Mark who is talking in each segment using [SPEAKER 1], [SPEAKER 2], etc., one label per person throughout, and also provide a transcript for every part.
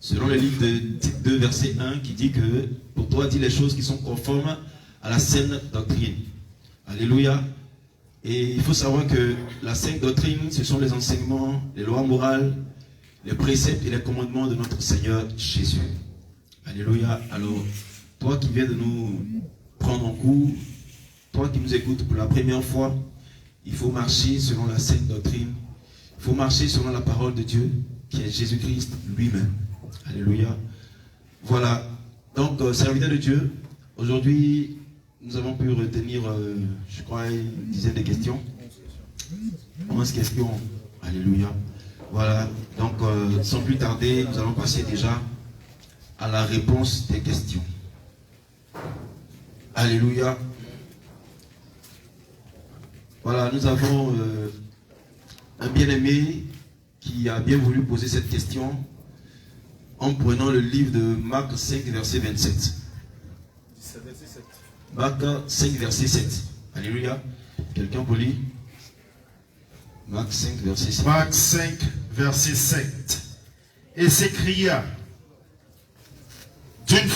[SPEAKER 1] selon le livre de Tite 2, verset 1, qui dit que pour toi, dis les choses qui sont conformes à la saine doctrine. Alléluia. Et il faut savoir que la saine doctrine, ce sont les enseignements, les lois morales, les préceptes et les commandements de notre Seigneur Jésus. Alléluia. Alors, toi qui viens de nous prendre en cours, toi qui nous écoutes pour la première fois, il faut marcher selon la saine doctrine. Il faut marcher selon la parole de Dieu, qui est Jésus-Christ lui-même. Alléluia. Voilà. Donc, serviteur de Dieu, aujourd'hui, nous avons pu retenir, je crois, une dizaine de questions. 11 questions. Alléluia. Voilà. Donc, sans plus tarder, nous allons passer déjà à la réponse des questions. Alléluia. Voilà, nous avons un bien-aimé qui a bien voulu poser cette question en prenant le livre de Marc 5, verset 27. Marc 5, verset 7. Alléluia. Quelqu'un peut lire? Marc 5, verset 7.
[SPEAKER 2] Marc 5, verset 7. Et s'écria d'une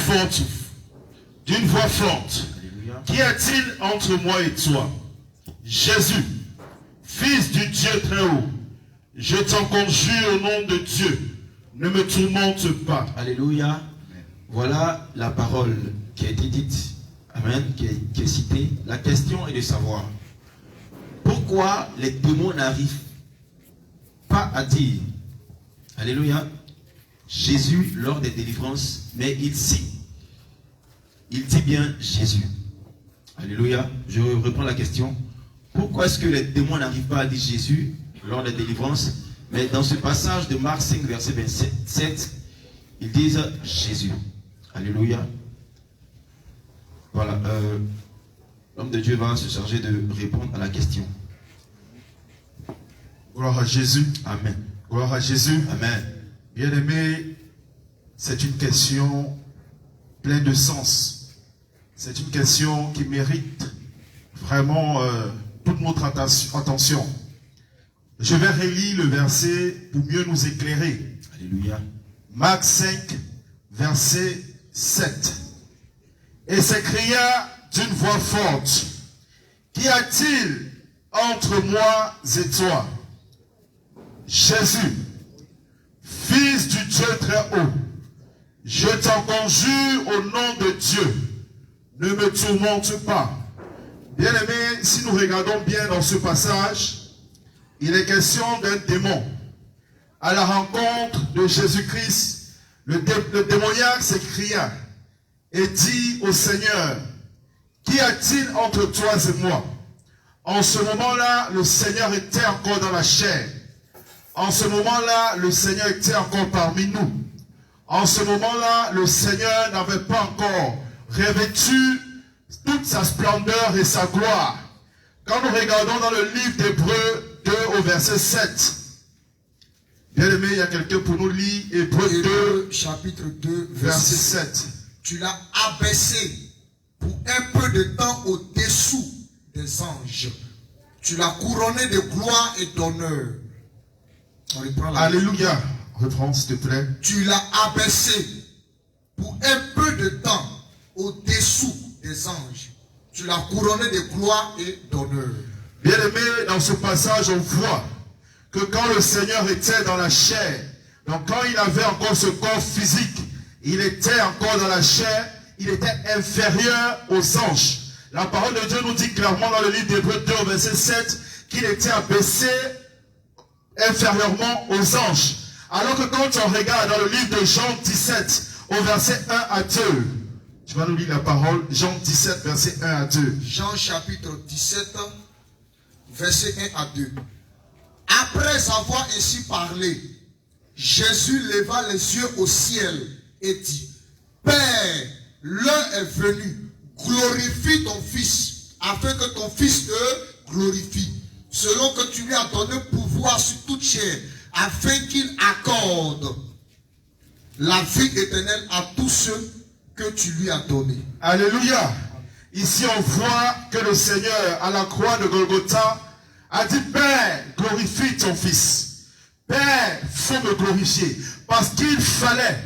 [SPEAKER 2] voix forte,
[SPEAKER 1] Alléluia.
[SPEAKER 2] qu'y a-t-il entre moi et toi, Jésus, fils du Dieu très haut? Je t'en conjure au nom de Dieu, ne me tourmente pas.
[SPEAKER 1] Alléluia. Voilà la parole qui a été dite. Amen. Qui est citée. La question est de savoir pourquoi les démons n'arrivent pas à dire Alléluia, Jésus lors des délivrances, mais il dit bien Jésus. Alléluia. Je reprends la question. Pourquoi est-ce que les démons n'arrivent pas à dire Jésus lors des délivrances, mais dans ce passage de Marc 5, verset 27, ils disent Jésus. Alléluia. Voilà. L'homme de Dieu va se charger de répondre à la question.
[SPEAKER 2] Gloire à Jésus.
[SPEAKER 1] Amen.
[SPEAKER 2] Gloire à Jésus.
[SPEAKER 1] Amen.
[SPEAKER 2] Bien-aimé, c'est une question pleine de sens. C'est une question qui mérite vraiment toute notre attention. Je vais relire le verset pour mieux nous éclairer.
[SPEAKER 1] Alléluia.
[SPEAKER 2] Marc 5, verset 7. Et s'écria d'une voix forte, qu'y a-t-il entre moi et toi, Jésus, fils du Dieu très haut? Je t'en conjure au nom de Dieu, ne me tourmente pas. Bien-aimés, si nous regardons bien dans ce passage, il est question d'un démon. À la rencontre de Jésus-Christ, le démoniaque s'écria et dit au Seigneur, qu'y a-t-il entre toi et moi? En ce moment-là, le Seigneur était encore dans la chair. En ce moment-là, le Seigneur était encore parmi nous. En ce moment-là, le Seigneur n'avait pas encore revêtu toute sa splendeur et sa gloire. Quand nous regardons dans le livre d'Hébreux 2 au verset 7, bien aimé, il y a quelqu'un pour nous lire Hébreux 2,
[SPEAKER 3] chapitre 2,
[SPEAKER 2] verset 7.
[SPEAKER 3] Tu l'as abaissé pour un peu de temps au-dessous des anges. Tu l'as couronné de gloire et d'honneur. On reprend la
[SPEAKER 2] Alléluia. Reprends s'il te plaît.
[SPEAKER 3] Tu l'as abaissé pour un peu de temps au-dessous des anges. Tu l'as couronné de gloire et d'honneur.
[SPEAKER 2] Bien aimé, dans ce passage, on voit que quand le Seigneur était dans la chair, donc quand il avait encore ce corps physique, il était encore dans la chair, il était inférieur aux anges. La parole de Dieu nous dit clairement dans le livre d'Hébreux 2 au verset 7 qu'il était abaissé inférieurement aux anges. Alors que quand on regarde dans le livre de Jean 17 au verset 1 à 2, tu vas nous lire la parole, Jean 17 verset 1 à 2.
[SPEAKER 3] Jean chapitre 17 verset 1 à 2. Après avoir ainsi parlé, Jésus leva les yeux au ciel et dit, Père, l'heure est venue, glorifie ton Fils, afin que ton Fils te glorifie, selon que tu lui as donné pouvoir sur toute chair, afin qu'il accorde la vie éternelle à tous ceux que tu lui as donnés.
[SPEAKER 2] Alléluia. Ici on voit que le Seigneur à la croix de Golgotha a dit, Père, glorifie ton Fils. Père, faut me glorifier. Parce qu'il fallait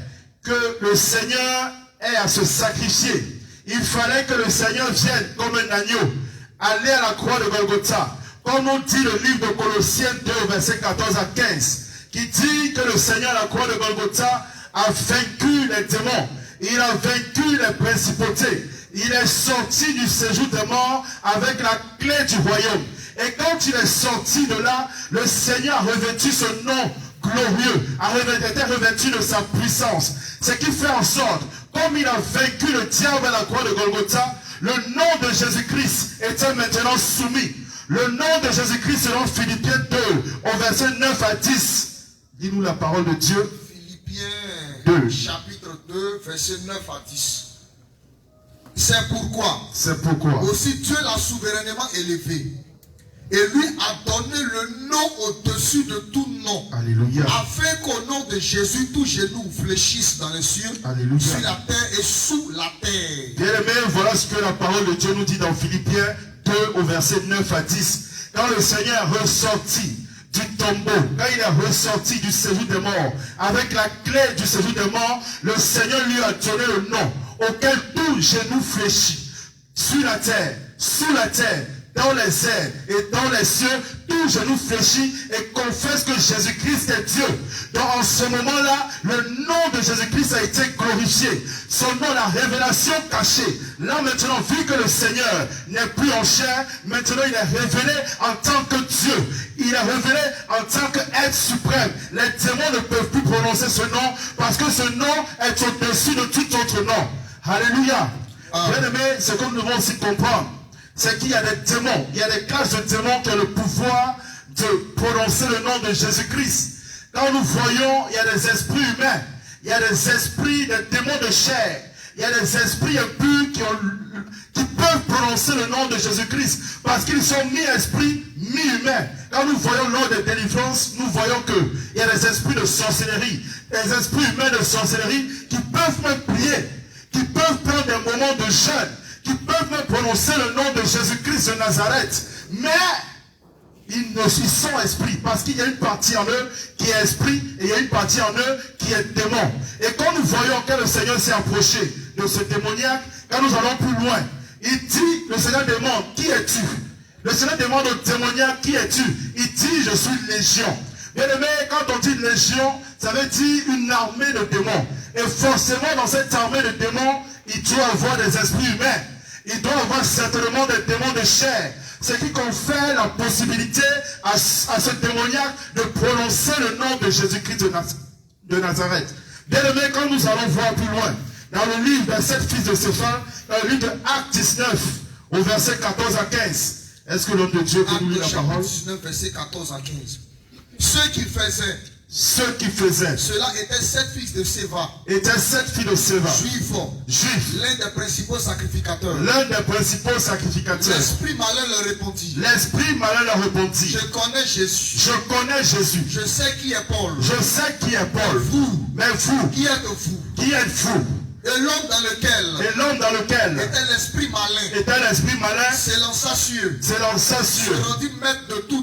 [SPEAKER 2] que le Seigneur ait à se sacrifier. Il fallait que le Seigneur vienne comme un agneau, aller à la croix de Golgotha. Comme nous dit le livre de Colossiens 2, versets 14 à 15, qui dit que le Seigneur à la croix de Golgotha a vaincu les démons. Il a vaincu les principautés. Il est sorti du séjour des morts avec la clé du royaume. Et quand il est sorti de là, le Seigneur a revêtu ce nom glorieux, a été revêtu de sa puissance. Ce qui fait en sorte, comme il a vaincu le diable à la croix de Golgotha, le nom de Jésus-Christ était maintenant soumis. Le nom de Jésus-Christ selon Philippiens 2, au verset 9 à 10. Dis-nous la parole de Dieu.
[SPEAKER 3] Philippiens
[SPEAKER 2] 2.
[SPEAKER 3] chapitre 2, verset 9 à 10. C'est pourquoi aussi Dieu l'a souverainement élevé et lui a donné le nom au-dessus de tout nom.
[SPEAKER 2] Alléluia.
[SPEAKER 3] Afin qu'au nom de Jésus, tout genou fléchisse dans les cieux,
[SPEAKER 2] Alléluia.
[SPEAKER 3] sur la terre et sous la terre.
[SPEAKER 2] Bien aimé, voilà ce que la parole de Dieu nous dit dans Philippiens 2 au verset 9 à 10. Quand le Seigneur est ressorti du tombeau, quand il est ressorti du séjour des morts, avec la clé du séjour des morts, le Seigneur lui a donné le nom auquel tout genou fléchit, sur la terre, sous la terre, dans les airs et dans les cieux, tout genou fléchit et confesse que Jésus-Christ est Dieu. Donc en ce moment-là, le nom de Jésus-Christ a été glorifié. Son nom, la révélation cachée. Là maintenant, vu que le Seigneur n'est plus en chair, maintenant il est révélé en tant que Dieu. Il est révélé en tant qu'être suprême. Les démons ne peuvent plus prononcer ce nom parce que ce nom est au-dessus de tout autre nom. Alléluia. Bien aimé, ce que nous devons aussi comprendre, c'est qu'il y a des démons, il y a des classes de démons qui ont le pouvoir de prononcer le nom de Jésus-Christ. Quand nous voyons, il y a des esprits humains, il y a des esprits, des démons de chair, il y a des esprits impurs qui peuvent prononcer le nom de Jésus-Christ parce qu'ils sont mi-esprits, mi-humains. Quand nous voyons lors des délivrances, nous voyons qu'il y a des esprits de sorcellerie, des esprits humains de sorcellerie qui peuvent même prier, qui peuvent prendre des moments de jeûne, qui peuvent même prononcer le nom de Jésus-Christ de Nazareth. Mais ils sont esprits parce qu'il y a une partie en eux qui est esprit et il y a une partie en eux qui est démon. Et quand nous voyons que le Seigneur s'est approché de ce démoniaque, quand nous allons plus loin, il dit, le Seigneur demande, qui es-tu? Le Seigneur demande au démoniaque, qui es-tu? Il dit, je suis légion. Bien aimé, quand on dit légion, ça veut dire une armée de démons. Et forcément, dans cette armée de démons, il doit avoir des esprits humains. Il doit avoir certainement des démons de chair. Ce qui confère la possibilité à ce démoniaque de prononcer le nom de Jésus-Christ de Nazareth. Bien aimé, quand nous allons voir plus loin, dans le livre des 7 fils de Séphan, dans le livre de Actes 19, au verset 14 à 15. Est-ce que l'homme de Dieu peut nous lire la parole?
[SPEAKER 3] Actes 19, verset 14 à 15. Ceux qui faisaient, cela était 7 fils de Séva. Juifs. L'un des principaux sacrificateurs. L'esprit malin leur répondit. Je connais Jésus. Je sais qui est Paul. Mais vous, qui êtes-vous? Et l'homme dans lequel était l'esprit malin s'élança sur eux. Se rendit maître de tous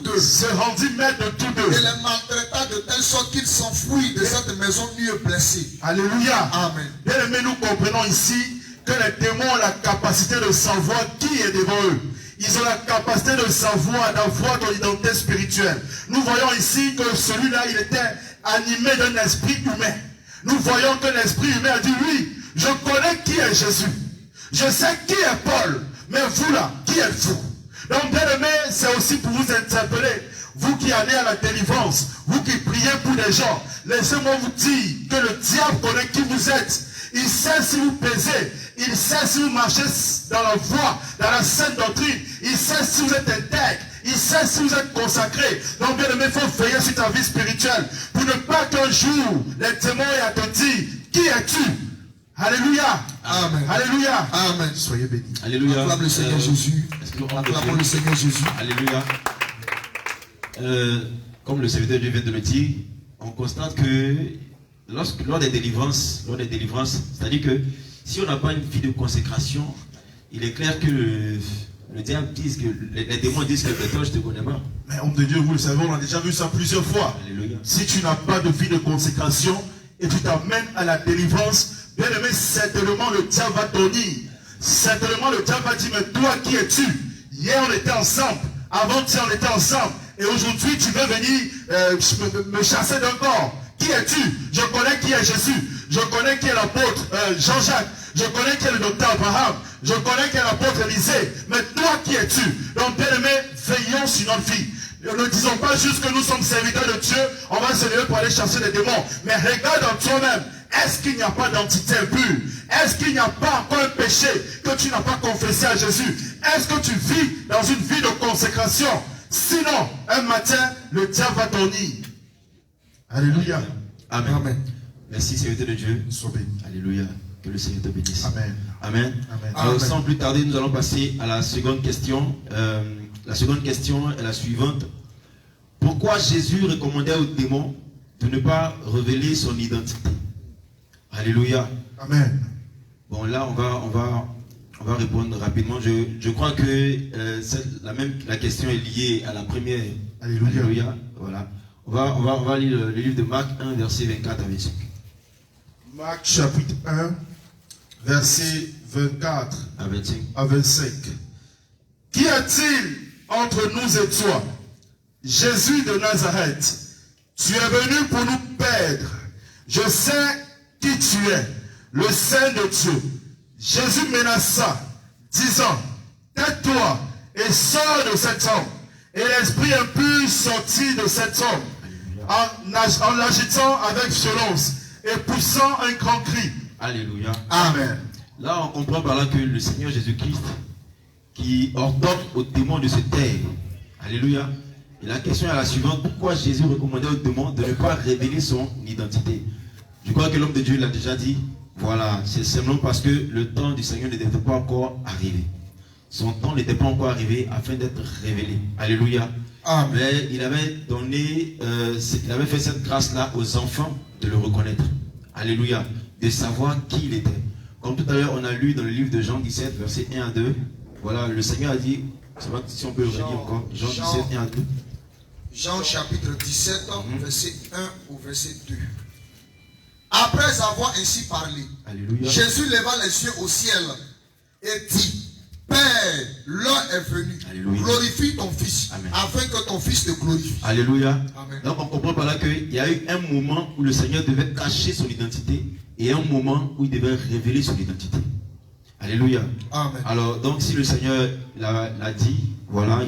[SPEAKER 3] deux. Et les maltraita de telle sorte qu'ils s'enfuient de cette maison mieux blessés.
[SPEAKER 2] Alléluia.
[SPEAKER 3] Amen.
[SPEAKER 2] Bien aimé, nous comprenons ici que les démons ont la capacité de savoir qui est devant eux. Ils ont la capacité de savoir, d'avoir ton identité spirituelle. Nous voyons ici que celui-là, il était animé d'un esprit humain. Nous voyons que l'esprit humain a dit, oui, je connais qui est Jésus. Je sais qui est Paul. Mais vous là, qui êtes-vous? Donc bien aimé, c'est aussi pour vous interpeller. Vous qui allez à la délivrance, vous qui priez pour des gens, laissez-moi vous dire que le diable connaît qui vous êtes. Il sait si vous pesez. Il sait si vous marchez dans la voie, dans la sainte doctrine. Il sait si vous êtes intègre. Il sait si vous êtes consacré. Donc bien aimé, il faut veiller sur ta vie spirituelle. Pour ne pas qu'un jour, les démons aient à te dire, qui es-tu? Alléluia.
[SPEAKER 3] Amen.
[SPEAKER 2] Alléluia.
[SPEAKER 3] Amen.
[SPEAKER 2] Soyez bénis.
[SPEAKER 1] Alléluia.
[SPEAKER 3] Acclame le Seigneur Jésus. Acclamons le Seigneur Jésus.
[SPEAKER 1] Alléluia. Comme le serviteur de Dieu vient de le dire, on constate que lors des délivrances, c'est-à-dire que si on n'a pas une vie de consécration, il est clair que le diable dise que les démons disent que toi je te connais pas.
[SPEAKER 2] Mais homme de Dieu, vous le savez, on a déjà vu ça plusieurs fois.
[SPEAKER 1] Alléluia.
[SPEAKER 2] Si tu n'as pas de vie de consécration, et tu t'amènes à la délivrance, bien aimé, certainement le diable va t'honnir. Certainement le diable va dire, mais toi qui es-tu? Hier on était ensemble, avant-hier on était ensemble, et aujourd'hui tu veux venir me chasser d'un corps. Qui es-tu? Je connais qui est Jésus. Je connais qui est l'apôtre Jean-Jacques. Je connais qui est le docteur Abraham. Je connais qui est l'apôtre Élisée. Mais toi qui es-tu? Donc bien aimé, veillons sur notre vie. Ne disons pas juste que nous sommes serviteurs de Dieu, on va se lever pour aller chasser les démons. Mais regarde en toi-même, est-ce qu'il n'y a pas d'entité impure? Est-ce qu'il n'y a pas encore un péché que tu n'as pas confessé à Jésus? Est-ce que tu vis dans une vie de consécration? Sinon, un matin, le diable va t'honnir. Alléluia.
[SPEAKER 1] Amen.
[SPEAKER 3] Amen.
[SPEAKER 1] Merci, serviteur de Dieu.
[SPEAKER 2] Sauvé.
[SPEAKER 1] Alléluia. Que le Seigneur te bénisse.
[SPEAKER 2] Amen.
[SPEAKER 1] Amen.
[SPEAKER 2] Amen.
[SPEAKER 1] Alors,
[SPEAKER 3] Amen.
[SPEAKER 1] sans plus tarder, nous allons passer à la seconde question. La seconde question est la suivante. Pourquoi Jésus recommandait aux démons de ne pas révéler son identité? Alléluia.
[SPEAKER 2] Amen.
[SPEAKER 1] Bon, là, on va répondre rapidement. Je crois que la question est liée à la première.
[SPEAKER 2] Alléluia.
[SPEAKER 1] Alléluia. Voilà. On va lire le livre de Marc 1, verset 24 à 25.
[SPEAKER 2] Marc chapitre 1, verset 24
[SPEAKER 1] À 25.
[SPEAKER 2] à 25. Qu'y a-t-il entre nous et toi, Jésus de Nazareth? Tu es venu pour nous perdre. Je sais qui tu es, le Saint de Dieu. Jésus menaça, disant, tais-toi et sors de cet homme. Et l'esprit impur sortit de cet homme, en l'agitant avec violence et poussant un grand cri.
[SPEAKER 1] Alléluia.
[SPEAKER 2] Amen.
[SPEAKER 1] Là, on comprend par là que le Seigneur Jésus-Christ qui ordonne aux démons de se taire. Alléluia. Et la question est la suivante. Pourquoi Jésus recommandait aux démons de ne pas révéler son identité? Je crois que l'homme de Dieu l'a déjà dit. Voilà, c'est simplement parce que le temps du Seigneur n'était pas encore arrivé. Son temps n'était pas encore arrivé afin d'être révélé. Alléluia.
[SPEAKER 3] Amen.
[SPEAKER 1] Mais il avait donné, il avait fait cette grâce-là aux enfants de le reconnaître. Alléluia. De savoir qui il était. Comme tout à l'heure, on a lu dans le livre de Jean 17, versets 1 à 2. Voilà, le Seigneur a dit, je ne sais pas si on peut le relire encore. Jean 17, 1 à 2.
[SPEAKER 3] Jean chapitre 17, verset 1 au verset 2. Après avoir ainsi parlé,
[SPEAKER 1] Alléluia.
[SPEAKER 3] Jésus leva les yeux au ciel et dit, Père, l'heure est venue.
[SPEAKER 1] Alléluia.
[SPEAKER 3] Glorifie ton Fils,
[SPEAKER 1] Amen.
[SPEAKER 3] afin que ton Fils te glorifie.
[SPEAKER 1] Alléluia.
[SPEAKER 3] Amen.
[SPEAKER 1] Donc on comprend par là qu'il y a eu un moment où le Seigneur devait cacher son identité et un moment où il devait révéler son identité. Alléluia.
[SPEAKER 3] Amen.
[SPEAKER 1] Alors donc si le Seigneur l'a dit, voilà,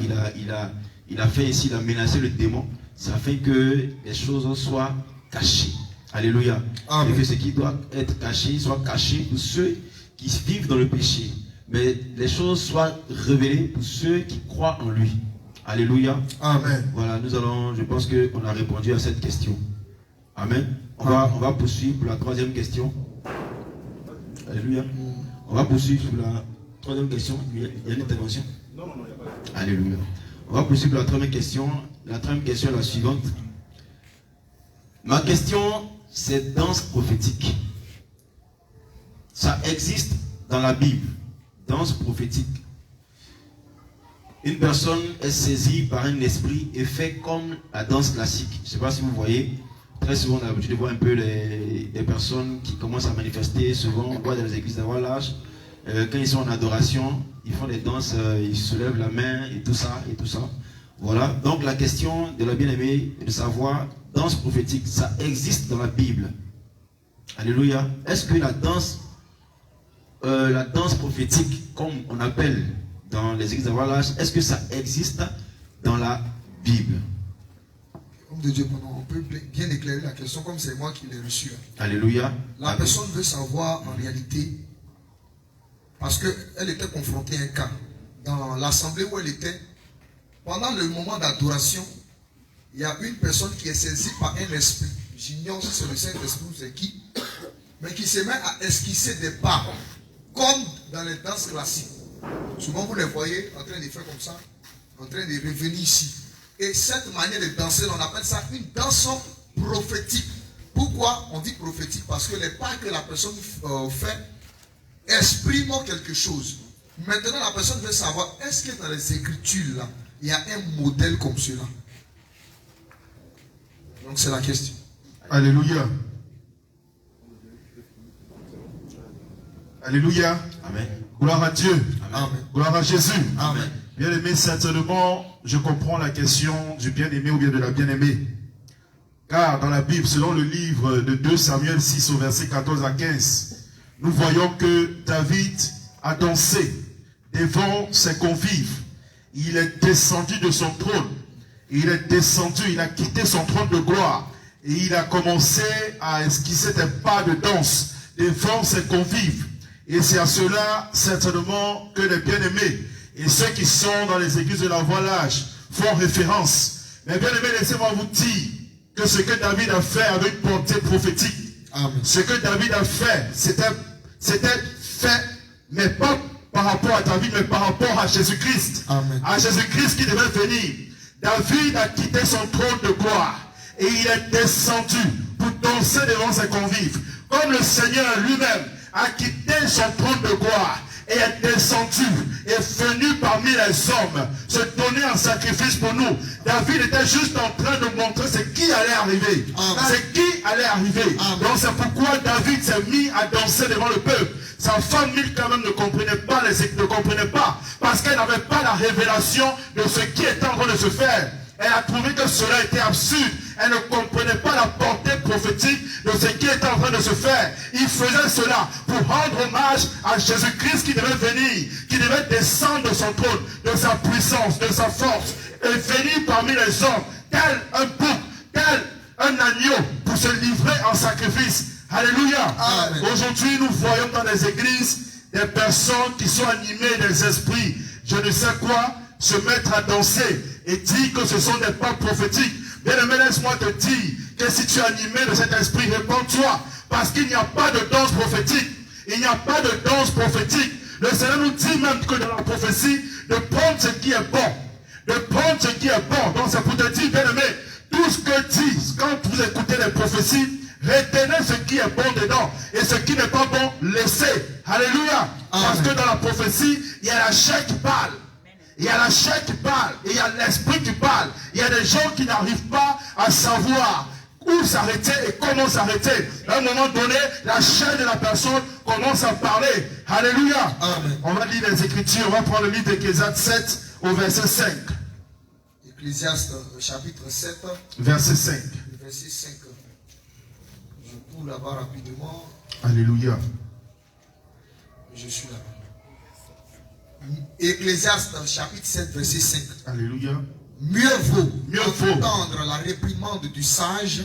[SPEAKER 1] il a fait ici, il a menacé le démon, c'est afin que les choses soient cachées. Alléluia.
[SPEAKER 3] Amen.
[SPEAKER 1] Et que ce qui doit être caché soit caché pour ceux qui vivent dans le péché. Mais les choses soient révélées pour ceux qui croient en lui. Alléluia.
[SPEAKER 3] Amen.
[SPEAKER 1] Voilà, je pense qu'on a répondu à cette question. Amen. On va poursuivre pour la troisième question. Alléluia. On va poursuivre pour la troisième question. Il y a une intervention? Non, il n'y a pas. Alléluia. On va poursuivre pour la troisième question. La troisième question est la suivante. Ma question, c'est danse prophétique. Ça existe dans la Bible. Danse prophétique. Une personne est saisie par un esprit et fait comme la danse classique. Je ne sais pas si vous voyez. Très souvent, on a l'habitude de voir un peu des personnes qui commencent à manifester. Souvent, on voit dans les églises d'avoir l'âge. Quand ils sont en adoration, ils font des danses, ils soulèvent la main et tout ça, et tout ça. Voilà. Donc, la question de la bien-aimée est de savoir, danse prophétique, ça existe dans la Bible. Alléluia. Est-ce que la danse prophétique, comme on appelle dans les églises d'avoir l'âge, est-ce que ça existe dans la Bible?
[SPEAKER 3] Homme de Dieu, on peut bien éclairer la question comme c'est moi qui l'ai reçu.
[SPEAKER 1] Alléluia.
[SPEAKER 3] La personne veut savoir en réalité, parce qu'elle était confrontée à un cas. Dans l'assemblée où elle était, pendant le moment d'adoration, il y a une personne qui est saisie par un esprit. J'ignore si c'est le Saint-Esprit ou c'est qui, mais qui se met à esquisser des pas, comme dans les danses classiques. Souvent vous les voyez en train de faire comme ça, en train de revenir ici. Et cette manière de danser, on appelle ça une danse prophétique. Pourquoi on dit prophétique? Parce que les pas que la personne fait expriment quelque chose. Maintenant, la personne veut savoir, est-ce que dans les Écritures, là, il y a un modèle comme cela? Donc c'est la question.
[SPEAKER 2] Alléluia. Alléluia.
[SPEAKER 1] Amen.
[SPEAKER 2] Gloire à Dieu.
[SPEAKER 3] Amen.
[SPEAKER 2] Gloire à Jésus.
[SPEAKER 3] Amen.
[SPEAKER 2] Bien-aimé, certainement, je comprends la question du bien-aimé ou bien de la bien-aimée. Car dans la Bible, selon le livre de 2 Samuel 6 au verset 14 à 15, nous voyons que David a dansé devant ses convives. Il est descendu de son trône. Il est descendu, il a quitté son trône de gloire. Et il a commencé à esquisser des pas de danse devant ses convives. Et c'est à cela, certainement, que les bien-aimés et ceux qui sont dans les églises de la voilage font référence. Mais bien-aimés, laissez-moi vous dire que ce que David a fait avait une portée prophétique.
[SPEAKER 3] Amen.
[SPEAKER 2] Ce que David a fait, c'était fait, mais pas par rapport à David, mais par rapport à Jésus-Christ.
[SPEAKER 3] Amen.
[SPEAKER 2] À Jésus-Christ qui devait venir. David a quitté son trône de gloire et il est descendu pour danser devant ses convives. Comme le Seigneur lui-même a quitté son trône de gloire et est descendu, est venu parmi les hommes, se donner en sacrifice pour nous. David était juste en train de montrer ce qui allait arriver.
[SPEAKER 3] Amen.
[SPEAKER 2] Ce qui allait arriver.
[SPEAKER 3] Amen.
[SPEAKER 2] Donc c'est pourquoi David s'est mis à danser devant le peuple. Sa famille quand même ne comprenait pas, parce qu'elle n'avait pas la révélation de ce qui était en train de se faire. Elle a trouvé que cela était absurde. Elle ne comprenait pas la portée prophétique de ce qui était en train de se faire. Il faisait cela pour rendre hommage à Jésus-Christ qui devait venir, qui devait descendre de son trône, de sa puissance, de sa force, et venir parmi les hommes, tel un bouc, tel un agneau, pour se livrer en sacrifice. Alléluia.
[SPEAKER 3] Amen.
[SPEAKER 2] Aujourd'hui, nous voyons dans les églises des personnes qui sont animées des esprits, je ne sais quoi, se mettre à danser et dire que ce sont des pas prophétiques. Bien-aimé, laisse-moi te dire que si tu es animé de cet esprit, réponds-toi. Parce qu'il n'y a pas de danse prophétique. Il n'y a pas de danse prophétique. Le Seigneur nous dit même que dans la prophétie, de prendre ce qui est bon. De prendre ce qui est bon. Donc c'est pour te dire, bien-aimé, tout ce que disent, quand vous écoutez les prophéties, retenez ce qui est bon dedans. Et ce qui n'est pas bon, laissez. Alléluia. Parce que dans la prophétie, il y a la chair qui parle. Il y a la chair qui parle, et il y a l'esprit qui parle. Il y a des gens qui n'arrivent pas à savoir où s'arrêter et comment s'arrêter. À un moment donné, la chair de la personne commence à parler. Alléluia.
[SPEAKER 3] Amen.
[SPEAKER 2] On va lire les Écritures. On va prendre le livre d'Ecclésiaste 7 au verset 5.
[SPEAKER 3] Ecclésiaste chapitre 7,
[SPEAKER 2] Verset 5.
[SPEAKER 3] verset 5. Je cours là-bas rapidement.
[SPEAKER 2] Alléluia.
[SPEAKER 3] Je suis là-bas. Ecclésiaste chapitre 7, verset 5.
[SPEAKER 2] Alléluia.
[SPEAKER 3] Mieux vaut
[SPEAKER 2] vaut
[SPEAKER 3] entendre la réprimande du sage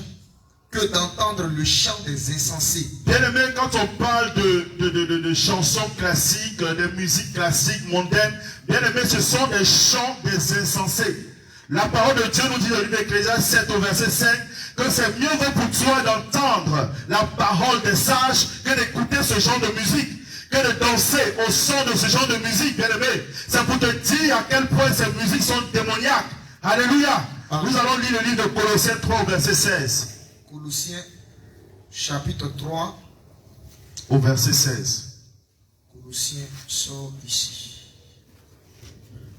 [SPEAKER 3] que d'entendre le chant des insensés.
[SPEAKER 2] Bien aimé, quand on parle de chansons classiques, de musique classique, mondaine, bien aimé, ce sont des chants des insensés. La parole de Dieu nous dit dans le livre d'Ecclésiaste 7 au verset 5 que c'est mieux vaut pour toi d'entendre la parole des sages que d'écouter ce genre de musique, que de danser au son de ce genre de musique, bien aimé. C'est pour te dire à quel point ces musiques sont démoniaques. Alléluia.
[SPEAKER 3] Amen.
[SPEAKER 2] Nous allons lire le livre de Colossiens 3 au verset 16.
[SPEAKER 3] Colossiens chapitre 3.
[SPEAKER 2] Au verset 16.
[SPEAKER 3] Colossiens sort ici.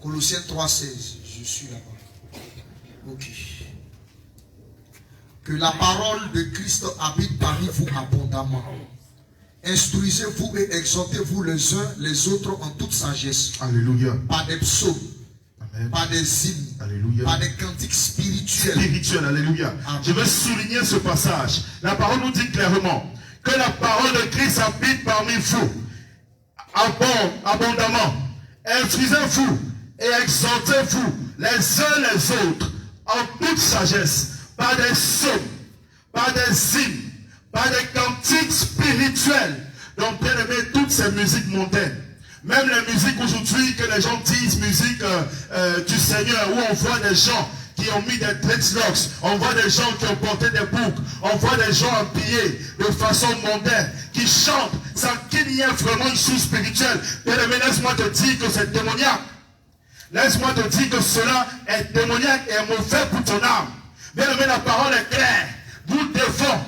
[SPEAKER 3] Colossiens 3, 16. Je suis là-bas. Ok. Que la parole de Christ habite parmi vous abondamment. Instruisez-vous et exhortez-vous les uns les autres en toute sagesse.
[SPEAKER 2] Alléluia.
[SPEAKER 3] Par des psaumes,
[SPEAKER 2] Amen.
[SPEAKER 3] par des hymnes,
[SPEAKER 2] Alléluia.
[SPEAKER 3] par des cantiques spirituels.
[SPEAKER 2] Spirituel, alléluia.
[SPEAKER 3] Amen.
[SPEAKER 2] Je veux souligner ce passage. La parole nous dit clairement que la parole de Christ habite parmi vous abondamment. Instruisez-vous et exhortez-vous les uns les autres en toute sagesse, par des psaumes, par des hymnes, par des cantiques spirituels. Donc, bien aimé, toutes ces musiques mondaines, même les musiques aujourd'hui que les gens disent musique du Seigneur, où on voit des gens qui ont mis des dreadlocks, on voit des gens qui ont porté des boucles, on voit des gens habillés de façon mondaine, qui chantent sans qu'il y ait vraiment une source spirituelle. Bien aimé, laisse-moi te dire que c'est démoniaque. Laisse-moi te dire que cela est démoniaque et mauvais pour ton âme. Bien aimé, la parole est claire. Nous devons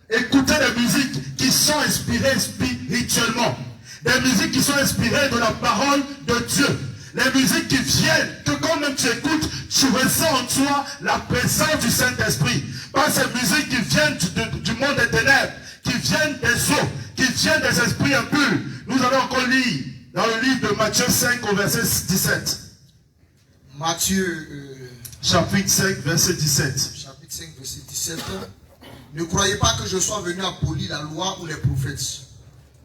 [SPEAKER 2] écouter des musiques qui sont inspirées spirituellement. Des musiques qui sont inspirées de la parole de Dieu. Les musiques qui viennent, que quand même tu écoutes, tu ressens en toi la présence du Saint-Esprit. Pas ces musiques qui viennent du monde des ténèbres, qui viennent des eaux, qui tiennent des esprits impurs. Nous allons encore lire dans le livre de Matthieu 5 au verset 17.
[SPEAKER 3] Matthieu
[SPEAKER 2] chapitre 5 verset 17.
[SPEAKER 3] Chapitre 5 verset 17. Ne croyez pas que je sois venu abolir la loi ou les prophètes.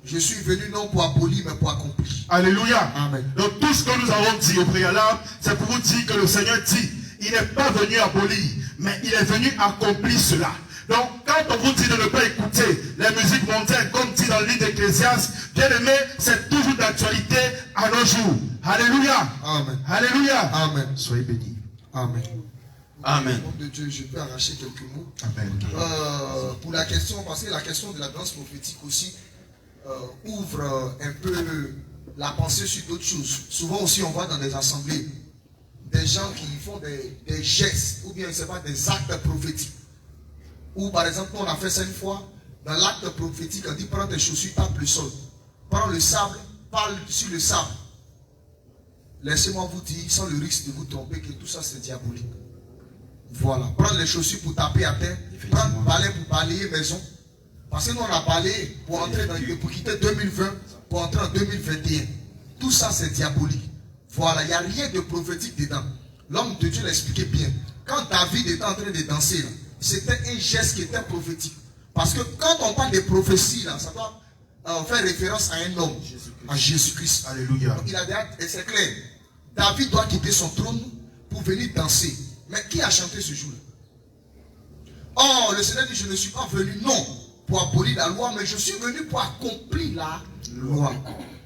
[SPEAKER 3] Je suis venu non pour abolir mais pour accomplir.
[SPEAKER 2] Alléluia.
[SPEAKER 3] Amen.
[SPEAKER 2] Donc tout ce que nous avons dit au préalable, c'est pour vous dire que le Seigneur dit, il n'est pas venu abolir, mais il est venu accomplir cela. Donc quand on vous dit de ne pas écouter les musiques mondaines, comme dit dans le livre d'Ecclésiaste, bien aimé, c'est toujours d'actualité à nos jours. Alléluia.
[SPEAKER 3] Amen.
[SPEAKER 2] Alléluia.
[SPEAKER 3] Amen.
[SPEAKER 2] Soyez bénis.
[SPEAKER 3] Amen.
[SPEAKER 1] Amen.
[SPEAKER 3] Au nom de Dieu, je peux arracher quelques mots.
[SPEAKER 2] Amen.
[SPEAKER 3] Pour la question, parce que la question de la danse prophétique aussi ouvre un peu la pensée sur d'autres choses. Souvent aussi, on voit dans des assemblées des gens qui font des gestes ou bien, je sais pas, des actes prophétiques. Ou par exemple, on a fait ça une fois, dans l'acte prophétique, on dit prends tes chaussures, tape le sol. Prends le sable, parle sur le sable. Laissez-moi vous dire, sans le risque de vous tromper, que tout ça c'est diabolique. Voilà. Prendre les chaussures pour taper à terre. Prendre le balai pour balayer maison. Parce que nous on a balayé pour entrer pour quitter 2020, pour entrer en 2021. Tout ça c'est diabolique. Voilà. Il n'y a rien de prophétique dedans. L'homme de Dieu l'expliquait bien. Quand David était en train de danser, c'était un geste qui était prophétique. Parce que quand on parle de prophétie, là, ça doit faire référence à un homme, à Jésus-Christ.
[SPEAKER 2] Alléluia.
[SPEAKER 3] Donc, il a déjà, et c'est clair, David doit quitter son trône pour venir danser. Mais qui a chanté ce jour-là? Oh, le Seigneur dit, je ne suis pas venu, non, pour abolir la loi, mais je suis venu pour accomplir la loi.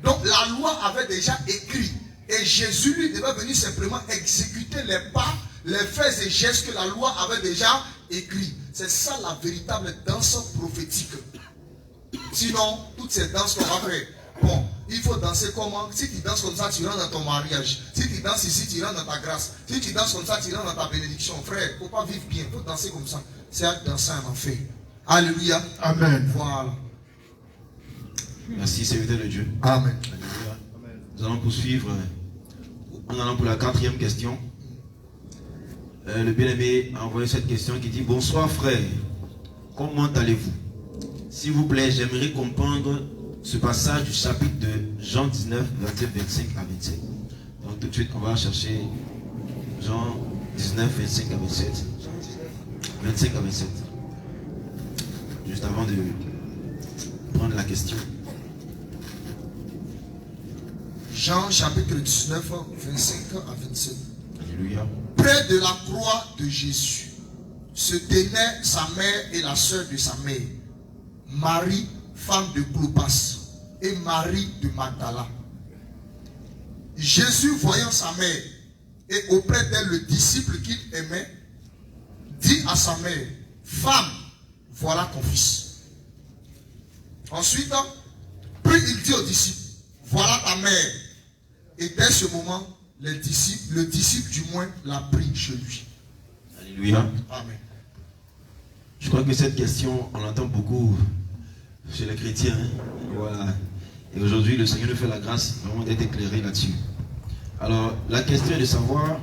[SPEAKER 3] Donc la loi avait déjà écrit. Et Jésus, lui, devait venir simplement exécuter les pas, les faits et gestes que la loi avait déjà écrits. C'est ça la véritable danse prophétique. Sinon, toutes ces danses qu'on va faire, bon, il faut danser comment? Si tu danses comme ça, tu rentres dans ton mariage. Si tu danses ici, tu rentres dans ta grâce. Si tu danses comme ça, tu rentres dans ta bénédiction. Frère, il ne faut pas vivre bien, il faut danser comme ça. C'est à danser en enfer. Alléluia.
[SPEAKER 2] Amen.
[SPEAKER 3] Voilà.
[SPEAKER 1] Merci, serviteur de Dieu.
[SPEAKER 3] Amen.
[SPEAKER 1] Alléluia. Nous allons poursuivre en allant pour la 4e question. Le bien-aimé a envoyé cette question qui dit: bonsoir frère, comment allez-vous? S'il vous plaît, j'aimerais comprendre ce passage du chapitre de Jean 19, verset 25 à 27. Donc tout de suite, on va chercher Jean 19, 25 à 27. 25 à 27. Juste avant de prendre la question.
[SPEAKER 3] Jean chapitre 19, 25 à 27.
[SPEAKER 1] Alléluia.
[SPEAKER 3] Près de la croix de Jésus se tenaient sa mère et la sœur de sa mère, Marie, femme de Clopas, et Marie de Magdala. Jésus, voyant sa mère et auprès d'elle le disciple qu'il aimait, dit à sa mère: femme, voilà ton fils. Ensuite, puis il dit au disciple: voilà ta mère. Et dès ce moment, le disciple du moins l'a pris chez lui.
[SPEAKER 1] Alléluia.
[SPEAKER 3] Amen.
[SPEAKER 1] Je crois que cette question, on l'entend beaucoup chez les chrétiens. Hein. Voilà. Et aujourd'hui, le Seigneur nous fait la grâce vraiment d'être éclairé là-dessus. Alors, la question est de savoir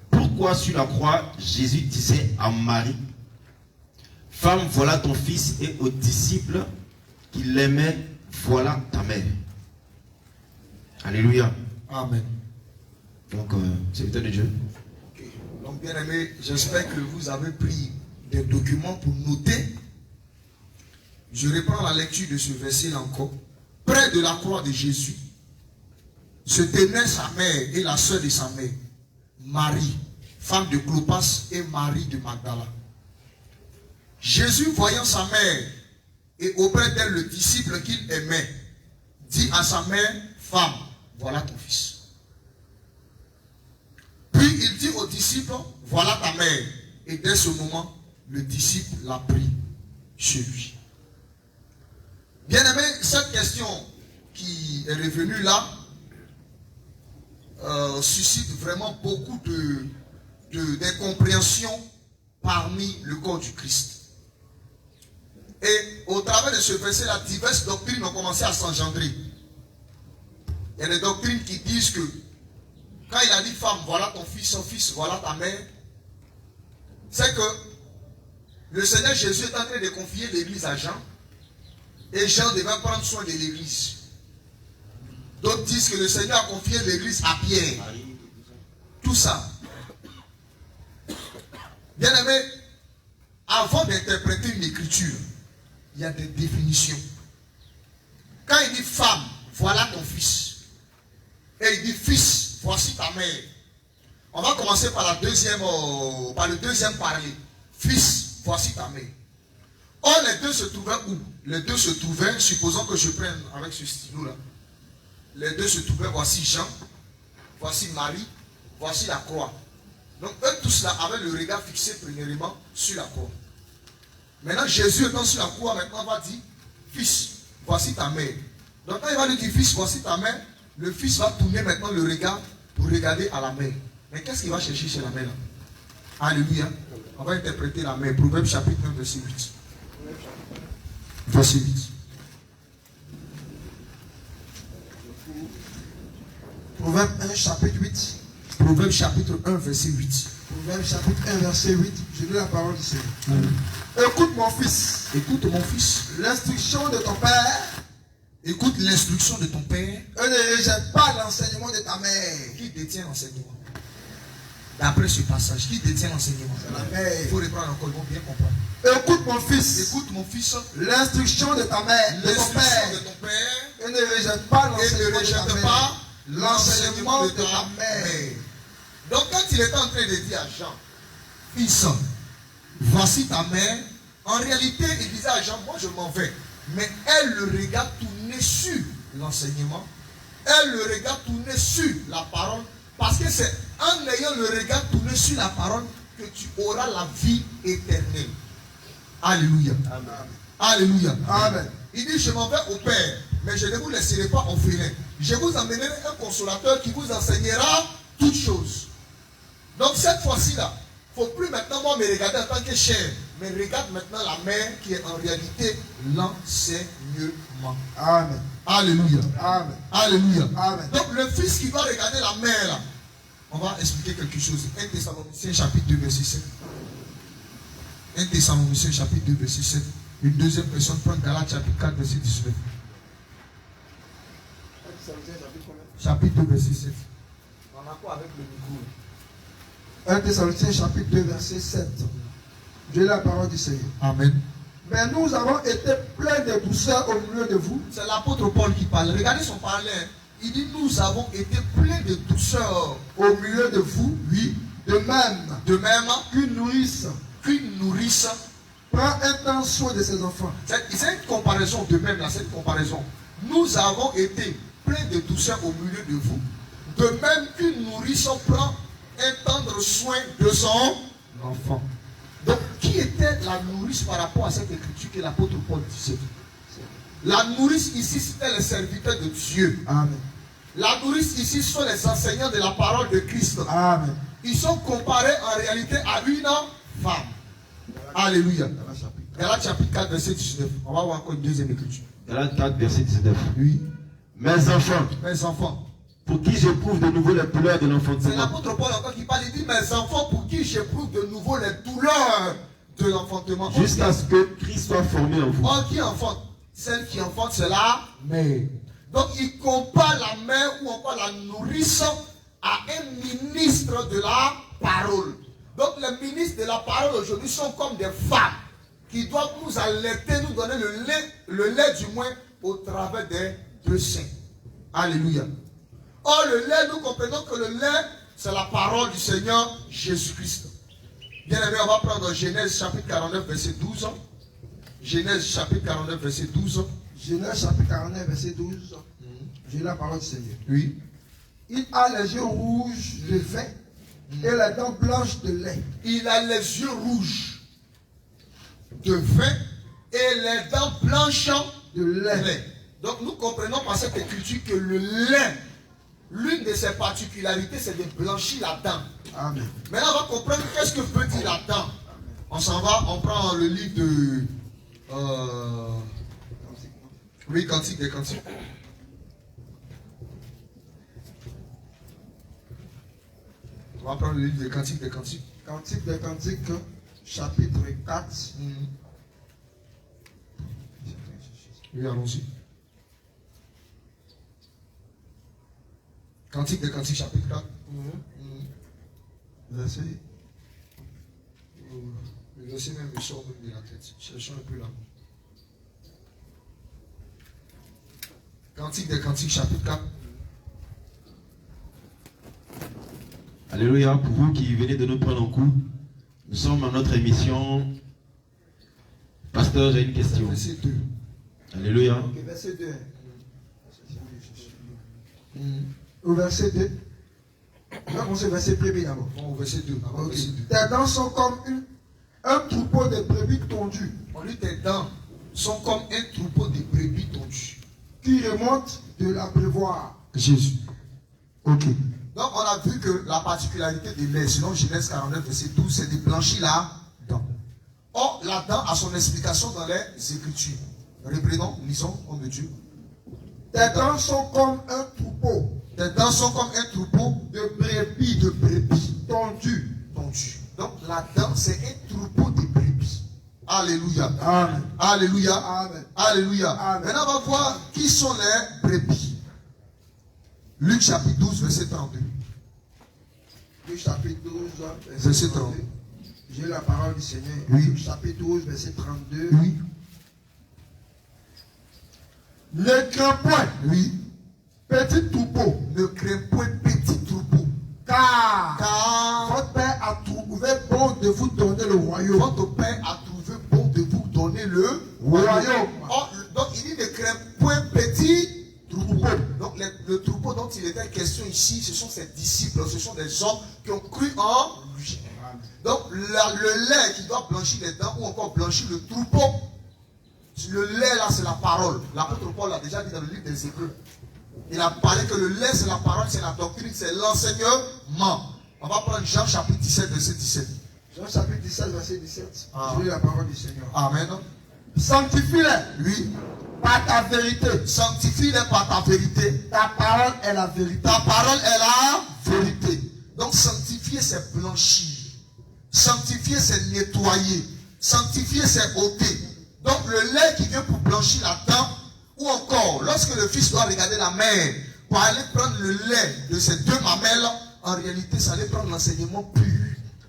[SPEAKER 1] pourquoi sur la croix, Jésus disait à Marie: femme, voilà ton fils, et aux disciples qui l'aimaient, voilà ta mère. Alléluia.
[SPEAKER 3] Amen.
[SPEAKER 1] Donc, serviteur de Dieu.
[SPEAKER 3] Okay. Donc, bien aimé, j'espère que vous avez pris des documents pour noter. Je reprends la lecture de ce verset-là encore. Près de la croix de Jésus se tenaient sa mère et la sœur de sa mère, Marie, femme de Clopas, et Marie de Magdala. Jésus, voyant sa mère et auprès d'elle le disciple qu'il aimait, dit à sa mère: femme, voilà ton fils. Puis il dit au disciple: voilà ta mère. Et dès ce moment, le disciple l'a pris chez lui. Bien aimé, cette question qui est revenue là suscite vraiment beaucoup d'incompréhension parmi le corps du Christ. Et au travers de ce verset-là, diverses doctrines ont commencé à s'engendrer. Il y a des doctrines qui disent que quand il a dit femme, voilà ton fils, son fils, voilà ta mère, c'est que le Seigneur Jésus est en train de confier l'église à Jean. Et Jean devait prendre soin de l'église. D'autres disent que le Seigneur a confié l'église à Pierre. Tout ça. Bien aimé, avant d'interpréter une écriture, il y a des définitions. Quand il dit femme, voilà ton fils. Et il dit fils, voici ta mère. On va commencer par le deuxième parler. Fils, voici ta mère. Or, les deux se trouvaient où? Les deux se trouvaient, supposons que je prenne avec ce stylo-là. Les deux se trouvaient, voici Jean, voici Marie, voici la croix. Donc, eux tous là avaient le regard fixé premièrement sur la croix. Maintenant, Jésus étant sur la croix, maintenant va dire, fils, voici ta mère. Donc, quand il va lui dire, fils, voici ta mère, le fils va tourner maintenant le regard pour regarder à la mère. Mais qu'est-ce qu'il va chercher chez la mère là? Alléluia. On va interpréter la mère. Proverbe chapitre 1, verset 8. Verset 8.
[SPEAKER 4] Proverbe 1, chapitre 8.
[SPEAKER 3] Proverbe chapitre 1, verset 8.
[SPEAKER 4] Proverbe chapitre 1, verset 8. Je lis la parole du Seigneur. Écoute mon fils.
[SPEAKER 3] Écoute mon fils.
[SPEAKER 4] L'instruction de ton père.
[SPEAKER 3] Écoute l'instruction de ton père.
[SPEAKER 4] Et ne rejette pas l'enseignement de ta mère.
[SPEAKER 3] Qui détient l'enseignement? D'après ce passage, qui détient l'enseignement?
[SPEAKER 4] C'est la mère.
[SPEAKER 3] Il faut reprendre encore, ils vont bien comprendre.
[SPEAKER 4] Écoute mon fils.
[SPEAKER 3] Écoute mon fils.
[SPEAKER 4] L'instruction de ta mère, de ton père.
[SPEAKER 3] De ton père.
[SPEAKER 4] Et ne rejette pas l'enseignement de ta mère.
[SPEAKER 3] Donc quand il était en train de dire à Jean, fils, voici ta mère, en réalité il disait à Jean, moi je m'en vais. Mais elle le regarde tourner sur l'enseignement. Elle le regarde tourner sur la parole. Parce que c'est en ayant le regard tourné sur la parole que tu auras la vie éternelle. Alléluia.
[SPEAKER 4] Amen.
[SPEAKER 3] Alléluia.
[SPEAKER 4] Amen.
[SPEAKER 3] Il dit, je m'en vais au Père, mais je ne vous laisserai pas orphelin. Je vous emmènerai un consolateur qui vous enseignera toutes choses. Donc cette fois-ci-là, il ne faut plus maintenant moi me regarder en tant que chair, mais regarde maintenant la mère qui est en réalité l'enseignement.
[SPEAKER 4] Amen.
[SPEAKER 3] Alléluia.
[SPEAKER 4] Amen.
[SPEAKER 3] Alléluia.
[SPEAKER 4] Amen.
[SPEAKER 3] Donc le fils qui va regarder la mère là, on va expliquer quelque chose. 1 Thessaloniciens chapitre 2 verset 7. 1 Thessaloniciens chapitre 2 verset 7. Une deuxième personne prend Galates chapitre 4 verset 19. Chapitre 2 verset 7. On a quoi avec le micro?
[SPEAKER 4] 1 Thessaloniciens chapitre 2 verset 7. Je lis la parole du Seigneur.
[SPEAKER 3] Amen.
[SPEAKER 4] Mais nous avons été pleins de douceur au milieu de vous.
[SPEAKER 3] C'est l'apôtre Paul qui parle. Regardez son parler. Il dit, nous avons été pleins de douceur
[SPEAKER 4] Au milieu de vous,
[SPEAKER 3] oui.
[SPEAKER 4] de même qu'une nourrice prend un temps soin de ses enfants.
[SPEAKER 3] C'est une comparaison de même là, cette comparaison. Nous avons été pleins de douceur au milieu de vous. De même qu'une nourrice prend un tendre soin de son enfant. Donc, qui était la nourrice par rapport à cette écriture que l'apôtre Paul disait? La nourrice ici, c'était les serviteurs de Dieu.
[SPEAKER 4] Amen.
[SPEAKER 3] La nourrice ici sont les enseignants de la parole de Christ.
[SPEAKER 4] Amen.
[SPEAKER 3] Ils sont comparés en réalité à une femme. Alléluia. Galates chapitre 4, verset 19. On va voir encore une deuxième écriture.
[SPEAKER 1] Galates 4, verset 19.
[SPEAKER 3] Oui.
[SPEAKER 1] Mes enfants,
[SPEAKER 3] Pour
[SPEAKER 1] qui j'éprouve de nouveau les douleurs de
[SPEAKER 3] c'est
[SPEAKER 1] l'enfantement.
[SPEAKER 3] l'apôtre Paul encore qui parle. Il dit, mes enfants, pour qui j'éprouve de nouveau les douleurs de l'enfantement.
[SPEAKER 1] Jusqu'à ce que Christ soit formé en vous.
[SPEAKER 3] Or, qui enfante? Celle qui enfante, c'est la mère. Donc, il compare la mère ou encore la nourrice à un ministre de la parole. Donc, les ministres de la parole aujourd'hui sont comme des femmes qui doivent nous alerter, nous donner le lait du moins au travers des deux seins. Alléluia. Or, le lait, nous comprenons que le lait, c'est la parole du Seigneur Jésus-Christ. Bien aimé, on va prendre Genèse chapitre 49, verset 12. Genèse chapitre 49, verset 12.
[SPEAKER 4] Genèse chapitre 49, verset 12. J'ai la parole du Seigneur.
[SPEAKER 3] Oui.
[SPEAKER 4] Il a les yeux rouges de vin et les dents blanches de lait.
[SPEAKER 3] Il a les yeux rouges de vin et les dents blanches
[SPEAKER 4] De lait.
[SPEAKER 3] Donc nous comprenons par cette écriture que le lait, l'une de ses particularités, c'est de blanchir la dent.
[SPEAKER 4] Amen.
[SPEAKER 3] Maintenant, on va comprendre qu'est-ce que veut dire la dent. On s'en va, on prend le livre de... oui, Cantique des Cantiques. On va prendre le livre de Cantique des Cantiques.
[SPEAKER 4] Cantique des Cantiques, chapitre 4.
[SPEAKER 3] Oui, allons-y. Cantique des Cantiques, chapitre 4.
[SPEAKER 4] Verset.
[SPEAKER 3] Le verset même me sort même de la tête. Cherchons un peu là. Cantique des Cantiques, chapitre 4.
[SPEAKER 1] Alléluia. Pour vous qui venez de nous prendre en coup, nous sommes à notre émission. Pasteur, j'ai une question.
[SPEAKER 3] Verset 2.
[SPEAKER 1] Alléluia.
[SPEAKER 4] Ok, verset 2. Au verset 2. On va commencer au verset 1 d'abord.
[SPEAKER 3] Bon, au verset 2. Avant
[SPEAKER 4] Ok.
[SPEAKER 3] verset 2.
[SPEAKER 4] Tes dents sont comme un troupeau de brebis tondues
[SPEAKER 3] On dit tes dents sont comme un troupeau de brebis tondues.
[SPEAKER 4] qui remontent de l'abreuvoir.
[SPEAKER 3] Jésus. Ok. Donc on a vu que la particularité des lait, selon Genèse 49, verset 12, c'est de blanchir la dent. Or, la dent a son explication dans les Écritures. Reprenons, lisons, homme de Dieu.
[SPEAKER 4] Tes dents sont comme un troupeau
[SPEAKER 3] Tes dents sont comme un troupeau
[SPEAKER 4] de brebis tondues.
[SPEAKER 3] tondu. Donc la dent, c'est un troupeau de brebis. Alléluia.
[SPEAKER 4] Amen.
[SPEAKER 3] Alléluia.
[SPEAKER 4] Amen.
[SPEAKER 3] Alléluia.
[SPEAKER 4] Amen.
[SPEAKER 3] Maintenant, on va voir qui sont les brebis. Luc chapitre 12, verset 32.
[SPEAKER 4] Luc chapitre 12,
[SPEAKER 3] Verset 32.
[SPEAKER 4] J'ai la parole du Seigneur.
[SPEAKER 3] Oui.
[SPEAKER 4] Luc chapitre 12, verset 32.
[SPEAKER 3] Oui.
[SPEAKER 4] Ne crains point,
[SPEAKER 3] Oui.
[SPEAKER 4] petit troupeau,
[SPEAKER 3] Ne crains point petit troupeau.
[SPEAKER 4] car
[SPEAKER 3] Car
[SPEAKER 4] votre Père a trouvé bon de vous donner le royaume.
[SPEAKER 3] votre Père a trouvé bon de vous donner le
[SPEAKER 4] Royaume.
[SPEAKER 3] Or, donc il dit ne crains point petit troupeau. Donc le troupeau dont il était question ici, ce sont ses disciples, ce sont des hommes qui ont cru en lui. Donc le lait qui doit blanchir les dents ou encore blanchir le troupeau, le lait là c'est la parole. L'apôtre Paul l'a déjà dit dans le livre des Hébreux. Il a parlé que le lait c'est la parole, c'est la doctrine, c'est l'enseignement. On va prendre Jean chapitre 17, verset 17.
[SPEAKER 4] Jean chapitre 17, verset 17.
[SPEAKER 3] Ah.
[SPEAKER 4] Je lis la parole du Seigneur.
[SPEAKER 3] Amen.
[SPEAKER 4] Sanctifie-les
[SPEAKER 3] Oui.
[SPEAKER 4] par ta vérité.
[SPEAKER 3] Sanctifie-les par ta vérité.
[SPEAKER 4] Ta parole est la vérité.
[SPEAKER 3] Ta parole est la vérité. Donc sanctifier c'est blanchir. Sanctifier c'est nettoyer. Sanctifier c'est ôter. Donc le lait qui vient pour blanchir la dent, ou encore lorsque le fils doit regarder la mère pour aller prendre le lait de ses deux mamelles, en réalité ça allait prendre l'enseignement pur,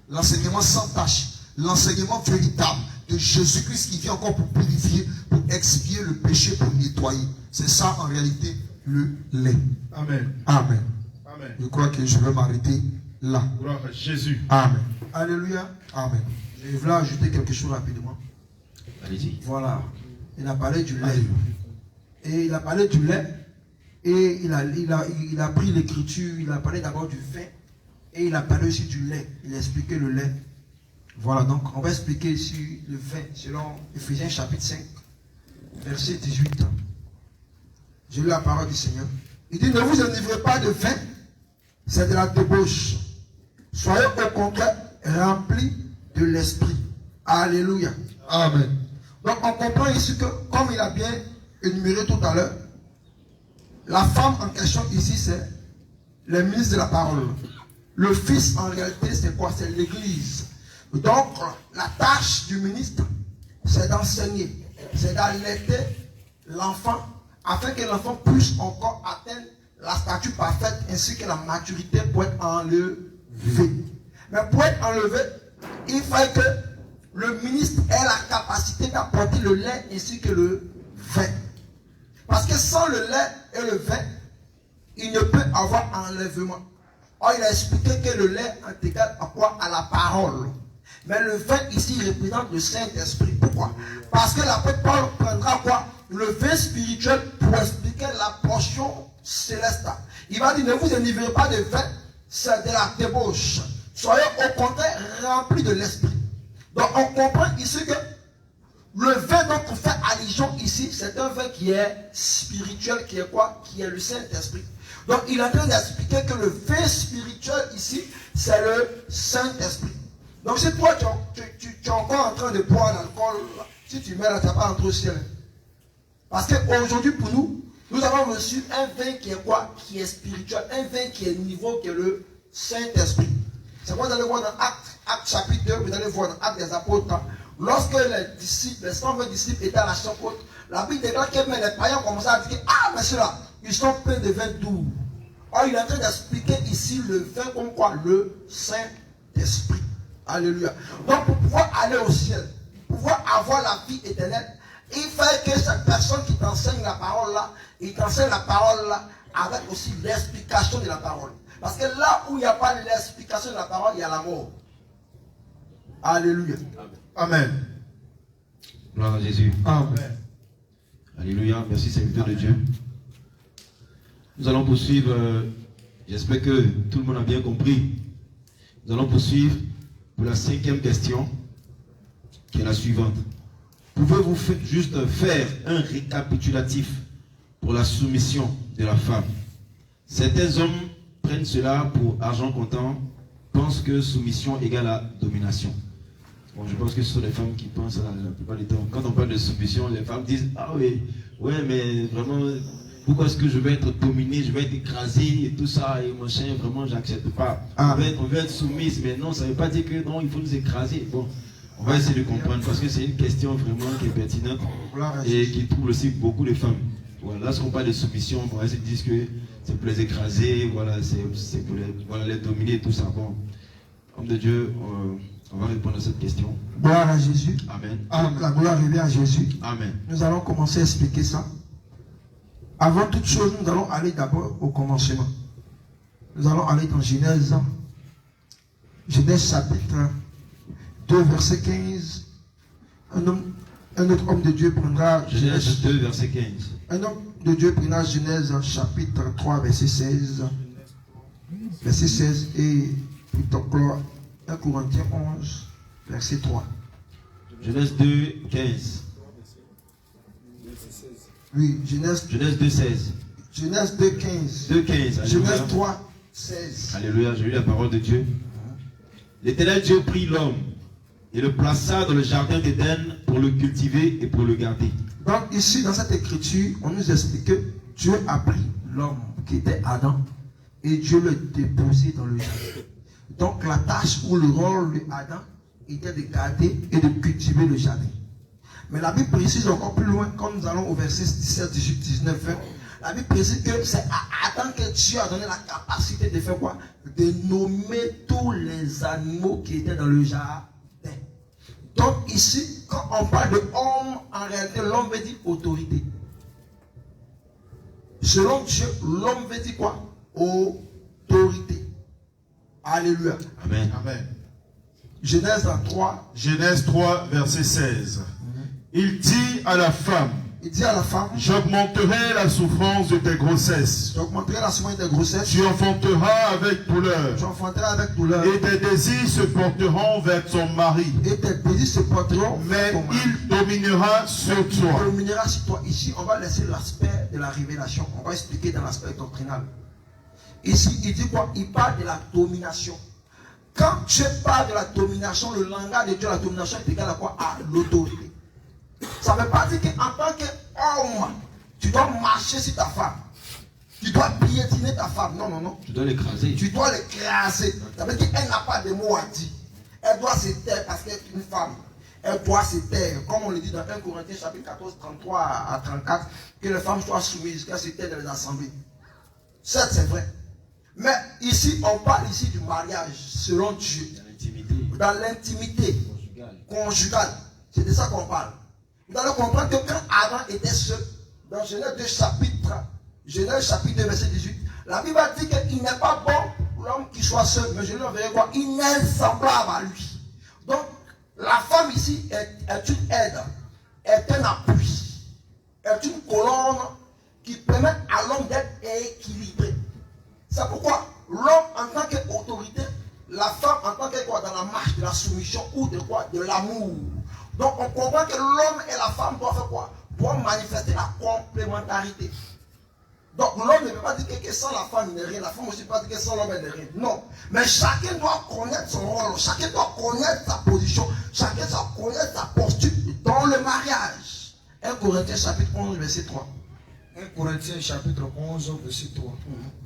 [SPEAKER 3] l'enseignement sans tache, l'enseignement véritable de Jésus-Christ qui vient encore pour purifier, pour expier le péché, pour nettoyer. C'est ça en réalité le lait.
[SPEAKER 2] Amen.
[SPEAKER 3] Amen.
[SPEAKER 2] Amen.
[SPEAKER 3] Je crois que je vais m'arrêter là.
[SPEAKER 2] Gloire à Jésus.
[SPEAKER 3] Amen.
[SPEAKER 4] Alléluia.
[SPEAKER 3] Amen.
[SPEAKER 4] Je voulais ajouter quelque chose rapidement.
[SPEAKER 1] Allez-y.
[SPEAKER 4] Voilà. Il a parlé du lait.
[SPEAKER 3] Alléluia.
[SPEAKER 4] Et il a parlé du lait. Et il a pris l'écriture. Il a parlé d'abord du vin. Et il a parlé aussi du lait. Il a expliqué le lait. Voilà. Donc, on va expliquer ici le vin selon Éphésiens chapitre 5, verset 18. J'ai lu la parole du Seigneur. Il dit, ne vous enivrez pas de vin. C'est de la débauche. Soyez au contraire remplis de l'esprit. Alléluia.
[SPEAKER 3] Amen.
[SPEAKER 4] Donc on comprend ici que, comme il a bien énuméré tout à l'heure, la femme en question ici c'est le ministre de la parole. Le fils en réalité c'est quoi? C'est l'église. Donc la tâche du ministre c'est d'enseigner, c'est d'allaiter l'enfant afin que l'enfant puisse encore atteindre la stature parfaite ainsi que la maturité pour être enlevé. Mais pour être enlevé, il faut que le ministre ait la capacité d'apporter le lait ainsi que le vin. Parce que sans le lait et le vin, il ne peut avoir enlèvement. Or, il a expliqué que le lait est égal à quoi? À la parole. Mais le vin ici représente le Saint-Esprit. Pourquoi? Parce que l'apôtre Paul prendra quoi? Le vin spirituel pour expliquer la portion céleste. Il va dire, ne vous enivrez pas de vin, c'est de la débauche. Soyez au contraire remplis de l'esprit. Donc on comprend ici que le vin dont on fait allusion ici, c'est un vin qui est spirituel, qui est quoi? Qui est le Saint-Esprit. Donc il est en train d'expliquer que le vin spirituel ici, c'est le Saint-Esprit. Donc si toi tu es encore en train de boire l'alcool, si tu mets là, tu n'as pas entré au ciel. Parce qu'aujourd'hui pour nous, nous avons reçu un vin qui est quoi? Qui est spirituel, un vin qui est niveau, qui est le Saint-Esprit. C'est quoi vous allez voir dans Actes chapitre 2, vous allez voir dans Actes des Apôtres, lorsque les disciples, les 120 disciples étaient à la Pentecôte, La Bible déclare que même les païens commencent à dire, ah, mais ceux-là, ils sont pleins de vin doux. Or, il est en train d'expliquer ici le vin comme quoi? Le Saint-Esprit. Alléluia. Donc, pour pouvoir aller au ciel, pour pouvoir avoir la vie éternelle, il faut que cette personne qui t'enseigne la parole là, il t'enseigne la parole là, avec aussi l'explication de la parole. Parce que là où il n'y a pas l'explication de la parole, il y a la mort. Alléluia.
[SPEAKER 3] Amen.
[SPEAKER 1] Gloire à Jésus.
[SPEAKER 4] Amen.
[SPEAKER 1] Alléluia. Merci, serviteur de Dieu. Nous allons poursuivre. J'espère que tout le monde a bien compris. Nous allons poursuivre pour la 5e question, qui est la suivante. Pouvez-vous juste faire un récapitulatif pour la soumission de la femme? Certains hommes prennent cela pour argent comptant, pensent que soumission égale à domination. Bon, je pense que ce sont les femmes qui pensent la plupart du temps. Quand on parle de soumission, les femmes disent, ah oui, ouais, mais vraiment, pourquoi est-ce que je vais être dominé, je vais être écrasé et tout ça, et machin, vraiment, j'accepte pas. On veut être soumise, mais non, ça ne veut pas dire que non, il faut nous écraser. Bon, on va essayer de comprendre parce que c'est une question vraiment qui est pertinente et qui trouble aussi beaucoup de femmes. Voilà, lorsqu'on parle de soumission, bon, elles se disent que c'est pour les écraser, voilà, c'est pour les dominer et tout ça. Bon, homme de Dieu, on va répondre à cette question.
[SPEAKER 4] Gloire à Jésus.
[SPEAKER 1] Amen.
[SPEAKER 4] La gloire revient à Jésus.
[SPEAKER 1] Amen.
[SPEAKER 4] Nous allons commencer à expliquer ça. Avant toute chose, nous allons aller d'abord au commencement. Nous allons aller dans Genèse. Genèse chapitre 2, verset 15. Un autre homme de Dieu prendra
[SPEAKER 1] Genèse 2, verset 15.
[SPEAKER 4] Un homme de Dieu prendra Genèse chapitre 3, verset 16. Verset 16 et pour clore 1 Corinthiens 11, verset 3.
[SPEAKER 1] Genèse 2, 15.
[SPEAKER 4] Oui, Genèse
[SPEAKER 1] 2, 16.
[SPEAKER 4] Genèse 2, 15.
[SPEAKER 1] 2, 15.
[SPEAKER 4] Genèse 3, 16.
[SPEAKER 1] Alléluia, j'ai lu la parole de Dieu. L'Éternel Dieu prit l'homme et le plaça dans le jardin d'Éden pour le cultiver et pour le garder.
[SPEAKER 4] Donc ici, dans cette écriture, on nous explique que Dieu a pris l'homme qui était Adam et Dieu le déposé dans le jardin. Donc la tâche ou le rôle d'Adam était de garder et de cultiver le jardin. Mais la Bible précise encore plus loin, quand nous allons au verset 17, 18, 19, 20, la Bible précise que c'est à Adam que Dieu a donné la capacité de faire quoi? De nommer tous les animaux qui étaient dans le jardin. Donc ici, quand on parle de homme, en réalité, l'homme veut dire autorité. Selon Dieu, l'homme veut dire quoi? Autorité. Alléluia.
[SPEAKER 1] Amen.
[SPEAKER 3] Amen.
[SPEAKER 4] Genèse 3.
[SPEAKER 3] Genèse 3, verset 16. Il dit à la femme,
[SPEAKER 2] j'augmenterai la souffrance de tes grossesses.
[SPEAKER 4] J'augmenterai la souffrance de tes grossesses.
[SPEAKER 2] Tu enfanteras avec douleur.
[SPEAKER 4] Tu enfanteras avec douleur.
[SPEAKER 2] Et tes désirs se porteront vers ton mari.
[SPEAKER 4] Et tes désirs se porteront
[SPEAKER 2] mais
[SPEAKER 4] vers ton mari.
[SPEAKER 2] Il dominera sur toi.
[SPEAKER 4] Il dominera sur toi. Ici, on va laisser l'aspect de la révélation. On va expliquer dans l'aspect doctrinal. Ici, il dit quoi? Il parle de la domination. Quand Dieu parle de la domination, le langage de Dieu, la domination est égal à quoi? À l'autorité. Ça ne veut pas dire qu'en tant qu'homme, tu dois marcher sur ta femme. Tu dois piétiner ta femme. Non, non, non.
[SPEAKER 1] Tu dois l'écraser.
[SPEAKER 4] Tu dois l'écraser. Ça veut dire qu'elle n'a pas de mots à dire. Elle doit se taire parce qu'elle est une femme. Elle doit se taire. Comme on le dit dans 1 Corinthiens chapitre 14, 33 à 34, que les femmes soient soumises, qu'elles se taisent dans les assemblées. Ça, c'est vrai. Mais ici, on parle ici du mariage selon Dieu. Dans l'intimité conjugale. C'est de ça qu'on parle. Vous allez comprendre que quand Adam était seul, dans Genèse 2 chapitre 2 verset 18, la Bible dit qu'il n'est pas bon pour l'homme qui soit seul, mais je lui enverrai quoi? Il est semblable à lui. Donc, la femme ici est une aide, est un appui, est une colonne qui permet à l'homme d'être équilibré. C'est pourquoi l'homme en tant qu'autorité, la femme en tant que quoi? Dans la marche de la soumission ou de quoi? De l'amour. Donc on comprend que l'homme et la femme doivent faire quoi? Doivent manifester la complémentarité. Donc l'homme ne peut pas dire que sans la femme il n'est rien, la femme aussi ne peut pas dire que sans l'homme elle n'est rien. Non. Mais chacun doit connaître son rôle, chacun doit connaître sa position, chacun doit connaître sa posture dans le mariage. 1 Corinthiens chapitre 11 verset 3.
[SPEAKER 3] 1 Corinthiens chapitre 11, verset 3.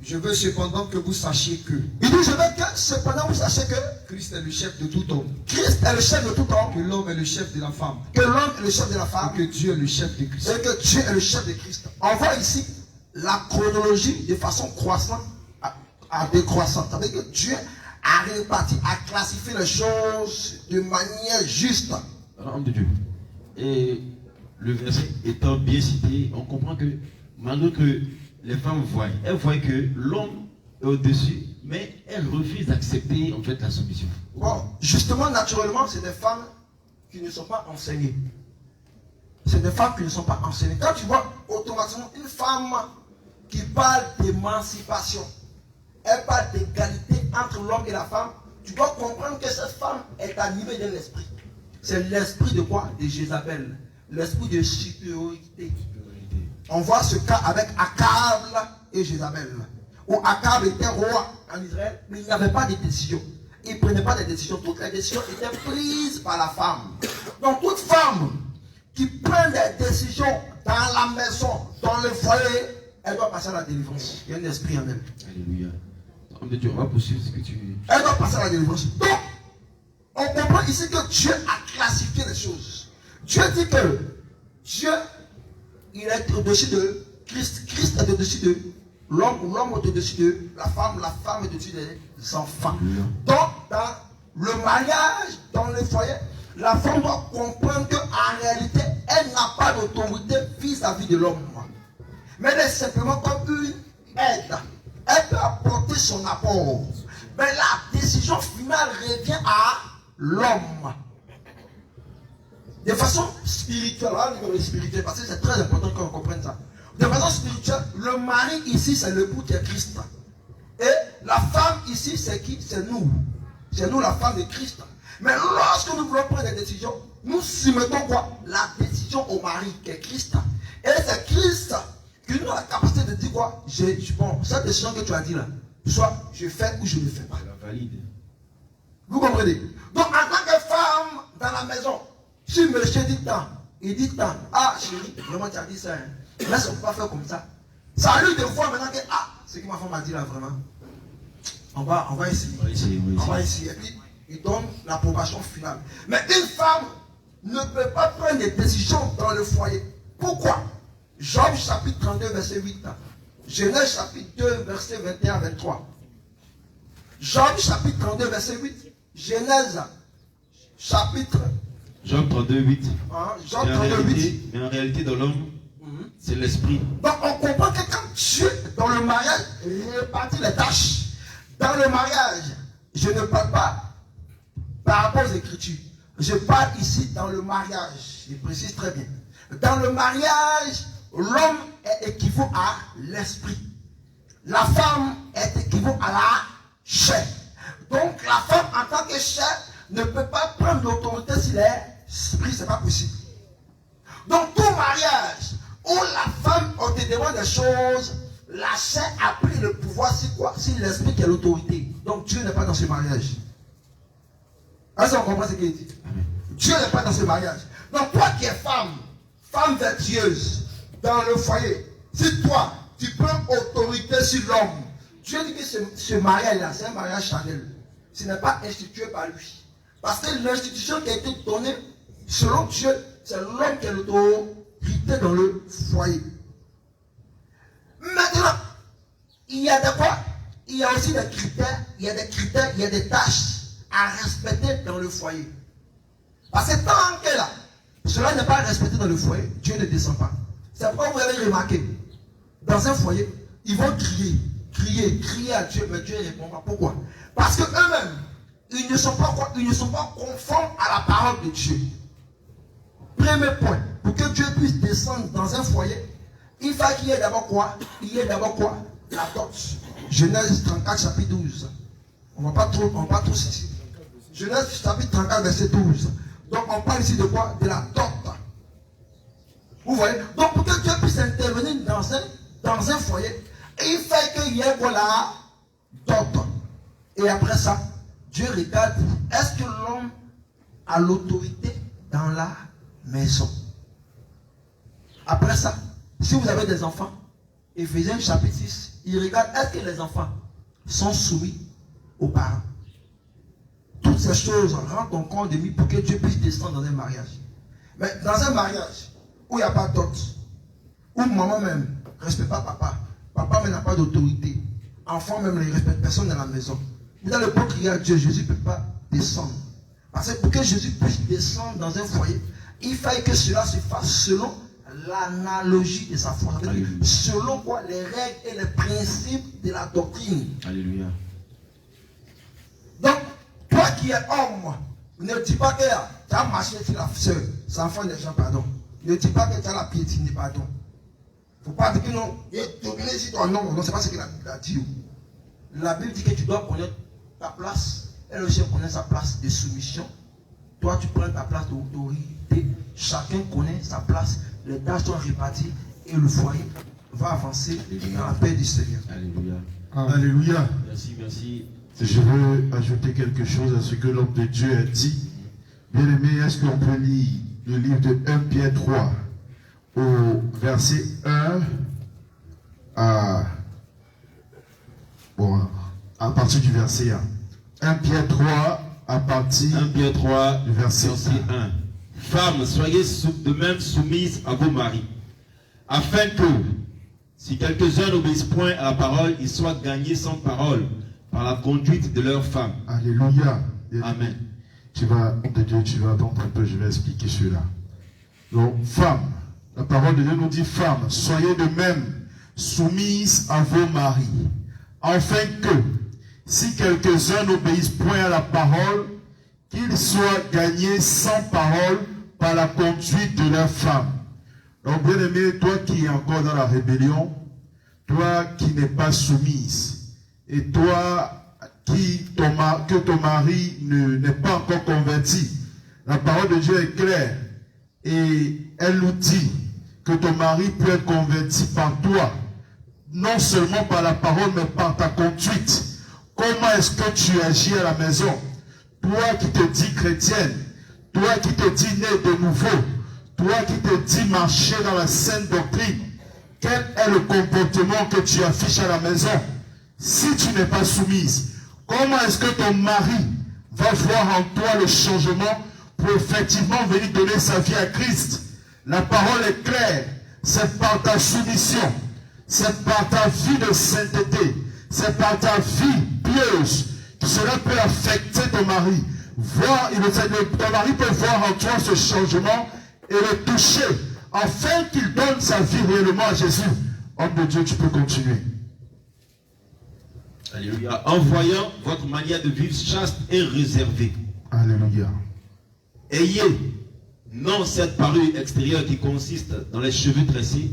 [SPEAKER 3] Je veux cependant que vous sachiez que
[SPEAKER 4] Il dit, je veux que cependant vous sachiez que
[SPEAKER 3] Christ est le chef de tout homme,
[SPEAKER 4] Christ est le chef de tout homme,
[SPEAKER 3] que l'homme est le chef de la femme,
[SPEAKER 4] que l'homme est le chef de la
[SPEAKER 3] et
[SPEAKER 4] femme,
[SPEAKER 3] que Dieu est le chef de Christ.
[SPEAKER 4] et que Dieu est le chef de Christ. On voit ici la chronologie de façon croissante à décroissante. Ça veut dire que Dieu a réparti, a classifié les choses de manière juste.
[SPEAKER 1] Homme de Dieu. Et le verset étant bien cité, on comprend que malgré que les femmes voient, elles voient que l'homme est au-dessus, mais elles refusent d'accepter en fait la soumission.
[SPEAKER 4] Bon, justement, naturellement, c'est des femmes qui ne sont pas enseignées. C'est des femmes qui ne sont pas enseignées. Quand tu vois automatiquement une femme qui parle d'émancipation, elle parle d'égalité entre l'homme et la femme, tu dois comprendre que cette femme est animée d'un esprit. C'est l'esprit de quoi? De Jézabel. L'esprit de supériorité. On voit ce cas avec Akab et Jézabel. Où Akab était roi en Israël, mais il n'y avait pas de décision. Il ne prenait pas de décision. Toutes les décisions étaient prises par la femme. Donc toute femme qui prend des décisions dans la maison, dans le foyer, elle doit passer à la délivrance. Il y a un esprit en elle.
[SPEAKER 1] Alléluia. Homme de Dieu, on va poursuivre ce que tu...
[SPEAKER 4] Elle doit passer à la délivrance. Donc, on comprend ici que Dieu a classifié les choses. Dieu dit que Dieu, il est au-dessus de Christ. Christ est au-dessus de l'homme, l'homme est au-dessus de la femme est au-dessus des enfants. Donc, dans le mariage, dans le foyer, la femme doit comprendre qu'en réalité, elle n'a pas d'autorité vis-à-vis de l'homme. Mais elle est simplement comme une aide. Elle peut apporter son apport. Mais la décision finale revient à l'homme. De façon spirituelle, parce que c'est très important qu'on comprenne ça. De façon spirituelle, le mari ici, c'est l'époux de Christ. Et la femme ici, c'est qui? C'est nous. C'est nous la femme de Christ. Mais lorsque nous voulons prendre des décisions, nous soumettons quoi? La décision au mari, qui est Christ. Et c'est Christ qui nous a la capacité de dire quoi? Bon, cette décision que tu as dit là, soit je fais ou je ne fais pas.
[SPEAKER 1] La valide.
[SPEAKER 4] Vous comprenez? Donc en tant que femme dans la maison, si monsieur dit tant, il dit tant, ah chérie, vraiment tu as dit ça, hein. Là ça ne peut pas faire comme ça. Ça a lui de voir maintenant que, ah, ce que ma femme a dit là vraiment, on va essayer. On va essayer. Et puis il donne l'approbation finale. Mais une femme ne peut pas prendre des décisions dans le foyer. Pourquoi? Job chapitre 32 verset 8. Genèse chapitre 2 verset 21 à 23. Job chapitre 32 verset 8. Genèse chapitre
[SPEAKER 1] Job 32, 8.
[SPEAKER 4] Job 32, 8.
[SPEAKER 1] Mais en réalité, dans l'homme, c'est l'esprit.
[SPEAKER 4] Donc on comprend que quand Dieu, dans le mariage, répartit les tâches. Dans le mariage, je ne parle pas par rapport aux Écritures. Je parle ici dans le mariage. Je précise très bien. Dans le mariage, l'homme est équivaut à l'esprit. La femme est équivaut à la chair. Donc la femme en tant que chair ne peut pas prendre l'autorité sur l'esprit, c'est pas possible. Donc tout mariage où la femme te demande des choses, la chair a pris le pouvoir sur quoi? Sur l'esprit qui a l'autorité. Donc Dieu n'est pas dans ce mariage. Est-ce qu'on comprend ce qu'il dit? Dieu n'est pas dans ce mariage. Donc toi qui es femme vertueuse, dans le foyer, si toi, tu prends autorité sur l'homme, Dieu dit que ce mariage-là, c'est un mariage charnel. Ce n'est pas institué par lui. Parce que l'institution qui a été donnée, selon Dieu, c'est l'homme qui a l'autorité dans le foyer. Maintenant, il y a de quoi? Il y a aussi des critères, il y a des tâches à respecter dans le foyer. Parce que tant que là, cela n'est pas respecté dans le foyer, Dieu ne descend pas. C'est pourquoi vous avez remarqué, dans un foyer, ils vont crier à Dieu, mais Dieu ne répond pas. Pourquoi? Parce qu'eux-mêmes, ils ne sont pas conformes à la parole de Dieu. Premier point, pour que Dieu puisse descendre dans un foyer, il faut qu'il y ait d'abord quoi? Il y ait d'abord quoi? La dot. Genèse 34, chapitre 12. On ne va pas trop citer. Genèse chapitre 34, verset 12. Donc on parle ici de quoi? De la dot. Vous voyez? Donc pour que Dieu puisse intervenir dans un foyer, il fait qu'il y ait quoi là? Dot. Et après ça, Dieu regarde, est-ce que l'homme a l'autorité dans la maison? Après ça, Si vous avez des enfants, Éphésiens chapitre 6, il regarde est-ce que les enfants sont soumis aux parents. Toutes ces choses rendent ton corps de pour que Dieu puisse descendre dans un mariage. Mais dans un mariage où il n'y a pas dot, où maman même ne respecte pas papa, papa même n'a pas d'autorité, enfant même ne respecte personne dans la maison, vous allez pas crier à Dieu, Jésus ne peut pas descendre. Parce que pour que Jésus puisse descendre dans un foyer, il fallait que cela se fasse selon l'analogie de sa foi. Selon quoi les règles et les principes de la doctrine.
[SPEAKER 1] Alléluia.
[SPEAKER 4] Donc, toi qui es homme, ne dis pas que tu as marché sur la soeur, sans enfant des gens, pardon. Ne dis pas que tu as la piétine, pardon. Il ne faut pas dire que non, dominer ici ton nom, non, c'est pas ce que la Bible a dit. La Bible dit que tu dois connaître ta place, elle aussi connaît sa place de soumission. Toi, tu prends ta place d'autorité. Chacun connaît sa place. Les tâches sont réparties et le foyer va avancer dans la paix du Seigneur.
[SPEAKER 1] Alléluia.
[SPEAKER 2] Alléluia.
[SPEAKER 1] Merci, merci.
[SPEAKER 2] Je veux ajouter quelque chose à ce que l'homme de Dieu a dit. Bien aimé, est-ce qu'on peut lire le livre de 1 Pierre 3 au verset 1 à partir du verset 1. 1 Pierre 3 à partir
[SPEAKER 1] 1 Pierre 3
[SPEAKER 2] du verset
[SPEAKER 1] 1. Femmes, soyez de même soumises à vos maris, afin que, si quelques-uns n'obéissent point à la parole, ils soient gagnés sans parole par la conduite de leurs femmes.
[SPEAKER 2] Alléluia.
[SPEAKER 1] Amen.
[SPEAKER 2] Tu vas attendre un peu, je vais expliquer cela. Donc, femmes, la parole de Dieu nous dit, femmes, soyez de même soumises à vos maris, afin que, si quelques-uns n'obéissent point à la parole, qu'ils soient gagnés sans parole par la conduite de leurs femmes. Donc, bien aimé, toi qui es encore dans la rébellion, toi qui n'es pas soumise, et toi que ton mari n'est pas encore converti, la parole de Dieu est claire, et elle nous dit que ton mari peut être converti par toi, non seulement par la parole, mais par ta conduite. Comment est-ce que tu agis à la maison? Toi qui te dis chrétienne, toi qui te dis né de nouveau, toi qui te dis marcher dans la sainte doctrine, quel est le comportement que tu affiches à la maison? Si tu n'es pas soumise, comment est-ce que ton mari va voir en toi le changement pour effectivement venir donner sa vie à Christ? La parole est claire, c'est par ta soumission, c'est par ta vie de sainteté, c'est par ta vie pieuse que cela peut affecter ton mari. Ton mari peut voir en toi ce changement et le toucher afin qu'il donne sa vie réellement à Jésus. Homme de Dieu, tu peux continuer.
[SPEAKER 1] Alléluia. En voyant votre manière de vivre chaste et réservée.
[SPEAKER 2] Alléluia.
[SPEAKER 1] Ayez non cette parure extérieure qui consiste dans les cheveux tressés,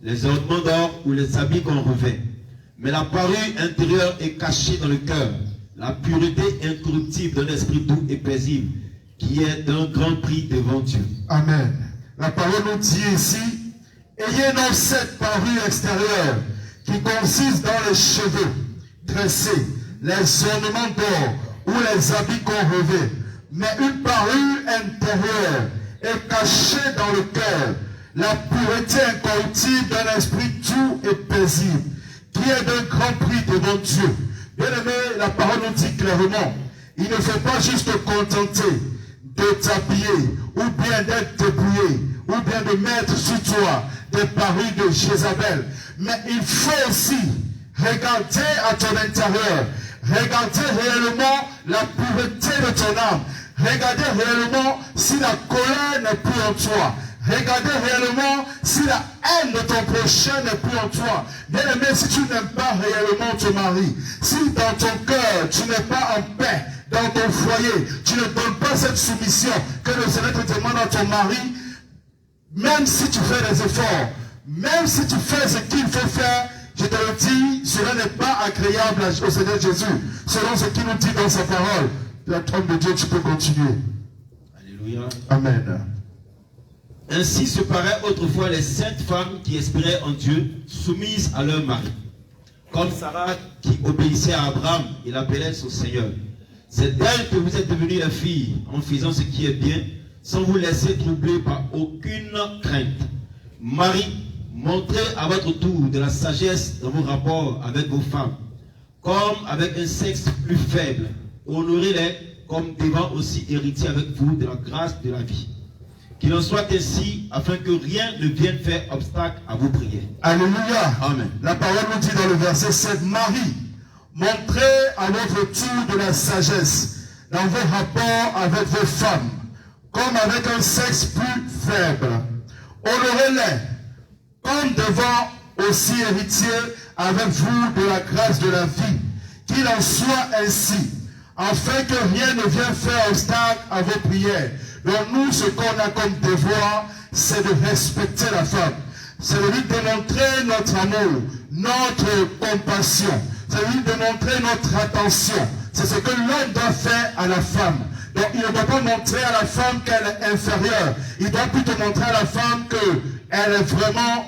[SPEAKER 1] les ornements d'or ou les habits qu'on revêt. Mais la parure intérieure est cachée dans le cœur, la pureté incorruptible d'un esprit doux et paisible, qui est d'un grand prix devant Dieu.
[SPEAKER 2] Amen. La parole nous dit ici, ayez non cette parure extérieure qui consiste dans les cheveux tressés, les ornements d'or ou les habits qu'on revêt, mais une parure intérieure est cachée dans le cœur, la pureté incorruptible d'un esprit doux et paisible, qui est d'un grand prix devant Dieu. Bien aimé, la parole nous dit clairement, il ne faut pas juste te contenter de t'habiller, ou bien d'être débrouillé, ou bien de mettre sur toi des parures de Jézabel, mais il faut aussi regarder à ton intérieur, regarder réellement la pureté de ton âme, regardez réellement si la colère n'est plus en toi. Regardez réellement si la haine de ton prochain n'est plus en toi. Bien aimé, si tu n'aimes pas réellement ton mari, si dans ton cœur tu n'es pas en paix, dans ton foyer, tu ne donnes pas cette soumission que le Seigneur te demande à ton mari, même si tu fais des efforts, même si tu fais ce qu'il faut faire, je te le dis, cela n'est pas agréable au Seigneur Jésus, selon ce qu'il nous dit dans sa parole. L'homme de Dieu, tu peux continuer.
[SPEAKER 1] Alléluia.
[SPEAKER 2] Amen.
[SPEAKER 1] Ainsi se paraient autrefois les saintes femmes qui espéraient en Dieu, soumises à leur mari. Comme Sarah qui obéissait à Abraham et l'appelait son Seigneur. C'est d'elle que vous êtes devenues la fille en faisant ce qui est bien, sans vous laisser troubler par aucune crainte. Marie, Montrez à votre tour de la sagesse dans vos rapports avec vos femmes, comme avec un sexe plus faible. Honorez-les comme devant aussi héritiers avec vous de la grâce de la vie. Qu'il en soit ainsi, afin que rien ne vienne faire obstacle à vos prières.
[SPEAKER 2] Alléluia.
[SPEAKER 1] Amen.
[SPEAKER 2] La parole nous dit dans le verset 7, Marie, montrez à votre tour de la sagesse dans vos rapports avec vos femmes, comme avec un sexe plus faible. Honorez-les comme devant aussi héritiers avec vous de la grâce de la vie. Qu'il en soit ainsi, afin que rien ne vienne faire obstacle à vos prières. Donc nous, ce qu'on a comme devoir, c'est de respecter la femme. C'est de lui démontrer notre amour, notre compassion. C'est de lui démontrer notre attention. C'est ce que l'homme doit faire à la femme. Donc il ne doit pas montrer à la femme qu'elle est inférieure. Il doit plutôt montrer à la femme qu'elle est vraiment,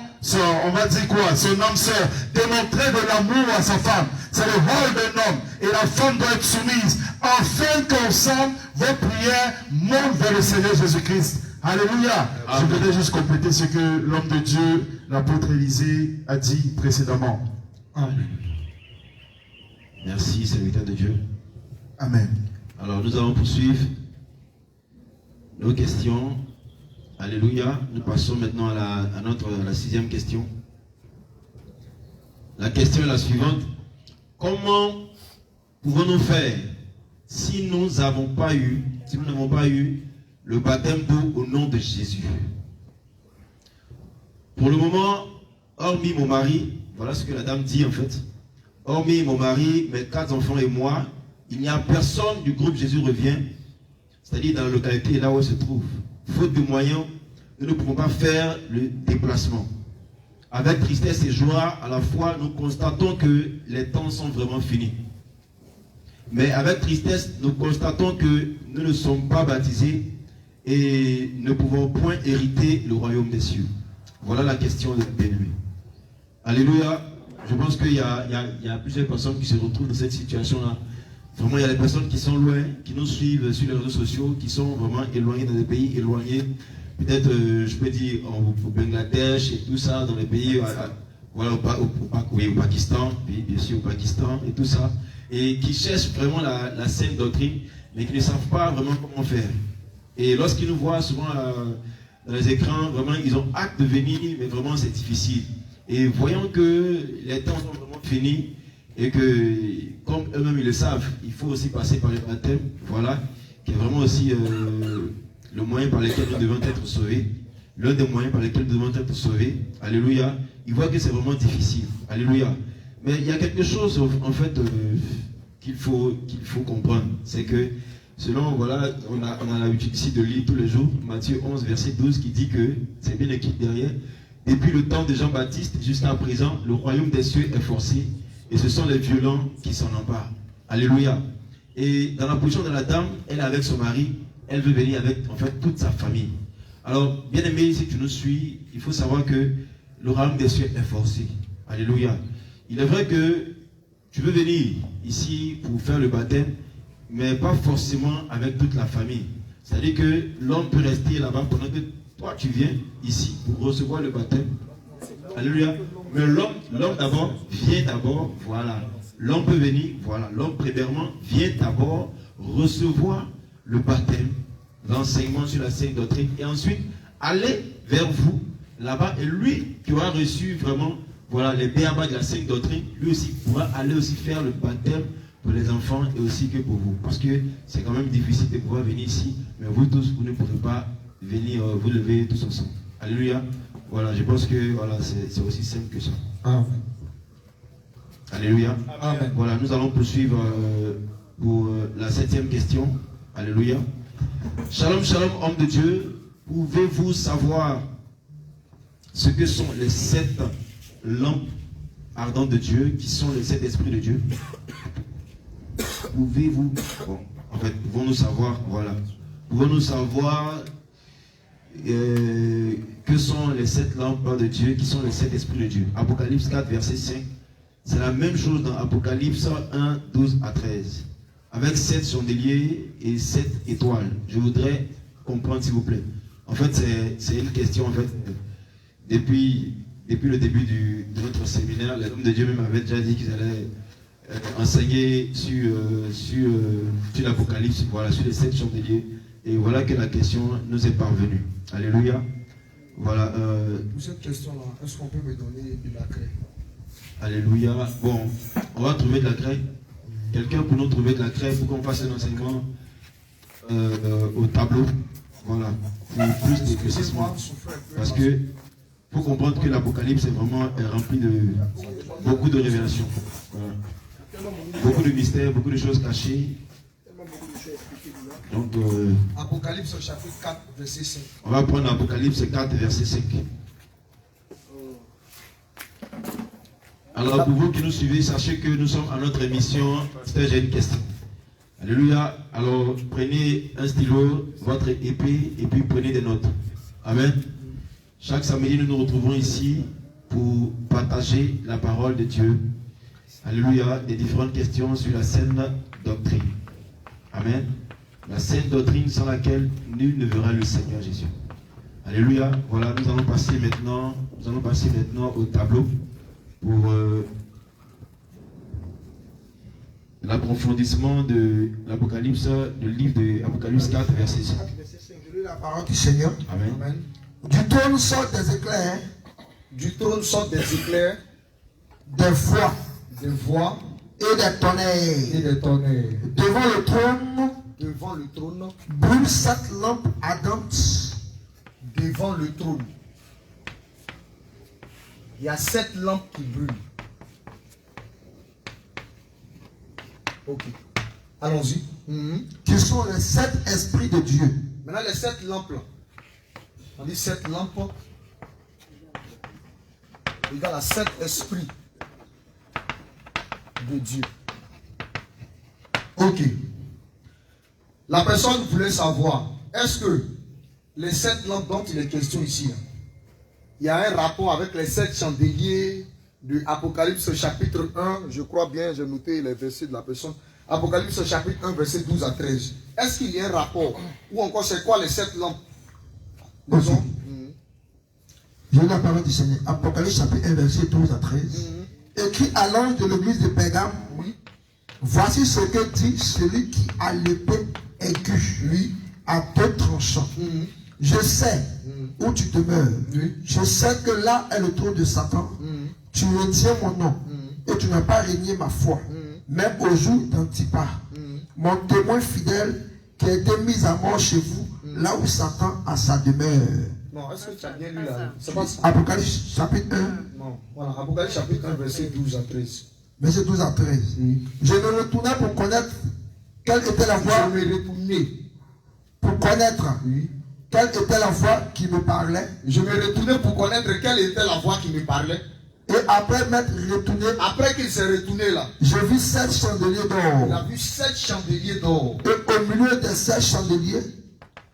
[SPEAKER 2] on va dire quoi, son âme sœur. Démontrer de l'amour à sa femme. C'est le rôle d'un homme. Et la femme doit être soumise. Afin qu'ensemble, vos prières montent vers le Seigneur Jésus-Christ. Alléluia.
[SPEAKER 1] Amen.
[SPEAKER 2] Je voudrais juste compléter ce que l'homme de Dieu, l'apôtre Élisée, a dit précédemment.
[SPEAKER 1] Amen. Merci, serviteur de Dieu.
[SPEAKER 2] Amen.
[SPEAKER 1] Alors nous allons poursuivre nos questions. Alléluia. Nous passons maintenant à la 6e question. La question est la suivante. Comment pouvons-nous faire si nous n'avons pas eu le baptême d'eau au nom de Jésus? Pour le moment, hormis mon mari, voilà ce que la dame dit en fait. Hormis mon mari, mes 4 enfants et moi, il n'y a personne du groupe Jésus revient, c'est-à-dire dans la localité là où elle se trouve. Faute de moyens, nous ne pouvons pas faire le déplacement. Avec tristesse et joie, à la fois, nous constatons que les temps sont vraiment finis. Mais avec tristesse, nous constatons que nous ne sommes pas baptisés et ne pouvons point hériter le royaume des cieux. Voilà la question de bien-aimé. Alléluia. Je pense qu'il y a plusieurs personnes qui se retrouvent dans cette situation-là. Vraiment, il y a des personnes qui sont loin, qui nous suivent sur les réseaux sociaux, qui sont vraiment éloignés dans des pays éloignés. Peut-être, je peux dire, au Bangladesh et tout ça, dans les pays, voilà, au Pakistan, bien sûr au Pakistan et tout ça, et qui cherchent vraiment la saine doctrine, mais qui ne savent pas vraiment comment faire. Et lorsqu'ils nous voient souvent dans les écrans, vraiment, ils ont hâte de venir, mais vraiment, c'est difficile. Et voyant que les temps sont vraiment finis, et que, comme eux-mêmes ils le savent, il faut aussi passer par le baptême, voilà, qui est vraiment aussi le moyen par lequel nous devons être sauvés, l'un des moyens par lesquels nous devons être sauvés. Alléluia. Ils voient que c'est vraiment difficile. Alléluia. Mais il y a quelque chose, en fait, qu'il faut comprendre. C'est que, selon, voilà, on a l'habitude ici de lire tous les jours, Matthieu 11, verset 12, qui dit que, c'est bien écrit derrière, depuis le temps de Jean-Baptiste jusqu'à présent, le royaume des cieux est forcé, et ce sont les violents qui s'en emparent. Alléluia. Et dans la position de la dame, elle est avec son mari, elle veut venir avec, en fait, toute sa famille. Alors, bien aimé, si tu nous suis, il faut savoir que le royaume des cieux est forcé. Alléluia. Il est vrai que tu veux venir ici pour faire le baptême, mais pas forcément avec toute la famille. C'est-à-dire que l'homme peut rester là-bas pendant que toi tu viens ici pour recevoir le baptême. Alléluia. Mais l'homme d'abord vient d'abord, voilà. L'homme peut venir, voilà. L'homme premièrement vient d'abord recevoir le baptême, l'enseignement sur la sainte doctrine, et ensuite aller vers vous là-bas, et lui qui aura reçu vraiment, voilà, les béabas de la sainte doctrine, lui aussi pourra aller aussi faire le baptême pour les enfants et aussi que pour vous. Parce que c'est quand même difficile de pouvoir venir ici, mais vous tous, vous ne pouvez pas venir vous lever tous ensemble. Alléluia. Voilà, je pense que voilà, c'est aussi simple que ça.
[SPEAKER 4] Amen.
[SPEAKER 1] Alléluia.
[SPEAKER 4] Amen.
[SPEAKER 1] Voilà, nous allons poursuivre pour la 7e question. Alléluia. Shalom, shalom, homme de Dieu. Pouvez-vous savoir ce que sont les 7 lampes ardentes de Dieu, qui sont les 7 esprits de Dieu? Pouvez-vous, bon, en fait, pouvons-nous savoir, voilà, pouvons-nous savoir que sont les 7 lampes de Dieu, qui sont les 7 esprits de Dieu? Apocalypse 4, verset 5. C'est la même chose dans Apocalypse 1, 12 à 13. Avec 7 chandeliers et 7 étoiles. Je voudrais comprendre, s'il vous plaît. En fait, c'est une question, en fait, depuis depuis le début de notre séminaire, les hommes de Dieu même avaient déjà dit qu'ils allaient enseigner sur l'Apocalypse, voilà, sur les 7 chandeliers. Et voilà que la question nous est parvenue. Alléluia. Voilà.
[SPEAKER 3] Pour cette question-là, est-ce qu'on peut me donner de la craie?
[SPEAKER 1] Alléluia. Bon, on va trouver de la craie. Quelqu'un pour nous trouver de la craie pour qu'on fasse un enseignement au tableau. Voilà. Pour plus d'éclaircissement. Parce que faut comprendre que l'Apocalypse est vraiment rempli de beaucoup de révélations. Voilà. Beaucoup de mystères, beaucoup de choses cachées. Donc,
[SPEAKER 3] Apocalypse chapitre 4, verset 5.
[SPEAKER 1] On va prendre Apocalypse 4, verset 5. Alors, pour vous qui nous suivez, sachez que nous sommes à notre émission. J'ai une question. Alléluia. Alors, prenez un stylo, votre épée, et puis prenez des notes. Amen. Chaque samedi, nous nous retrouvons ici pour partager la parole de Dieu. Alléluia. Des différentes questions sur la saine doctrine. Amen. La saine doctrine sans laquelle nul ne verra le Seigneur Jésus. Alléluia. Voilà, nous allons passer maintenant au tableau pour l'approfondissement de l'Apocalypse, du livre de Apocalypse 4, verset 5.
[SPEAKER 4] Je lis la parole du Seigneur.
[SPEAKER 1] Amen.
[SPEAKER 3] Amen.
[SPEAKER 4] Du trône sortent des éclairs.
[SPEAKER 3] Du trône sortent des éclairs,
[SPEAKER 4] Des voix.
[SPEAKER 3] des voix
[SPEAKER 4] Et des tonnerres.
[SPEAKER 3] et des tonnerres.
[SPEAKER 4] Devant le trône.
[SPEAKER 3] Devant le trône,
[SPEAKER 4] Brûlent 7 lampes ardentes.
[SPEAKER 3] devant le trône, il y a 7 lampes qui brûlent. Ok. Allons-y.
[SPEAKER 4] Qui sont les 7 esprits de Dieu.
[SPEAKER 3] Maintenant, les 7 lampes là. On dit 7 lampes égale à 7 esprits de Dieu. Ok. La personne voulait savoir, est-ce que les 7 lampes dont il est question ici, il y a un rapport avec les 7 chandeliers de Apocalypse chapitre 1, je crois bien, j'ai noté les versets de la personne. Apocalypse chapitre 1, verset 12 à 13. Est-ce qu'il y a un rapport? Ou encore, c'est quoi les 7 lampes?
[SPEAKER 4] Ok. Je lis la parole du Seigneur. Apocalypse chapitre 1, verset 12 à 13. Écrit à l'ange de l'église de Pérgame.
[SPEAKER 3] Oui.
[SPEAKER 4] Voici ce que dit celui qui a l'épée aiguë, lui, à 2 tranchants. Je sais où tu demeures. Je sais que là est le trône de Satan. Tu retiens mon nom et tu n'as pas régné ma foi, même au jour d'Antipas, mon témoin fidèle qui a été mis à mort chez vous, là où Satan a sa demeure.
[SPEAKER 3] Non, est-ce que tu as bien lu là? C'est pas ça.
[SPEAKER 4] Apocalypse chapitre 1,
[SPEAKER 3] Non. Voilà, Apocalypse chapitre 1, verset 12 à 13.
[SPEAKER 4] verset 12 à 13. Je me retournais pour connaître quelle était la voix.
[SPEAKER 3] Je me retournais.
[SPEAKER 4] Pour connaître quelle était la voix qui me parlait.
[SPEAKER 3] Je me retournais pour connaître quelle était la voix qui me parlait.
[SPEAKER 4] Et après m'être retourné,
[SPEAKER 3] Après qu'il s'est retourné là,
[SPEAKER 4] je vis 7 chandeliers
[SPEAKER 3] il a
[SPEAKER 4] d'or.
[SPEAKER 3] vu 7 chandeliers d'or.
[SPEAKER 4] Et au milieu des 7 chandeliers,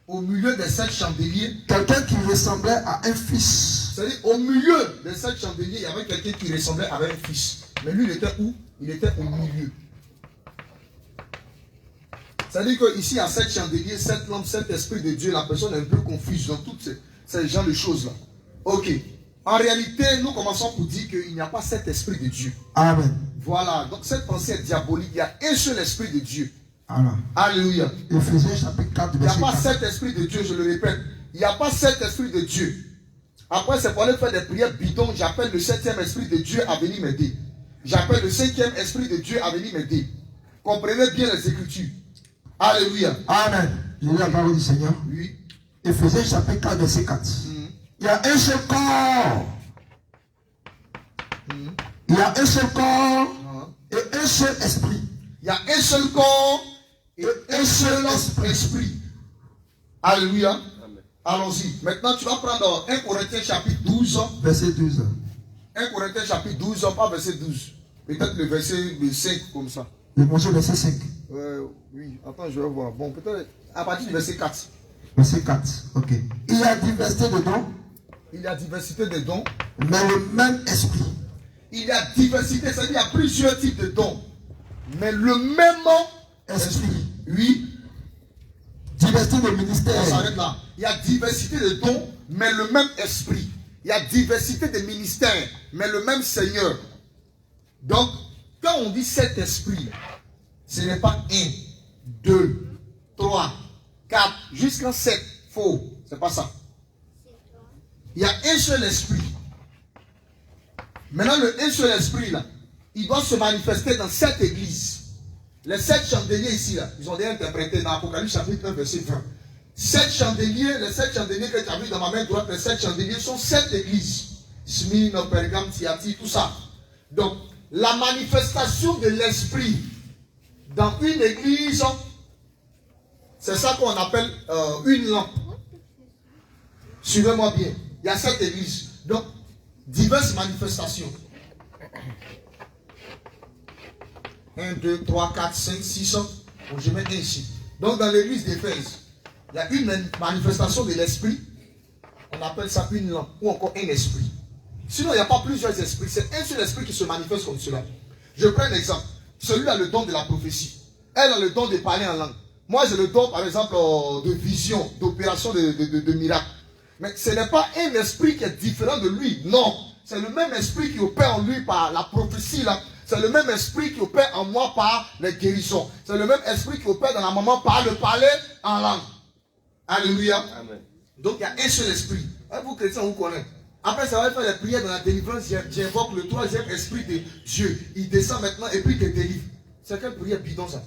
[SPEAKER 3] Au milieu des 7 chandeliers,
[SPEAKER 4] quelqu'un qui ressemblait à un fils.
[SPEAKER 3] c'est-à-dire au milieu des 7 chandeliers, il y avait quelqu'un qui ressemblait à un fils. Mais lui, il était où? Il était au milieu. C'est-à-dire qu'ici, il y a 7 chandeliers, 7 lampes, 7 esprits de Dieu. La personne est un peu confuse dans toutes ces genres de choses-là. Ok. En réalité, nous commençons pour dire qu'il n'y a pas 7 esprits de Dieu.
[SPEAKER 4] Amen.
[SPEAKER 3] Voilà. Donc cette pensée est diabolique. Il y a un seul esprit de Dieu.
[SPEAKER 4] Alors,
[SPEAKER 3] Alléluia.
[SPEAKER 4] Éphésiens chapitre 4,
[SPEAKER 3] Il n'y a
[SPEAKER 4] verset
[SPEAKER 3] pas
[SPEAKER 4] 4.
[SPEAKER 3] 7 esprits de Dieu, je le répète. Il n'y a pas 7 esprits de Dieu. Après, c'est pour aller faire des prières bidons. J'appelle le 7e esprit de Dieu à venir m'aider. J'appelle le 5e esprit de Dieu à venir m'aider. Comprenez bien les Écritures. Alléluia.
[SPEAKER 4] Amen. Je lis la parole du Seigneur.
[SPEAKER 3] Oui.
[SPEAKER 4] Éphésiens chapitre 4, verset 4. Il y a un seul corps. Il y a un seul corps et un seul esprit.
[SPEAKER 3] Il y a un seul corps et un seul esprit. Alléluia. Allons-y. Maintenant, tu vas prendre 1 Corinthiens chapitre 12.
[SPEAKER 4] Verset 12.
[SPEAKER 3] 1 Corinthiens chapitre 12, pas verset 12. Peut-être le verset 5 comme ça.
[SPEAKER 4] Le monsieur verset 5.
[SPEAKER 3] Oui, attends, je vais voir. Bon, peut-être à partir du verset 4.
[SPEAKER 4] Verset 4. Ok. Il y a diversité de dons,
[SPEAKER 3] Il y a diversité de dons.
[SPEAKER 4] mais le même esprit.
[SPEAKER 3] Il y a diversité, c'est-à-dire qu'il y a plusieurs types de dons. Mais le même
[SPEAKER 4] Esprit.
[SPEAKER 3] Oui,
[SPEAKER 4] Diversité de
[SPEAKER 3] on
[SPEAKER 4] ministères.
[SPEAKER 3] s'arrête là. Il y a diversité de dons, mais le même esprit. Il y a diversité de ministères, mais le même Seigneur. Donc, quand on dit 7 esprits, ce n'est pas 1, 2, 3, 4, jusqu'à 7. Faux. C'est pas ça. Il y a un seul esprit. Maintenant, le un seul esprit, là, il doit se manifester dans 7 églises. Les 7 chandeliers ici, là, ils ont déjà interprété dans Apocalypse chapitre 1, verset 20. 7 chandeliers, les 7 chandeliers que tu as vu dans ma main droite, les 7 chandeliers sont 7 églises. Smyrne, Pergame, Thyatire, tout ça. Donc, la manifestation de l'esprit dans une église, c'est ça qu'on appelle une lampe. Suivez-moi bien. Il y a 7 églises. Donc, diverses manifestations. 1, 2, 3, 4, 5, 6. Je mets un ici. Donc, dans l'église d'Éphèse, il y a une manifestation de l'esprit. On appelle ça une lampe ou encore un esprit. Sinon, il n'y a pas plusieurs esprits. C'est un seul esprit qui se manifeste comme cela. Je prends un exemple. Celui a le don de la prophétie. Elle a le don de parler en langue. Moi, j'ai le don, par exemple, de vision, d'opération de miracle. Mais ce n'est pas un esprit qui est différent de lui. Non. C'est le même esprit qui opère en lui par la prophétie. Là. C'est le même esprit qui opère en moi par les guérisons. C'est le même esprit qui opère dans la maman par le parler en langue. Alléluia. Amen. Donc, il y a un seul esprit. Vous, chrétiens, vous connaissez. Après, ça va faire les prières dans la délivrance. J'invoque le 3e esprit de Dieu. Il descend maintenant et puis il te délivre. C'est quelle prière bidon ça?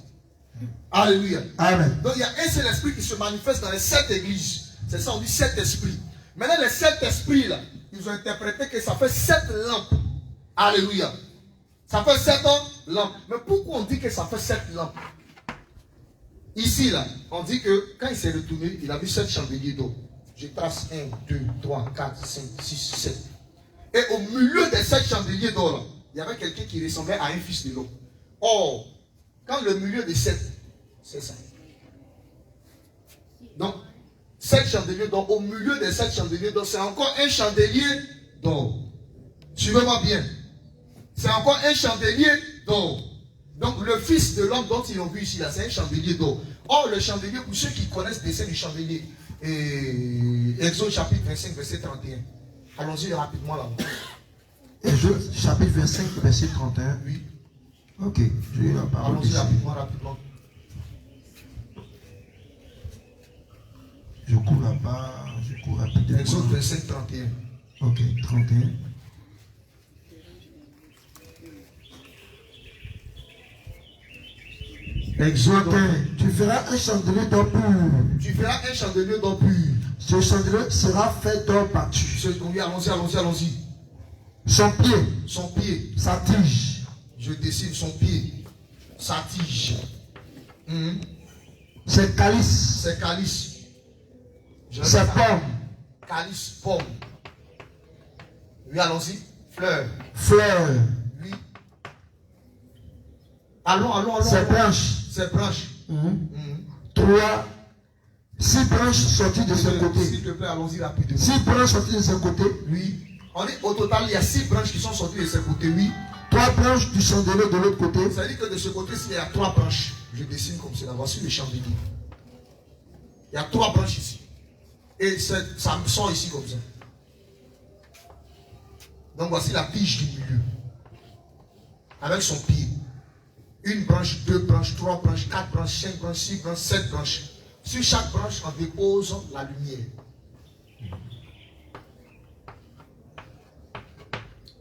[SPEAKER 3] Alléluia. Amen. Donc, il y a un seul esprit qui se manifeste dans les 7 églises. C'est ça, on dit 7 esprits. Maintenant, les 7 esprits, là, ils ont interprété que ça fait 7 lampes. Alléluia. Ça fait 7 lampes. Mais pourquoi on dit que ça fait 7 lampes? Ici, là, on dit que quand il s'est retourné, il a vu 7 chandeliers d'eau. Je trace 1, 2, 3, 4, 5, 6, 7. Et au milieu des 7 chandeliers d'eau, là, il y avait quelqu'un qui ressemblait à un fils de l'eau. Or, quand le milieu des 7, c'est ça. Donc, 7 chandeliers d'or. Au milieu des 7 chandeliers d'or, c'est encore un chandelier d'or. Suivez-moi bien. C'est encore un chandelier d'or. Donc, le fils de l'homme dont ils ont vu ici, là, c'est un chandelier d'or. Or, le chandelier, pour ceux qui connaissent le dessin du chandelier, Exode chapitre 25, verset 31. Allons-y rapidement là.
[SPEAKER 4] Exode chapitre 25, verset 31.
[SPEAKER 3] Oui.
[SPEAKER 4] Ok, je vais la parole.
[SPEAKER 3] Allons-y rapidement.
[SPEAKER 4] Je cours là-bas, je cours rapidement.
[SPEAKER 3] Exode 25, 31.
[SPEAKER 4] Ok, 31. Exode, tu feras un chandelier d'or pur.
[SPEAKER 3] Tu feras un chandelier d'or pur.
[SPEAKER 4] Ce chandelier sera fait d'or battu.
[SPEAKER 3] Oui, allons-y.
[SPEAKER 4] Son pied, sa tige.
[SPEAKER 3] Je dessine son pied, sa tige.
[SPEAKER 4] Ses calices.
[SPEAKER 3] Ses calices.
[SPEAKER 4] Ses pommes.
[SPEAKER 3] Calice, pomme. Oui, allons-y. Fleur. Oui. Allons.
[SPEAKER 4] Ses branches. 6 branches sorties de ce côté.
[SPEAKER 3] S'il te plaît, allons-y rapidement.
[SPEAKER 4] 6 branches sorties de ce côté.
[SPEAKER 3] Oui. On est, au total, il y a 6 branches qui sont sorties de ce côté. Oui.
[SPEAKER 4] 3 branches du chandelier de l'autre côté.
[SPEAKER 3] Ça veut dire que de ce côté-ci, il y a 3 branches. Je dessine comme cela. Voici le chandelier. Il y a 3 branches ici. Et ça me sort ici comme ça. Donc voici la tige du milieu. Avec son pied. 1 branche, 2 branches, 3 branches, 4 branches, 5 branches, 6 branches, 7 branches. Sur chaque branche, on dépose la lumière.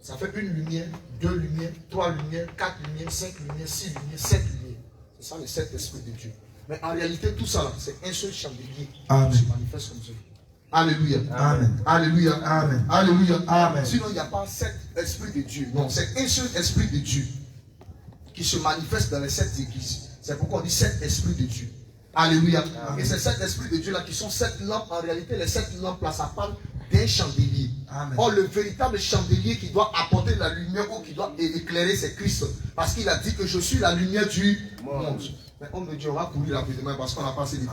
[SPEAKER 3] Ça fait 1 lumière, 2 lumières, 3 lumières, 4 lumières, 5 lumières, 6 lumières, 7 lumières. C'est ça le 7 esprits de Dieu. Mais en réalité, tout ça, c'est un seul chandelier qui se manifeste comme ça. Alléluia.
[SPEAKER 4] Amen.
[SPEAKER 3] Alléluia.
[SPEAKER 4] Amen.
[SPEAKER 3] Alléluia.
[SPEAKER 4] Amen.
[SPEAKER 3] Sinon, il n'y a pas 7 esprits de Dieu. Non, c'est un seul esprit de Dieu qui se manifeste dans les 7 églises. C'est pourquoi on dit 7 esprits de Dieu. Alléluia. Amen. Et ces 7 esprits de Dieu là qui sont 7 lampes, en réalité, les 7 lampes là, ça parle d'un chandelier. Amen. Or, le véritable chandelier qui doit apporter la lumière ou qui doit éclairer, c'est Christ. Parce qu'il a dit que je suis la lumière du monde. Mais homme de Dieu, on va courir rapidement parce qu'on n'a pas assez de temps.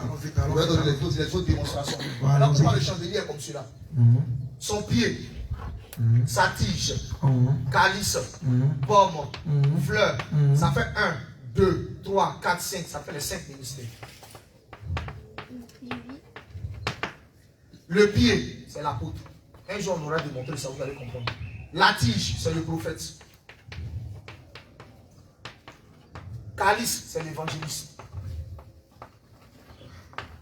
[SPEAKER 3] On va donner les autres démonstrations. Là, pourquoi le chandelier est comme cela? Son pied, sa tige, calice, pomme, fleur. Ça fait 1, 2, 3, 4, 5. Ça fait les 5 ministères. Le pied, c'est l'apôtre. Un jour, on aura démontré ça, vous allez comprendre. La tige, c'est le prophète. Calice, c'est l'évangéliste.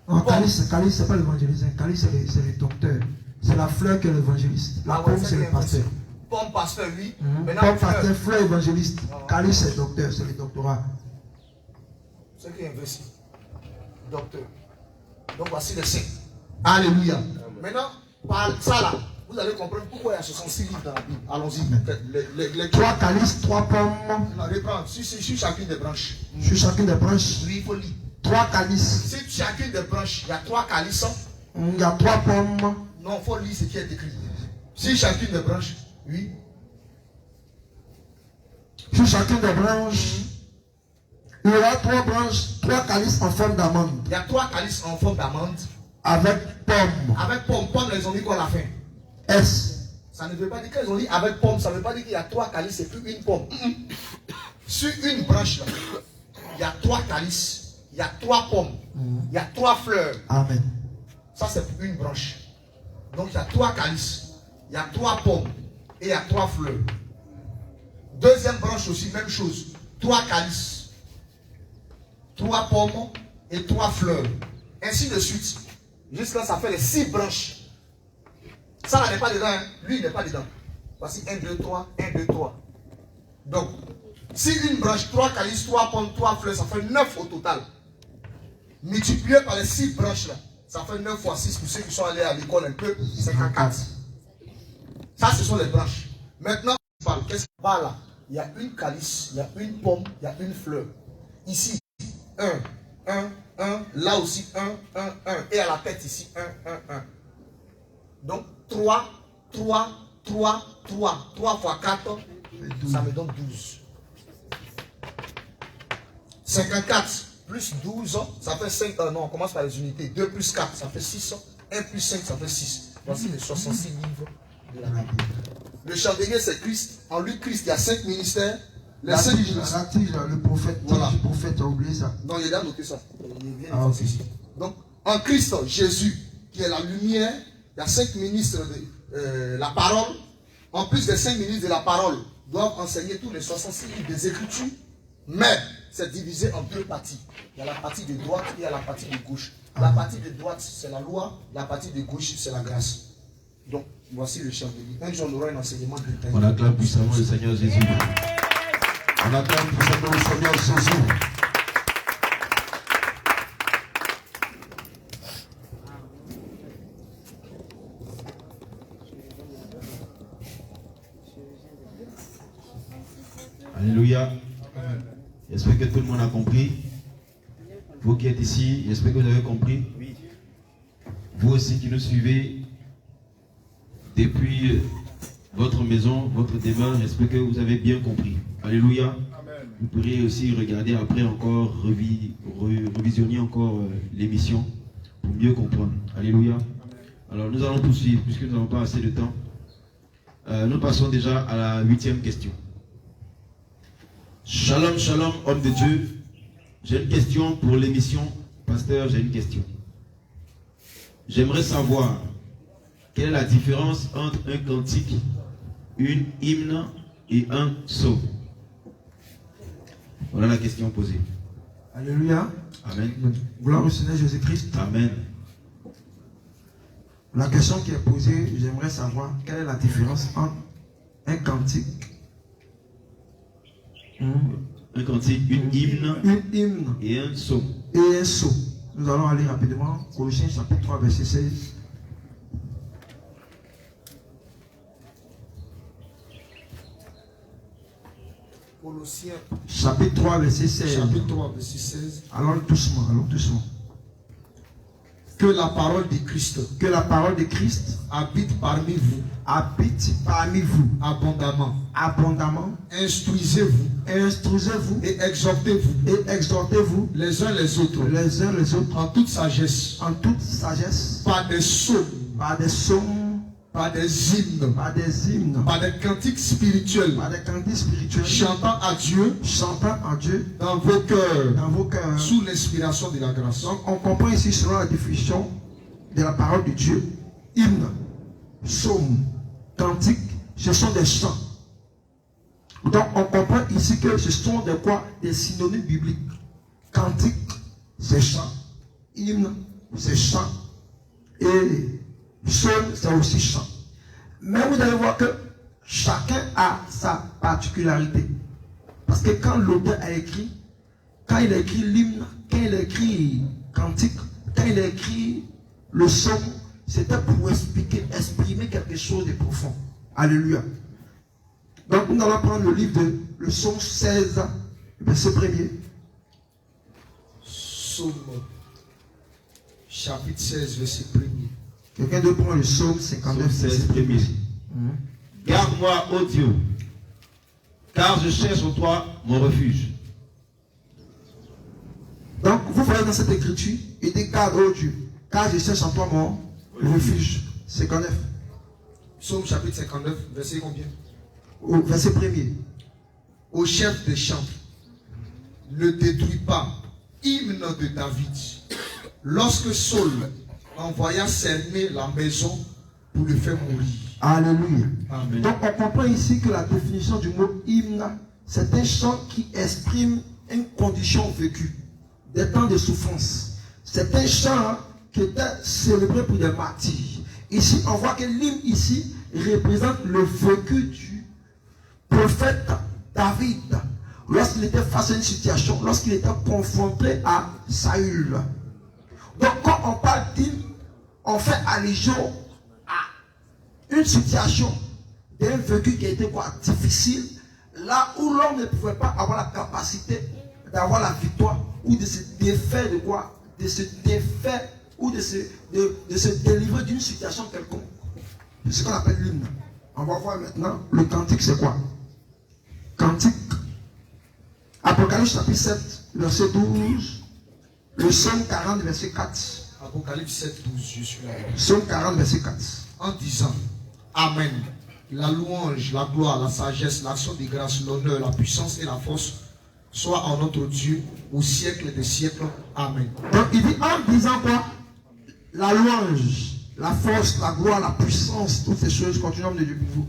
[SPEAKER 4] Non, calice, c'est pas l'évangéliste. Calice, c'est le docteur. C'est la fleur que l'évangéliste. La pomme, c'est le pasteur.
[SPEAKER 3] Pomme, pasteur, oui.
[SPEAKER 4] Pomme, pasteur, fleur, évangéliste. Calice, c'est docteur, c'est le doctorat.
[SPEAKER 3] C'est qui est inversé. Docteur. Donc voici les 5. Alléluia. Maintenant, par ça là, vous allez comprendre pourquoi il y a 66 livres dans la Bible. Allons-y. Les
[SPEAKER 4] 3 calices, 3 pommes.
[SPEAKER 3] On reprend. Sur chacune des branches.
[SPEAKER 4] Sur chacune des branches.
[SPEAKER 3] Oui, il faut lire.
[SPEAKER 4] 3 calices.
[SPEAKER 3] Sur chacune des branches, il y a 3 calices.
[SPEAKER 4] Il y a 3 pommes.
[SPEAKER 3] Non, il faut lire ce qui est écrit. Sur chacune des branches, oui.
[SPEAKER 4] Sur chacune des branches, il y aura 3 branches, 3 calices en forme d'amande.
[SPEAKER 3] Il y a 3 calices en forme d'amande.
[SPEAKER 4] Avec pomme.
[SPEAKER 3] Avec pomme. Pomme, ils ont dit quoi à la fin?
[SPEAKER 4] S.
[SPEAKER 3] Ça ne veut pas dire qu'ils ont dit avec pomme. Ça ne veut pas dire qu'il y a 3 calices et plus une pomme. Sur une branche, là, il y a 3 calices. Il y a 3 pommes. Il y a 3 fleurs.
[SPEAKER 4] Amen.
[SPEAKER 3] Ça, c'est pour une branche. Donc, il y a 3 calices. Il y a 3 pommes. Et il y a 3 fleurs. Deuxième branche aussi, même chose. 3 calices. 3 pommes et 3 fleurs. Ainsi de suite. Jusqu'à ça fait les 6 branches. Ça là n'est pas dedans. Hein. Lui, il n'est pas dedans. Voici 1, 2, 3. 1, 2, 3. Donc, si une branche, 3 calices, 3 pommes, 3 fleurs, ça fait 9 au total. Multiplié par les 6 branches là. Ça fait 9 fois 6 pour ceux qui sont allés à l'école un peu. 54. Ça, ce sont les branches. Maintenant, qu'est-ce qu'il y a là? Il y a une calice, il y a une pomme, il y a une fleur. Ici, 1, 1, 1. Là aussi, 1, 1, 1. Et à la tête ici, 1, 1, 1. Donc, 3, 3, 3, 3. 3 fois 4, ça me donne 12. 54 plus 12, ça fait 5. Non, on commence par les unités. 2 plus 4, ça fait 6. 1 plus 5, ça fait 6. Voici les 66 livres de la Bible. Le chandelier, c'est Christ. En lui, Christ, il y a 5 ministères. Les 5 ministères.
[SPEAKER 4] La tige, le prophète.
[SPEAKER 3] Voilà.
[SPEAKER 4] Le prophète, tu as oublié ça.
[SPEAKER 3] Non, il a noté ça. Il vient
[SPEAKER 4] Okay.
[SPEAKER 3] ici. Donc, en Christ, Jésus, qui est la lumière, il y a 5 ministres de la parole. En plus des 5 ministres de la parole, doivent enseigner tous les 66 livres des Écritures. Mais c'est divisé en 2 parties. Il y a la partie de droite et il y a la partie de gauche. La partie de droite, c'est la loi. La partie de gauche, c'est la grâce. Donc, voici le chandelier. Un jour, on aura un enseignement détaillé.
[SPEAKER 1] On acclame puissamment le Seigneur Jésus. On acclame puissamment le Seigneur Jésus. Alléluia. J'espère que tout le monde a compris. Vous qui êtes ici, j'espère que vous avez compris. Vous aussi qui nous suivez depuis votre maison, votre demeure, j'espère que vous avez bien compris. Alléluia. Vous pourriez aussi regarder après encore, revisionner encore l'émission pour mieux comprendre. Alléluia. Alors nous allons poursuivre puisque nous n'avons pas assez de temps. Nous passons déjà à la 8e question. Shalom, shalom, homme de Dieu. J'ai une question pour l'émission. Pasteur, j'ai une question. J'aimerais savoir quelle est la différence entre un cantique, une hymne et un psaume. Voilà la question posée.
[SPEAKER 4] Alléluia.
[SPEAKER 1] Amen.
[SPEAKER 4] Gloire au Seigneur Jésus-Christ.
[SPEAKER 1] Amen.
[SPEAKER 4] La question qui est posée, j'aimerais savoir quelle est la différence entre un cantique,
[SPEAKER 1] Un cantique, une hymne et un psaume.
[SPEAKER 4] Et un psaume. Nous allons aller rapidement. Colossiens chapitre 3, verset 16.
[SPEAKER 3] Colossiens
[SPEAKER 4] Chapitre 3, verset 16.
[SPEAKER 3] chapitre 3, verset 16.
[SPEAKER 4] Allons doucement, allons doucement.
[SPEAKER 3] Que la parole de Christ
[SPEAKER 4] Que la parole de Christ
[SPEAKER 3] habite parmi vous abondamment.
[SPEAKER 4] Abondamment.
[SPEAKER 3] Instruisez-vous
[SPEAKER 4] Instruisez-vous
[SPEAKER 3] et exhortez-vous
[SPEAKER 4] et exhortez-vous
[SPEAKER 3] les uns les autres
[SPEAKER 4] en
[SPEAKER 3] en toute sagesse,
[SPEAKER 4] par des psaumes,
[SPEAKER 3] par des hymnes,
[SPEAKER 4] par des hymnes,
[SPEAKER 3] par des cantiques spirituels, chantant à Dieu dans vos cœurs, sous l'inspiration de la grâce.
[SPEAKER 4] Donc on comprend ici selon la définition de la parole de Dieu, hymne. psaumes, cantiques, ce sont des chants. Donc on comprend ici que ce sont de quoi? Des synonymes bibliques. Cantique, c'est chant. Hymne, c'est chant. Et psaume, c'est aussi chant. Mais vous allez voir que chacun a sa particularité. Parce que quand l'auteur a écrit, quand il a écrit l'hymne, quand il a écrit cantique, quand il a écrit le psaume, c'était pour exprimer quelque chose de profond. Alléluia. Donc nous allons prendre le livre de le psaume 16, verset 1er.
[SPEAKER 3] Psaume chapitre 16, verset 1er.
[SPEAKER 4] Quelqu'un doit prendre le psaume 59,
[SPEAKER 1] 16 1er. Garde-moi, ô Dieu, car je cherche en toi mon refuge.
[SPEAKER 4] Donc vous voyez dans cette écriture, il dit garde, ô Dieu, car je cherche en toi mon refuge. 59.
[SPEAKER 3] Psaume chapitre 59, verset combien?
[SPEAKER 4] Au verset 1er.
[SPEAKER 3] Au chef des chants, ne détruis pas, hymne de David. Lorsque Saul envoya cerner la maison pour le faire mourir.
[SPEAKER 4] Alléluia.
[SPEAKER 3] Amen.
[SPEAKER 4] Donc on comprend ici que la définition du mot hymne, c'est un chant qui exprime une condition vécue, des temps de souffrance. C'est un chant qui était célébré pour des martyrs. Ici, on voit que l'hymne ici représente le vécu du prophète David lorsqu'il était face à une situation, lorsqu'il était confronté à Saül. Donc quand on parle d'hymne, on fait allusion à une situation d'un vécu qui a été difficile, là où l'homme ne pouvait pas avoir la capacité d'avoir la victoire ou de se défaire de quoi? De se défaire ou de se délivrer d'une situation quelconque. C'est ce qu'on appelle l'hymne. On va voir maintenant le cantique, c'est quoi? Cantique. Apocalypse chapitre 7, verset 12. Le psaume 40, verset 4.
[SPEAKER 3] Apocalypse 7, 12, je suis là.
[SPEAKER 4] Psaume 40, verset 4.
[SPEAKER 3] En disant, Amen. La louange, la gloire, la sagesse, l'action de grâce, l'honneur, la puissance et la force soient en notre Dieu au siècle des siècles. Amen.
[SPEAKER 4] Donc il dit en disant quoi? La louange, la force, la gloire, la puissance, toutes ces choses, continuez de Dieu pour vous.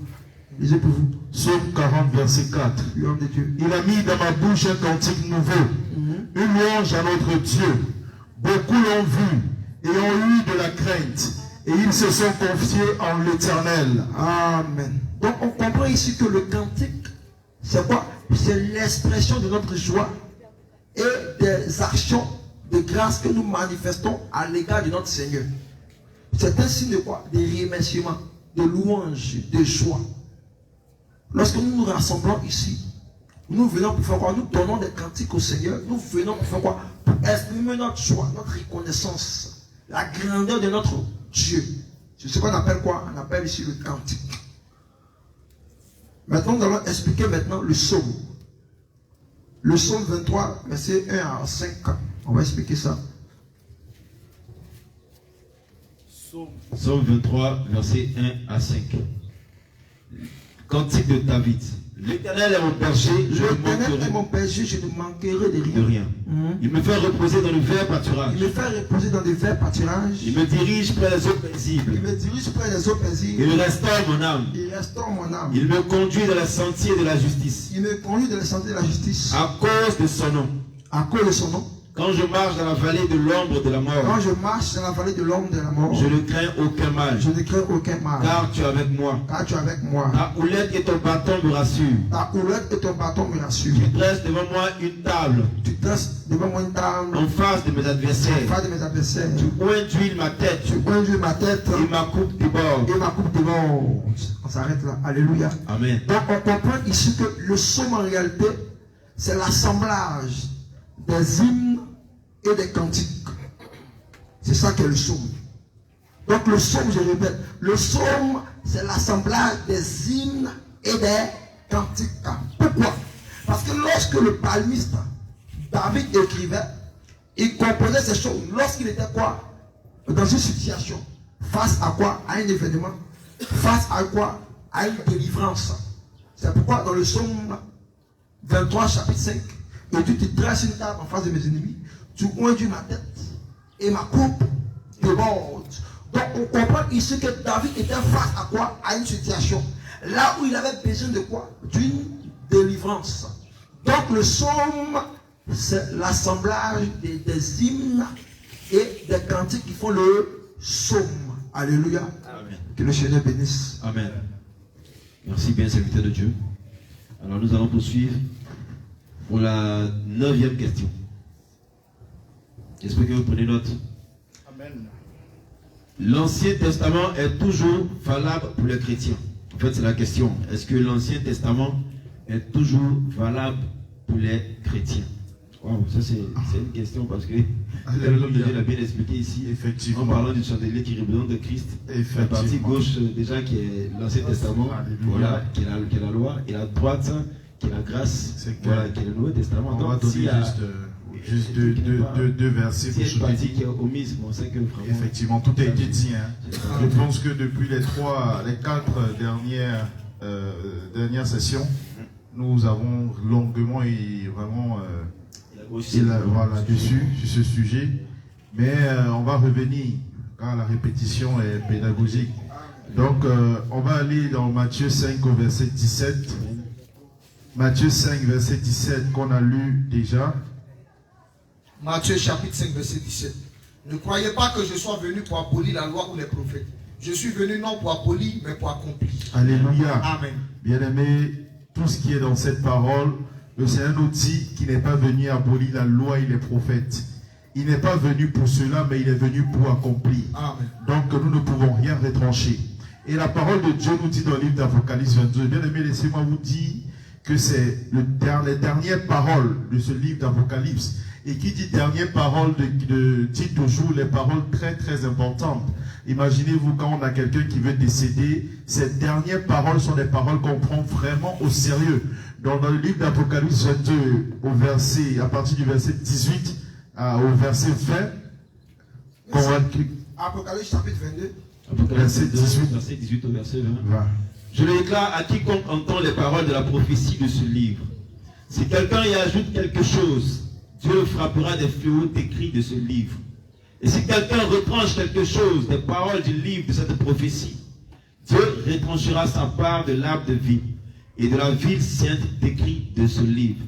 [SPEAKER 4] Lisez pour vous.
[SPEAKER 2] Psaume 40, verset 4.
[SPEAKER 4] L'homme de Dieu.
[SPEAKER 2] Il a mis dans ma bouche un cantique nouveau, une louange à notre Dieu. Beaucoup l'ont vu et ont eu de la crainte, et ils se sont confiés en l'Éternel.
[SPEAKER 4] Amen. Donc on comprend ici que le cantique, c'est quoi? C'est l'expression de notre joie et des actions de grâce que nous manifestons à l'égard de notre Seigneur. C'est un signe de quoi? De remerciement, de louange, de joie. Lorsque nous nous rassemblons ici, nous venons pour faire quoi? Nous donnons des cantiques au Seigneur. Nous venons pour faire quoi? Pour exprimer notre joie, notre reconnaissance, la grandeur de notre Dieu. C'est ce qu'on appelle quoi? On appelle ici le cantique. Maintenant, nous allons expliquer maintenant le psaume. Le psaume 23, verset 1 à 5. On va expliquer ça.
[SPEAKER 1] Psaume 23, verset 1 à 5. Cantique de David. L'Éternel est mon berger, je
[SPEAKER 4] L'Éternel est
[SPEAKER 1] ne
[SPEAKER 4] mon berger, je ne manquerai de rien.
[SPEAKER 1] de rien. Il me fait reposer dans le vert pâturage.
[SPEAKER 4] Il me fait reposer dans des verts pâturages.
[SPEAKER 1] Il me dirige près des eaux paisibles.
[SPEAKER 4] Il me dirige près des eaux paisibles.
[SPEAKER 1] Il restaure mon âme.
[SPEAKER 4] Il restaure mon âme.
[SPEAKER 1] Il me conduit dans les sentiers de la justice.
[SPEAKER 4] Il me conduit dans les sentiers de la justice.
[SPEAKER 1] À cause de son nom.
[SPEAKER 4] À cause de son nom.
[SPEAKER 1] Quand je marche dans la vallée de l'ombre de la mort,
[SPEAKER 4] Quand je marche dans la vallée de l'ombre de la mort,
[SPEAKER 1] je ne crains aucun mal.
[SPEAKER 4] je ne crains aucun mal.
[SPEAKER 1] Car tu es avec moi.
[SPEAKER 4] Car tu es avec moi.
[SPEAKER 1] Ta houlette et ton bâton me rassurent.
[SPEAKER 4] Ta houlette et ton bâton me rassurent.
[SPEAKER 1] Tu dresses devant moi une table
[SPEAKER 4] Tu dresses devant moi une table
[SPEAKER 1] en face de mes adversaires.
[SPEAKER 4] en face de mes adversaires.
[SPEAKER 1] Tu ointuiles ma tête
[SPEAKER 4] Tu conduis ma tête
[SPEAKER 1] et ma coupe déborde.
[SPEAKER 4] et ma coupe déborde. On s'arrête là. Alléluia.
[SPEAKER 1] Amen.
[SPEAKER 4] Donc on comprend ici que le psaume en réalité, c'est l'assemblage des hymnes et des cantiques. C'est ça qu'est le psaume. Donc le psaume, je répète, le psaume, c'est l'assemblage des hymnes et des cantiques. Pourquoi? Parce que lorsque le psalmiste David écrivait, il comprenait ces choses lorsqu'il était quoi? Dans une situation. Face à quoi? À un événement. Face à quoi? À une délivrance. C'est pourquoi dans le psaume 23, chapitre 5, et tu te dresses une table en face de mes ennemis, tu conduis ma tête et ma coupe déborde. Donc on comprend ici que David était face à quoi? À une situation. Là où il avait besoin de quoi? D'une délivrance. Donc le psaume, c'est l'assemblage des hymnes et des cantiques qui font le psaume. Alléluia.
[SPEAKER 1] Amen.
[SPEAKER 4] Que le Seigneur bénisse.
[SPEAKER 1] Amen. Merci bien, serviteur de Dieu. Alors nous allons poursuivre pour la 9e question. J'espère que vous prenez note.
[SPEAKER 3] Amen.
[SPEAKER 1] L'Ancien Testament est toujours valable pour les chrétiens. En fait, c'est la question. Est-ce que l'Ancien Testament est toujours valable pour les chrétiens? Wow, ça c'est une question parce que l'homme de Dieu l'a bien expliqué ici.
[SPEAKER 2] Effectivement.
[SPEAKER 1] En parlant du chandelier qui représente le Christ. La partie gauche déjà qui est l'Ancien Testament, voilà, qui est la loi, et la droite qui est la grâce, voilà, qui est le Nouveau Testament.
[SPEAKER 2] On va donner juste deux versets pour
[SPEAKER 1] cette partie qui est omise, on sait que vraiment,
[SPEAKER 2] effectivement, tout a été dit. Hein. Je pense que depuis les 4 dernières sessions, nous avons longuement et vraiment voilà, dessus, sur ce sujet. Mais on va revenir, car la répétition est pédagogique. Donc, on va aller dans Matthieu 5 au verset 17. Matthieu 5, verset 17, qu'on a lu déjà.
[SPEAKER 3] Matthieu chapitre 5, verset 17. Ne croyez pas que je sois venu pour abolir la loi ou les prophètes. Je suis venu non pour abolir, mais pour accomplir.
[SPEAKER 2] Alléluia.
[SPEAKER 3] Amen.
[SPEAKER 2] Bien-aimés, tout ce qui est dans cette parole, le Seigneur nous dit qu'il n'est pas venu abolir la loi et les prophètes. Il n'est pas venu pour cela, mais il est venu pour accomplir.
[SPEAKER 3] Amen.
[SPEAKER 2] Donc nous ne pouvons rien retrancher. Et la parole de Dieu nous dit dans le livre d'Apocalypse 22, bien-aimés, laissez-moi vous dire que c'est les dernières paroles de ce livre d'Apocalypse. Et qui dit dernière parole dit toujours les paroles très très importantes. Imaginez-vous quand on a quelqu'un qui veut décéder, ces dernières paroles sont des paroles qu'on prend vraiment au sérieux. Donc dans le livre d'Apocalypse 22, à partir du verset 18 au verset 20,
[SPEAKER 4] Apocalypse chapitre 22.
[SPEAKER 2] Verset 18.
[SPEAKER 1] Verset 18 au verset 20. Je le déclare à quiconque entend les paroles de la prophétie de ce livre. Si quelqu'un y ajoute quelque chose, Dieu le frappera des fléaux décrits de ce livre. Et si quelqu'un retranche quelque chose des paroles du livre de cette prophétie, Dieu retranchera sa part de l'arbre de vie et de la ville sainte décrite de ce livre.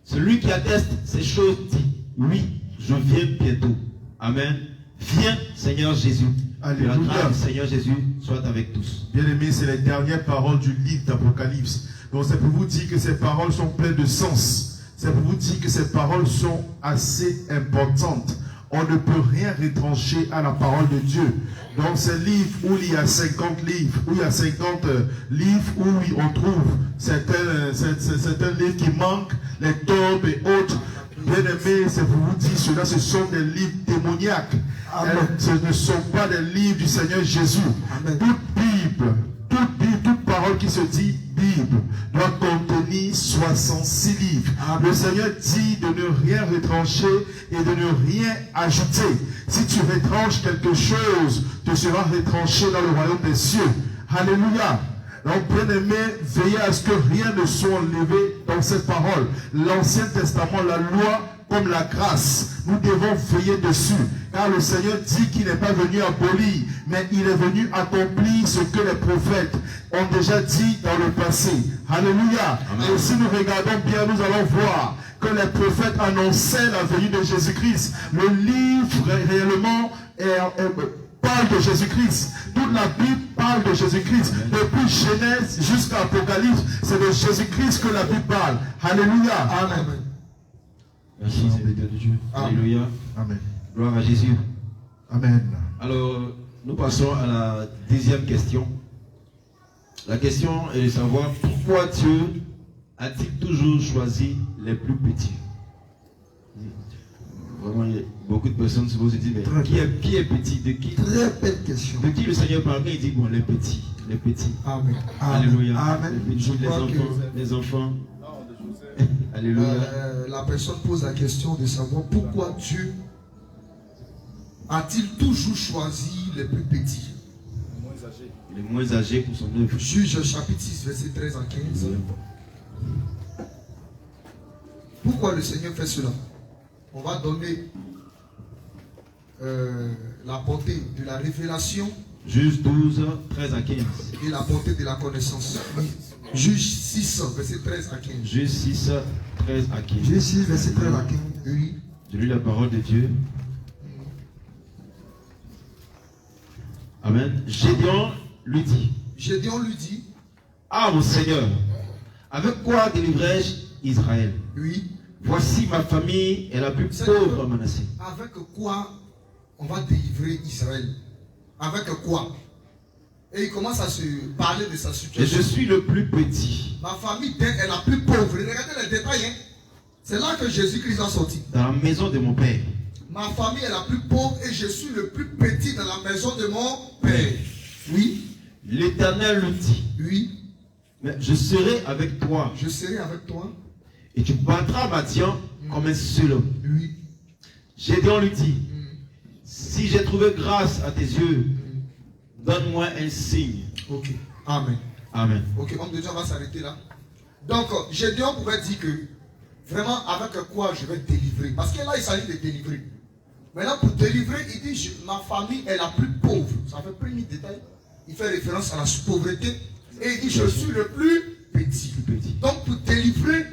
[SPEAKER 1] Celui qui atteste ces choses dit, oui, je viens bientôt. Amen. Viens, Seigneur Jésus.
[SPEAKER 2] Alléluia.
[SPEAKER 1] Que la grâce du Seigneur Jésus soit avec tous.
[SPEAKER 2] Bien-aimés, c'est les dernières paroles du livre d'Apocalypse. Donc c'est pour vous dire que ces paroles sont pleines de sens. C'est pour vous dire que ces paroles sont assez importantes. On ne peut rien retrancher à la parole de Dieu. Dans ces livres où il y a 50 livres, où il y a 50 livres, où on trouve certains livres qui manquent, les tombes et autres. Bien-aimés, c'est pour vous dire, cela, ce sont des livres démoniaques. Ce ne sont pas des livres du Seigneur Jésus. Amen. Toute parole qui se dit Bible doit contenir 66 livres. Amen. Le Seigneur dit de ne rien retrancher et de ne rien ajouter. Si tu retranches quelque chose, tu seras retranché dans le royaume des cieux. Alléluia. Donc, bien aimé, veillez à ce que rien ne soit enlevé dans cette parole. L'Ancien Testament, la loi comme la grâce, nous devons veiller dessus. Car le Seigneur dit qu'il n'est pas venu abolir, mais il est venu accomplir ce que les prophètes ont déjà dit dans le passé. Alléluia. Amen. Et si nous regardons bien, nous allons voir que les prophètes annonçaient la venue de Jésus-Christ. Le livre réellement parle de Jésus-Christ. Toute la Bible parle de Jésus-Christ. Depuis Genèse jusqu'à Apocalypse, c'est de Jésus-Christ que la Bible parle. Alléluia.
[SPEAKER 3] Amen.
[SPEAKER 1] Merci, Seigneur de Dieu. Alléluia.
[SPEAKER 2] Amen.
[SPEAKER 1] Gloire à Jésus.
[SPEAKER 2] Amen.
[SPEAKER 1] Alors, nous passons à la deuxième question. La question est de savoir pourquoi Dieu a-t-il toujours choisi les plus petits? Vraiment, beaucoup de personnes se disent, mais qui est petit? De qui?
[SPEAKER 4] Très belle question.
[SPEAKER 1] De qui le Seigneur parle? Il dit, bon, les petits. Les petits.
[SPEAKER 4] Amen.
[SPEAKER 1] Alléluia.
[SPEAKER 4] Amen.
[SPEAKER 1] Les petits, les enfants. Alléluia.
[SPEAKER 3] La personne pose la question de savoir pourquoi Dieu a-t-il toujours choisi les plus petits,
[SPEAKER 1] les moins âgés pour son œuvre.
[SPEAKER 3] Juge chapitre 6, verset 13 à 15. Pourquoi le Seigneur fait cela? On va donner la portée de la révélation.
[SPEAKER 1] Juge 12, 13 à 15.
[SPEAKER 3] Et la portée de la connaissance. Juge 6, verset 13 à 15.
[SPEAKER 1] Juge 6, 13 à 15.
[SPEAKER 4] Juge 6, verset 13 à 15.
[SPEAKER 3] Oui.
[SPEAKER 1] Je lis la parole de Dieu. Amen. Gédéon lui dit.
[SPEAKER 3] Gédéon lui dit.
[SPEAKER 1] Ah mon Seigneur, avec quoi délivrai-je Israël?
[SPEAKER 3] Oui.
[SPEAKER 1] Voici ma famille est la plus pauvre à Manassé.
[SPEAKER 3] Avec quoi on va délivrer Israël? Avec quoi? Et il commence à se parler de sa situation.
[SPEAKER 1] Et je suis le plus petit.
[SPEAKER 3] Ma famille est la plus pauvre. Regardez les détails. Hein? C'est là que Jésus-Christ a sorti.
[SPEAKER 1] Dans la maison de mon père.
[SPEAKER 3] Ma famille est la plus pauvre et je suis le plus petit dans la maison de mon père. Oui.
[SPEAKER 1] L'Éternel lui dit.
[SPEAKER 3] Oui.
[SPEAKER 1] Mais je serai avec toi.
[SPEAKER 3] Je serai avec toi.
[SPEAKER 1] Et tu battras Madian comme un seul homme.
[SPEAKER 3] Oui.
[SPEAKER 1] Gédéon lui dit. Si j'ai trouvé grâce à tes yeux, donne-moi un signe.
[SPEAKER 3] Ok. Amen.
[SPEAKER 1] Amen.
[SPEAKER 3] Ok, homme de Dieu, on va s'arrêter là. Donc, Gédéon pouvait dire que vraiment avec quoi je vais délivrer. Parce que là, il s'agit de délivrer. Maintenant, pour délivrer, il dit ma famille est la plus pauvre. Ça fait premier détail. Il fait référence à la pauvreté. Et il dit je suis le plus petit. Donc, pour délivrer,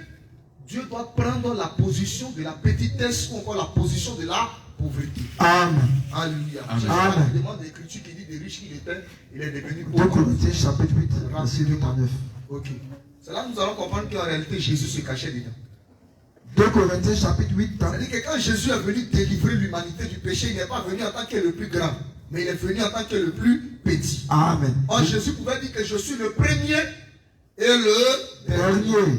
[SPEAKER 3] Dieu doit prendre la position de la petitesse ou encore la position de la pauvreté.
[SPEAKER 4] Amen.
[SPEAKER 3] Alléluia.
[SPEAKER 4] Amen.
[SPEAKER 3] Je demande l'écriture qui dit des riches qu'il était, il est devenu
[SPEAKER 4] 2
[SPEAKER 3] pauvre.
[SPEAKER 4] Corinthiens chapitre 8, verset 8 à 9.
[SPEAKER 3] Ok. C'est là que nous allons comprendre qu'en réalité Jésus se cachait dedans.
[SPEAKER 4] 2 Corinthiens chapitre 8.
[SPEAKER 3] C'est-à-dire que quand Jésus est venu délivrer l'humanité du péché, il n'est pas venu en tant que le plus grand, mais il est venu en tant que le plus petit.
[SPEAKER 4] Amen.
[SPEAKER 3] Or Jésus pouvait dire que je suis le premier et le dernier.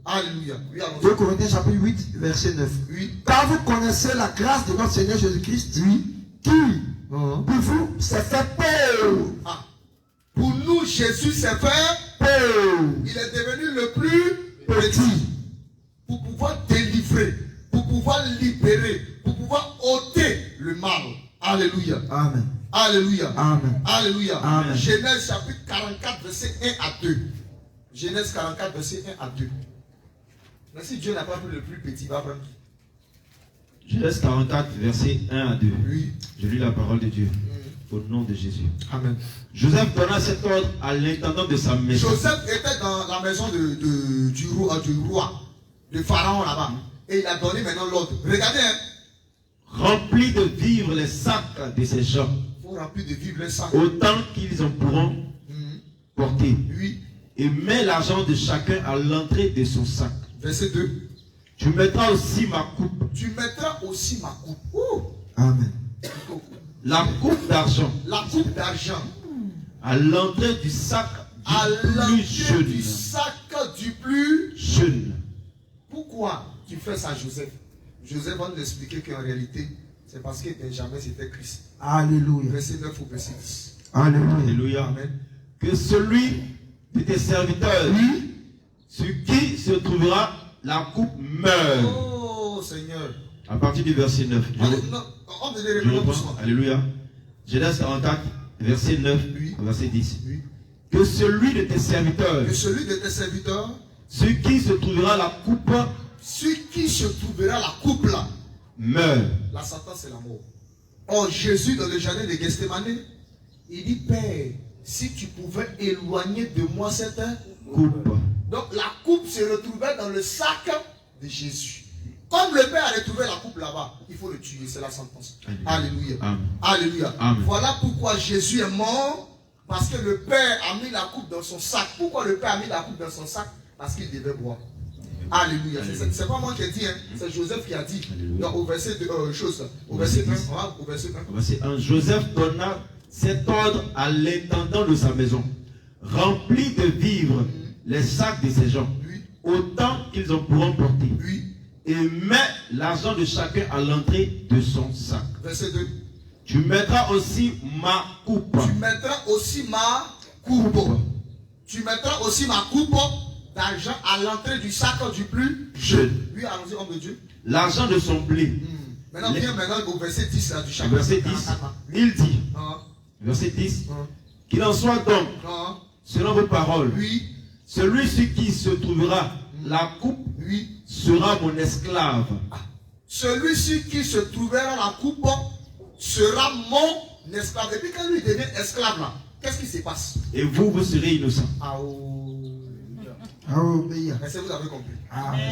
[SPEAKER 3] Alléluia. Oui,
[SPEAKER 4] 2 Corinthiens chapitre 8, verset 9.
[SPEAKER 3] Oui.
[SPEAKER 4] Car vous connaissez la grâce de notre Seigneur Jésus-Christ, qui, pour vous, s'est fait pauvre.
[SPEAKER 3] Ah. Pour nous, Jésus s'est fait
[SPEAKER 4] Pauvre.
[SPEAKER 3] il est devenu le plus petit. Pour pouvoir délivrer, pour pouvoir libérer, pour pouvoir ôter le mal. Alléluia.
[SPEAKER 4] Amen.
[SPEAKER 3] Alléluia.
[SPEAKER 4] Amen.
[SPEAKER 3] Alléluia.
[SPEAKER 4] Amen.
[SPEAKER 3] Genèse chapitre 44, verset 1 à 2. Genèse 44, verset 1 à 2. Mais si Dieu n'a pas pris le plus petit, il va prendre qui?
[SPEAKER 1] Genèse 44, verset 1 à 2.
[SPEAKER 3] Oui.
[SPEAKER 1] Je lis la parole de Dieu. Au nom de Jésus.
[SPEAKER 3] Amen.
[SPEAKER 1] Joseph donna cet ordre à l'intendant de sa maison.
[SPEAKER 3] Joseph était dans la maison du roi, de Pharaon là-bas. Et il a donné maintenant l'ordre. Regardez, hein.
[SPEAKER 1] Remplis de vivres les sacs de ces gens,
[SPEAKER 3] Il faut remplir de vivres les sacs.
[SPEAKER 1] autant qu'ils en pourront porter.
[SPEAKER 3] Oui.
[SPEAKER 1] Et mets l'argent de chacun à l'entrée de son sac.
[SPEAKER 3] Verset 2.
[SPEAKER 1] Tu mettras aussi ma coupe.
[SPEAKER 3] Tu mettras aussi ma coupe. Ouh.
[SPEAKER 4] Amen.
[SPEAKER 1] La coupe d'argent
[SPEAKER 3] La coupe d'argent
[SPEAKER 1] à l'entrée du sac
[SPEAKER 3] à
[SPEAKER 1] du plus
[SPEAKER 3] l'entrée
[SPEAKER 1] jeune.
[SPEAKER 3] du sac du plus.
[SPEAKER 1] Jeune.
[SPEAKER 3] Pourquoi tu fais ça, Joseph? Joseph va nous expliquer qu'en réalité, c'est parce que Benjamin c'était Christ.
[SPEAKER 4] Alléluia.
[SPEAKER 3] Verset 9 au verset 10.
[SPEAKER 4] Alléluia.
[SPEAKER 1] Alléluia.
[SPEAKER 3] Amen.
[SPEAKER 1] Que celui de tes serviteurs sur qui se trouvera la coupe meure.
[SPEAKER 3] Oh Seigneur.
[SPEAKER 1] À partir du verset 9.
[SPEAKER 3] Allez, non, on me
[SPEAKER 1] Je
[SPEAKER 3] dit
[SPEAKER 1] reprends. Alléluia. Genèse 44, verset 9,
[SPEAKER 3] Oui.
[SPEAKER 1] verset 10.
[SPEAKER 3] Oui.
[SPEAKER 1] Que celui de tes serviteurs
[SPEAKER 3] Que celui de tes serviteurs,
[SPEAKER 1] sur qui se trouvera la coupe
[SPEAKER 3] sur qui se trouvera la coupe là,
[SPEAKER 1] meurt.
[SPEAKER 3] la Satan c'est la mort. Or Jésus dans le jardin de Gethsémane, il dit Père, si tu pouvais éloigner de moi cette
[SPEAKER 1] Coupe.
[SPEAKER 3] Donc la coupe se retrouvait dans le sac de Jésus. Comme le Père a retrouvé la coupe là-bas, il faut le tuer, c'est la sentence. Alléluia.
[SPEAKER 1] Amen.
[SPEAKER 3] Alléluia.
[SPEAKER 1] Amen.
[SPEAKER 3] Voilà pourquoi Jésus est mort, parce que le Père a mis la coupe dans son sac. Pourquoi le Père a mis la coupe dans son sac? Parce qu'il devait boire. Alléluia. C'est pas moi qui ai dit, hein. C'est Joseph qui a dit.
[SPEAKER 1] Alléluia.
[SPEAKER 3] Non, au verset 2, au verset 1. Au verset 1.
[SPEAKER 1] Verset 1. Joseph donna cet ordre à l'intendant de sa maison. Remplis de vivres les sacs de ces gens,
[SPEAKER 3] Oui.
[SPEAKER 1] autant qu'ils en pourront porter.
[SPEAKER 3] Oui.
[SPEAKER 1] Et mets l'argent de chacun à l'entrée de son sac.
[SPEAKER 3] Verset 2.
[SPEAKER 1] Tu mettras aussi ma coupe.
[SPEAKER 3] Tu mettras aussi ma coupe. Tu mettras aussi ma coupe d'argent à l'entrée du sac du plus
[SPEAKER 1] Jeune.
[SPEAKER 3] Oui, allons-y, homme de Dieu.
[SPEAKER 1] L'argent de son blé.
[SPEAKER 3] Maintenant, viens maintenant au verset 10 là, du chapitre.
[SPEAKER 1] Verset 10. Il dit,
[SPEAKER 3] Ah,
[SPEAKER 1] verset 10,
[SPEAKER 3] ah,
[SPEAKER 1] qu'il en soit donc,
[SPEAKER 3] ah.
[SPEAKER 1] selon vos paroles,
[SPEAKER 3] Oui,
[SPEAKER 1] celui sur qui se trouvera la coupe
[SPEAKER 3] oui.
[SPEAKER 1] sera mon esclave.
[SPEAKER 3] Celui-ci qui se trouvera la coupe sera mon esclave. Et puis quand lui devient esclave là, qu'est-ce qui se passe?
[SPEAKER 1] Et vous, vous serez innocents.
[SPEAKER 3] Est-ce que vous avez compris?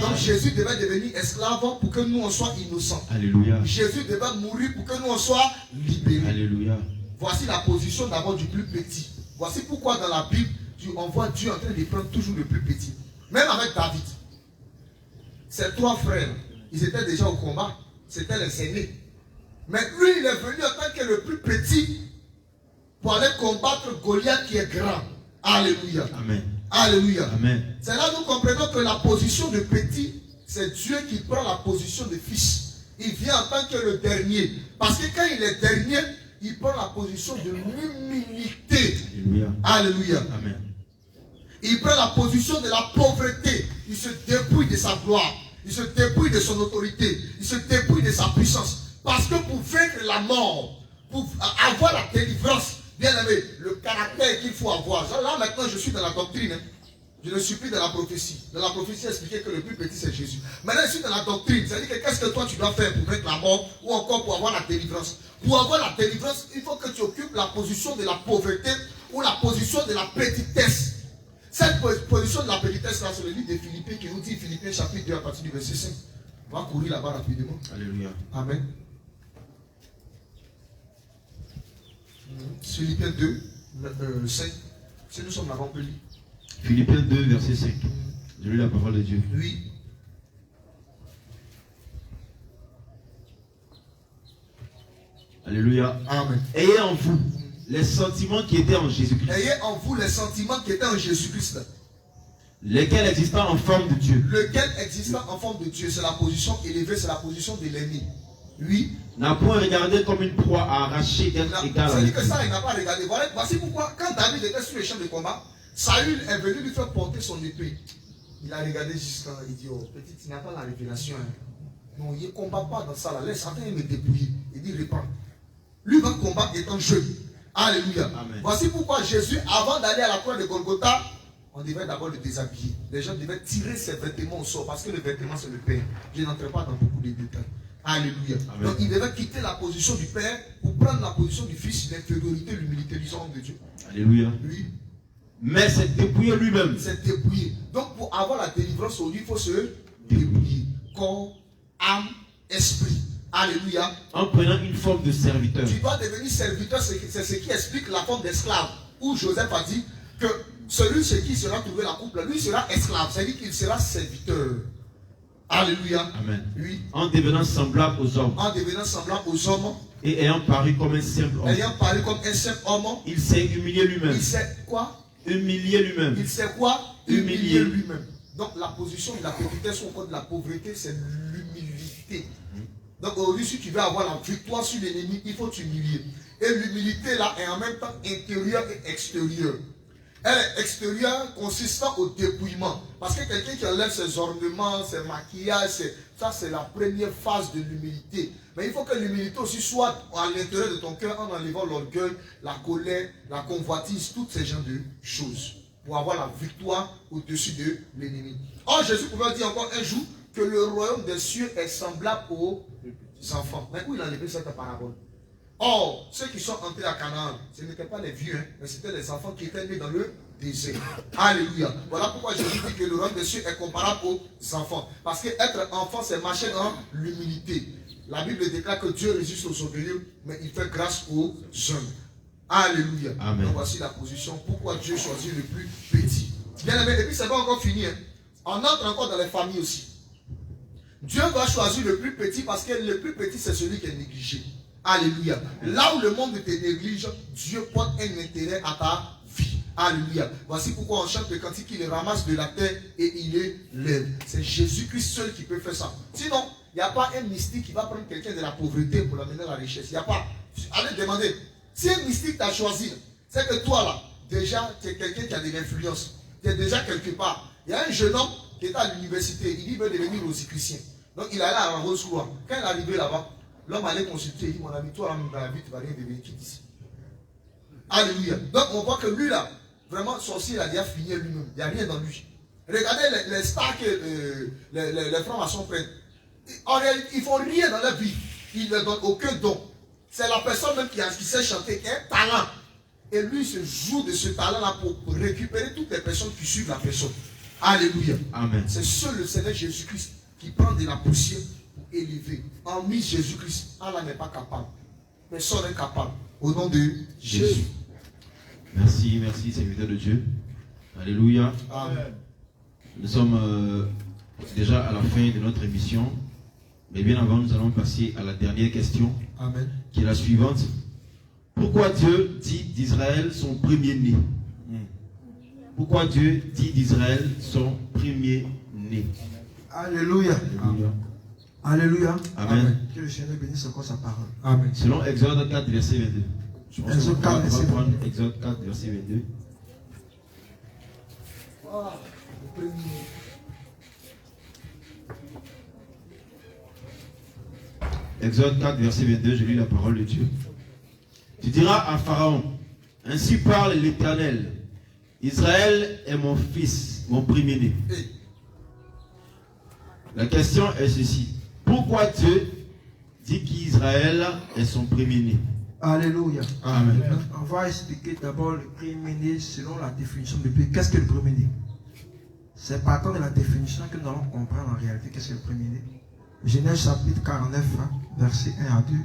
[SPEAKER 3] Donc Jésus devait devenir esclave pour que nous on soit innocents.
[SPEAKER 1] Alléluia.
[SPEAKER 3] Jésus devait mourir pour que nous on soit libérés.
[SPEAKER 1] Alléluia.
[SPEAKER 3] Voici la position d'abord du plus petit. Voici pourquoi dans la Bible, on voit Dieu en train de prendre toujours le plus petit. Même avec David. Ses 3 frères, ils étaient déjà au combat. C'était les aînés. Mais lui, il est venu en tant que le plus petit pour aller combattre Goliath qui est grand. Alléluia.
[SPEAKER 1] Amen.
[SPEAKER 3] Alléluia.
[SPEAKER 1] Amen.
[SPEAKER 3] C'est là que nous comprenons que la position de petit, c'est Dieu qui prend la position de fils. Il vient en tant que le dernier. Parce que quand il est dernier, il prend la position de l'humilité.
[SPEAKER 1] Alléluia.
[SPEAKER 3] Alléluia.
[SPEAKER 1] Amen.
[SPEAKER 3] Il prend la position de la pauvreté. Il se dépouille de sa gloire. Il se dépouille de son autorité. Il se dépouille de sa puissance. Parce que pour vaincre la mort, pour avoir la délivrance, bien aimé, le caractère qu'il faut avoir. Là maintenant je suis dans la doctrine. Je ne suis plus dans la prophétie. Dans la prophétie, expliquait que le plus petit c'est Jésus. Maintenant je suis dans la doctrine. C'est-à-dire que qu'est-ce que toi tu dois faire pour vaincre la mort ou encore pour avoir la délivrance? Pour avoir la délivrance, il faut que tu occupes la position de la pauvreté ou la position de la petitesse. Cette position de la petitesse là, c'est le livre de Philippiens qui nous dit, Philippiens chapitre 2 à partir du verset 5. On va courir là-bas rapidement.
[SPEAKER 1] Alléluia.
[SPEAKER 3] Amen. Philippiens 2, 5. Si nous sommes là-bas, on peut lire.
[SPEAKER 1] Philippiens 2, verset 5. Je lis la parole de Dieu.
[SPEAKER 3] Oui.
[SPEAKER 1] Alléluia.
[SPEAKER 3] Amen.
[SPEAKER 1] Ayez en vous les sentiments qui étaient en Jésus-Christ.
[SPEAKER 3] Ayez en vous les sentiments qui étaient en Jésus-Christ.
[SPEAKER 1] Lesquels existant en forme de Dieu.
[SPEAKER 3] Lequel existant en forme de Dieu, c'est la position élevée, c'est la position de l'ennemi. Oui.
[SPEAKER 1] N'a point regardé comme une proie à arracher d'être égal à
[SPEAKER 3] C'est-à-dire que ça, il n'a pas regardé. Voici pourquoi, quand David était sur les champs de combat, Saül est venu lui faire porter son épée. Il a regardé jusqu'à là, il dit, oh, petit, il n'a pas la révélation. Hein. Non, il ne combat pas dans ça là. Laisse, attends, il me dépouiller. Il dit, répands. Lui va combattre étant jeune. Alléluia.
[SPEAKER 1] Amen.
[SPEAKER 3] Voici pourquoi Jésus, avant d'aller à la croix de Golgotha, on devait d'abord le déshabiller. Les gens devaient tirer ses vêtements au sort parce que le vêtement c'est le Père. Je n'entrerai pas dans beaucoup de détails. Alléluia.
[SPEAKER 1] Amen.
[SPEAKER 3] Donc il devait quitter la position du Père pour prendre la position du Fils, l'infériorité, l'humilité du sang de Dieu.
[SPEAKER 1] Alléluia.
[SPEAKER 3] Oui.
[SPEAKER 1] Mais c'est dépouiller lui-même.
[SPEAKER 3] C'est dépouiller. Donc pour avoir la délivrance au lui, il faut se dépouiller. Corps, âme, esprit. Alléluia.
[SPEAKER 1] En prenant une forme de serviteur.
[SPEAKER 3] Tu dois devenir serviteur, c'est ce qui explique la forme d'esclave. Où Joseph a dit que celui chez qui sera trouvé la couple, lui sera esclave. C'est-à-dire qu'il sera serviteur. Alléluia.
[SPEAKER 1] Amen.
[SPEAKER 3] Oui.
[SPEAKER 1] En devenant semblable aux hommes.
[SPEAKER 3] En devenant semblable aux hommes.
[SPEAKER 1] Et ayant paru comme un simple homme.
[SPEAKER 3] Ayant paru comme un simple homme.
[SPEAKER 1] Il s'est humilié lui-même.
[SPEAKER 3] Il s'est quoi?
[SPEAKER 1] Humilié lui-même.
[SPEAKER 3] Il s'est quoi?
[SPEAKER 1] Humilié
[SPEAKER 3] lui-même. Donc la position de la petitesse ou encore de la pauvreté, c'est l'humilité. Donc aujourd'hui, si tu veux avoir la victoire sur l'ennemi, il faut t'humilier. Et l'humilité là est en même temps intérieure et extérieure. Elle est extérieure consistant au dépouillement. Parce que quelqu'un qui enlève ses ornements, ses maquillages, ça c'est la première phase de l'humilité. Mais il faut que l'humilité aussi soit à l'intérieur de ton cœur en enlevant l'orgueil, la colère, la convoitise, toutes ces genres de choses. Pour avoir la victoire au-dessus de l'ennemi. Or Jésus pouvait dire encore un jour que le royaume des cieux est semblable aux enfants. Mais où il a enlevé cette parabole? Or, ceux qui sont entrés à Canaan, ce n'étaient pas les vieux, hein, mais c'était les enfants qui étaient nés dans le désert. Alléluia. Voilà pourquoi Jésus dit que le royaume des cieux est comparable aux enfants. Parce que être enfant, c'est marcher dans l'humilité. La Bible déclare que Dieu résiste aux orgueilleux, mais il fait grâce aux jeunes. Alléluia.
[SPEAKER 1] Amen.
[SPEAKER 3] Donc voici la position. Pourquoi Dieu choisit le plus petit. Bien aimé, et puis c'est pas encore fini. Hein. On entre encore dans les familles aussi. Dieu va choisir le plus petit parce que le plus petit c'est celui qui est négligé. Alléluia. Là où le monde te néglige, Dieu porte un intérêt à ta vie. Alléluia. Voici pourquoi on chante le cantique, il ramasse de la terre et il élève. C'est Jésus-Christ seul qui peut faire ça. Sinon, il n'y a pas un mystique qui va prendre quelqu'un de la pauvreté pour l'amener à la richesse. Il n'y a pas. Allez demander. Si un mystique t'a choisi, c'est que toi là, déjà, tu es quelqu'un qui a de l'influence. Tu es déjà quelque part. Il y a un jeune homme qui était à l'université. Il dit qu'il veut devenir rosicrucien. Donc il allait à la Rose-Croix. Quand il est arrivé là-bas, l'homme allait consulter. Il dit, mon ami, toi là, dans la vie, tu ne vas rien devenir. Quitte ici. Alléluia. Donc on voit que lui là, vraiment, sorcier, il a déjà fini lui-même. Il n'y a rien dans lui. Regardez les stars que les francs-maçons prennent. En réalité, ils ne font rien dans leur vie. Ils ne donnent aucun don. C'est la personne même qui sait chanter, qui a un talent. Et lui se joue de ce talent-là pour récupérer toutes les personnes qui suivent la personne. Alléluia.
[SPEAKER 1] Amen.
[SPEAKER 3] C'est seul le Seigneur Jésus-Christ qui prend de la poussière pour élever. En mis Jésus-Christ, Allah n'est pas capable. Personne n'est capable. Au nom de Jésus.
[SPEAKER 1] Merci, merci, serviteur de Dieu. Alléluia.
[SPEAKER 3] Amen.
[SPEAKER 1] Nous sommes déjà à la fin de notre émission. Mais bien avant, nous allons passer à la dernière question.
[SPEAKER 3] Amen.
[SPEAKER 1] Qui est la suivante. Pourquoi Dieu dit d'Israël son premier-né? Pourquoi Dieu dit d'Israël son premier-né?
[SPEAKER 4] Alléluia.
[SPEAKER 1] Alléluia.
[SPEAKER 4] Alléluia.
[SPEAKER 1] Amen.
[SPEAKER 4] Que le Seigneur bénisse encore sa parole.
[SPEAKER 3] Amen.
[SPEAKER 1] Selon Exode 4, verset 22. Je pense
[SPEAKER 4] Exode 4,
[SPEAKER 1] qu'on va
[SPEAKER 4] verset
[SPEAKER 1] prendre
[SPEAKER 4] 22.
[SPEAKER 1] Exode 4, verset 22. Exode 4, verset 22, je lis la parole de Dieu. Tu diras à Pharaon, ainsi parle l'Éternel, Israël est mon fils, mon premier-né. La question est ceci, pourquoi Dieu dit qu'Israël est son premier-né?
[SPEAKER 4] Alléluia.
[SPEAKER 1] Amen.
[SPEAKER 4] On va expliquer d'abord le premier-né selon la définition de Bible. Qu'est-ce que le premier-né? C'est partant de la définition que nous allons comprendre en réalité qu'est-ce que le premier-né. Genèse chapitre 49, verset 1 à 2.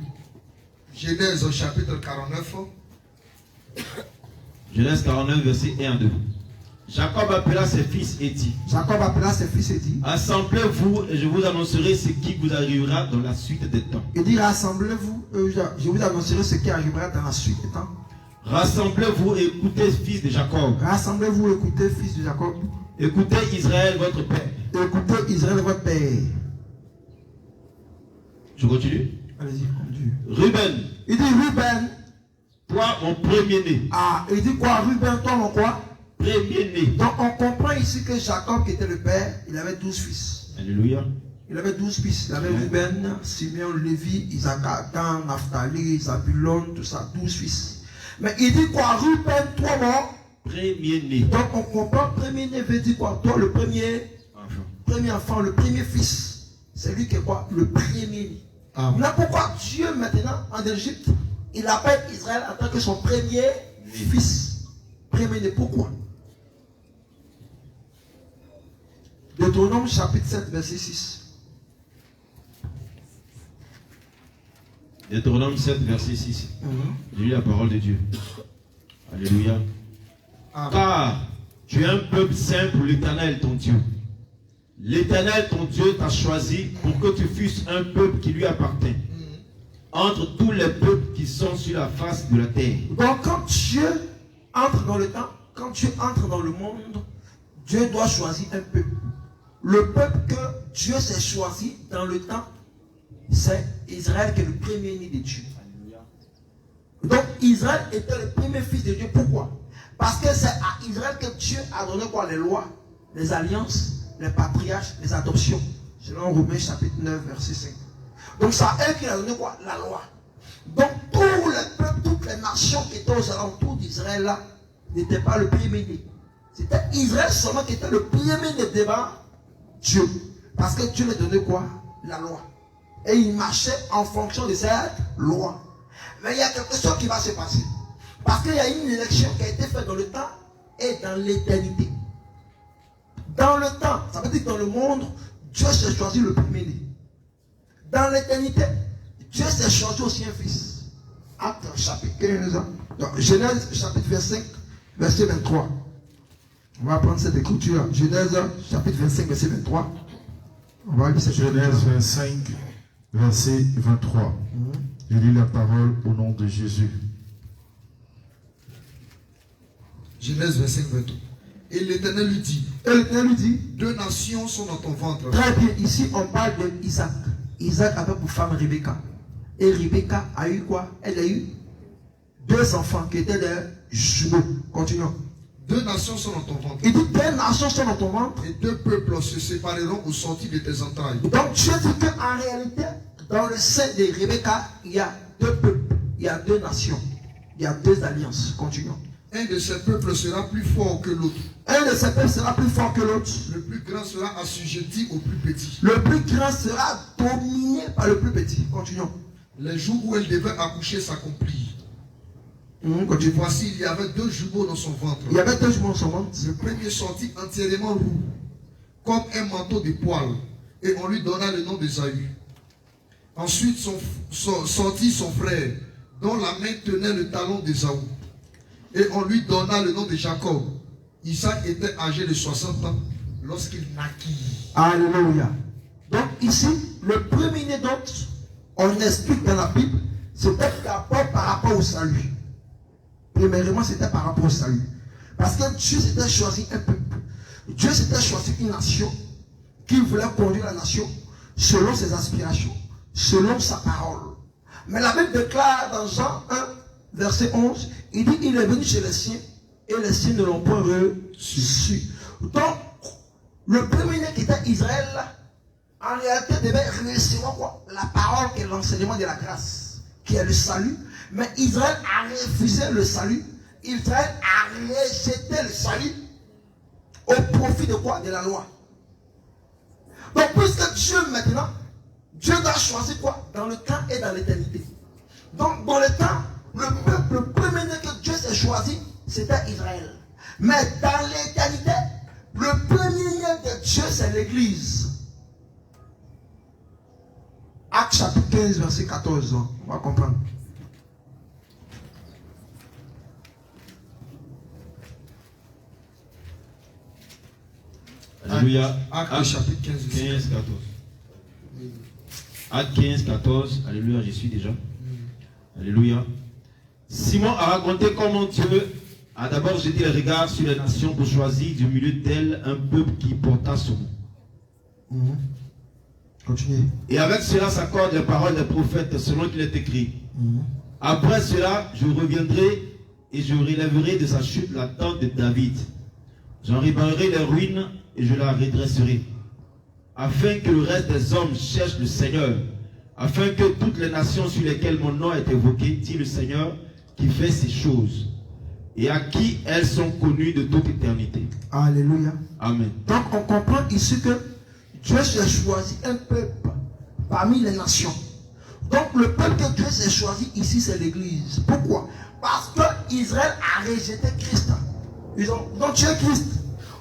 [SPEAKER 3] Genèse au chapitre 49.
[SPEAKER 1] Genèse 49, verset 1 à 2. Jacob appela ses fils et dit,
[SPEAKER 4] Jacob appela ses fils et dit,
[SPEAKER 1] assemblez-vous et je vous annoncerai ce qui vous arrivera dans la suite des temps.
[SPEAKER 4] il dit, rassemblez-vous, je vous annoncerai ce qui arrivera dans la suite des temps.
[SPEAKER 1] Rassemblez-vous et écoutez, fils de Jacob.
[SPEAKER 4] Rassemblez-vous, écoutez, fils de Jacob.
[SPEAKER 1] Écoutez Israël, votre père.
[SPEAKER 4] Écoutez Israël, votre père.
[SPEAKER 1] Je continue.
[SPEAKER 4] Allez-y, continue.
[SPEAKER 1] Ruben,
[SPEAKER 4] Il dit, Ruben.
[SPEAKER 1] toi mon premier-né.
[SPEAKER 4] Ah, il dit quoi, Ruben, toi, mon quoi?
[SPEAKER 1] Premier-né.
[SPEAKER 4] Donc, on comprend ici que Jacob, qui était le père, il avait 12 fils.
[SPEAKER 1] Alléluia.
[SPEAKER 4] Il avait 12 fils. Il avait Ruben, Simeon, Lévi, Isaac, Dan, Naphtali, Zabulon, tout ça, 12 fils. Mais il dit quoi, Ruben, toi, mon
[SPEAKER 1] Premier-né.
[SPEAKER 4] Donc, on comprend, premier-né veut dire quoi? Toi, le premier enfant, le premier fils. C'est lui qui est quoi? Le premier-né. Maintenant, pourquoi Dieu, maintenant, en Égypte, il appelle Israël en tant que son premier fils? Premier-né, pourquoi? Deutéronome chapitre 7, verset 6.
[SPEAKER 1] Deutéronome 7, verset 6. Je lis la parole de Dieu. Alléluia. Car tu es un peuple saint pour l'Éternel ton Dieu. L'Éternel ton Dieu t'a choisi pour que tu fusses un peuple qui lui appartient. Entre tous les peuples qui sont sur la face de la terre.
[SPEAKER 4] Donc quand Dieu entre dans le temps, quand Dieu entre dans le monde, Dieu doit choisir un peuple. Le peuple que Dieu s'est choisi dans le temps, c'est Israël qui est le premier-né de Dieu. Donc Israël était le premier fils de Dieu. Pourquoi? Parce que c'est à Israël que Dieu a donné quoi? Les lois, les alliances, les patriarches, les adoptions. Selon Romains chapitre 9, verset 5. Donc c'est à eux qu'il a donné quoi? La loi. Donc tous les peuples, toutes les nations qui étaient aux alentours d'Israël là, n'étaient pas le premier-né. C'était Israël seulement qui était le premier-né devant Dieu. Parce que Dieu lui donnait quoi? La loi. Et il marchait en fonction de cette loi. Mais il y a quelque chose qui va se passer. Parce qu'il y a une élection qui a été faite dans le temps et dans l'éternité. Dans le temps, ça veut dire que dans le monde, Dieu s'est choisi le premier-né. Dans l'éternité, Dieu s'est choisi aussi un fils. Acte chapitre 15. Donc, Genèse chapitre 25, verset 23. On va prendre cette écriture. Genèse chapitre 25, verset 23. On va lire cette
[SPEAKER 2] Genèse 25, verset 23. Je lis la parole au nom de Jésus.
[SPEAKER 3] Genèse 25, 23. Et l'Éternel lui dit, deux nations sont dans ton ventre.
[SPEAKER 4] Très bien, ici on parle de Isaac. Isaac avait pour femme Rebecca. Et Rebecca a eu quoi? Elle a eu deux enfants qui étaient des jumeaux. Continuons.
[SPEAKER 3] Deux nations sont dans ton ventre.
[SPEAKER 4] Il dit deux nations sont dans ton ventre.
[SPEAKER 3] Et deux peuples se sépareront au sortir de tes entrailles.
[SPEAKER 4] Donc Dieu dit qu'en réalité, dans le sein de Rebecca, il y a deux peuples, il y a deux nations, il y a deux alliances. Continuons.
[SPEAKER 3] Un de ces peuples sera plus fort que l'autre.
[SPEAKER 4] Un de ces peuples sera plus fort que l'autre.
[SPEAKER 3] Le plus grand sera assujetti au plus petit.
[SPEAKER 4] Le plus grand sera dominé par le plus petit. Continuons.
[SPEAKER 3] les jours où elle devait accoucher s'accomplirent. Voici, il y avait 2 jumeaux dans son ventre.
[SPEAKER 4] Il y avait 2 jumeaux dans son ventre.
[SPEAKER 3] Le premier sortit entièrement roux, comme un manteau de poils, et on lui donna le nom d'Ésaü. Ensuite sortit son frère, dont la main tenait le talon d'Ésaü, et on lui donna le nom de Jacob. Isaac était âgé de 60 ans lorsqu'il naquit.
[SPEAKER 4] Alléluia. Donc ici, le premier-né dont on explique dans la Bible, c'était d'abord par rapport au salut. Premièrement, c'était par rapport au salut. Parce que Dieu s'était choisi un peuple. Dieu s'était choisi une nation qui voulait conduire la nation selon ses aspirations, selon sa parole. Mais la Bible déclare dans Jean 1, verset 11, il dit, il est venu chez les siens et les siens ne l'ont point reçu. Donc, le premier-né qui était Israël, en réalité, devait recevoir quoi? La parole qui est l'enseignement de la grâce, qui est le salut. Mais Israël a refusé le salut. Israël a rejeté le salut au profit de quoi? De la loi. Donc, puisque Dieu maintenant, Dieu doit choisir quoi? Dans le temps et dans l'éternité. Donc, dans le temps, le peuple, le premier-né que Dieu s'est choisi, c'était Israël. Mais dans l'éternité, le premier-né de Dieu, c'est l'Église. Actes chapitre 15, verset 14. On va comprendre.
[SPEAKER 1] Alléluia.
[SPEAKER 3] Actes chapitre 15,
[SPEAKER 1] 14. Actes 15, 14. Alléluia, j'y suis déjà. Alléluia. Simon a raconté comment Dieu a d'abord jeté le regard sur les nations pour choisir du milieu d'elles un peuple qui porta son nom.
[SPEAKER 4] Continuez.
[SPEAKER 1] Et avec cela s'accordent les paroles des prophètes selon qu'il est écrit. Après cela, je reviendrai et je relèverai de sa chute la tente de David. J'en réparerai les ruines et je la redresserai, afin que le reste des hommes cherche le Seigneur, afin que toutes les nations sur lesquelles mon nom est évoqué, dit le Seigneur, qui fait ces choses, et à qui elles sont connues de toute éternité.
[SPEAKER 4] Alléluia.
[SPEAKER 1] Amen.
[SPEAKER 4] Donc on comprend ici que Dieu s'est choisi un peuple parmi les nations. Donc le peuple que Dieu s'est choisi ici, c'est l'Église. Pourquoi? Parce que Israël a rejeté Christ. Ils ont tué Christ.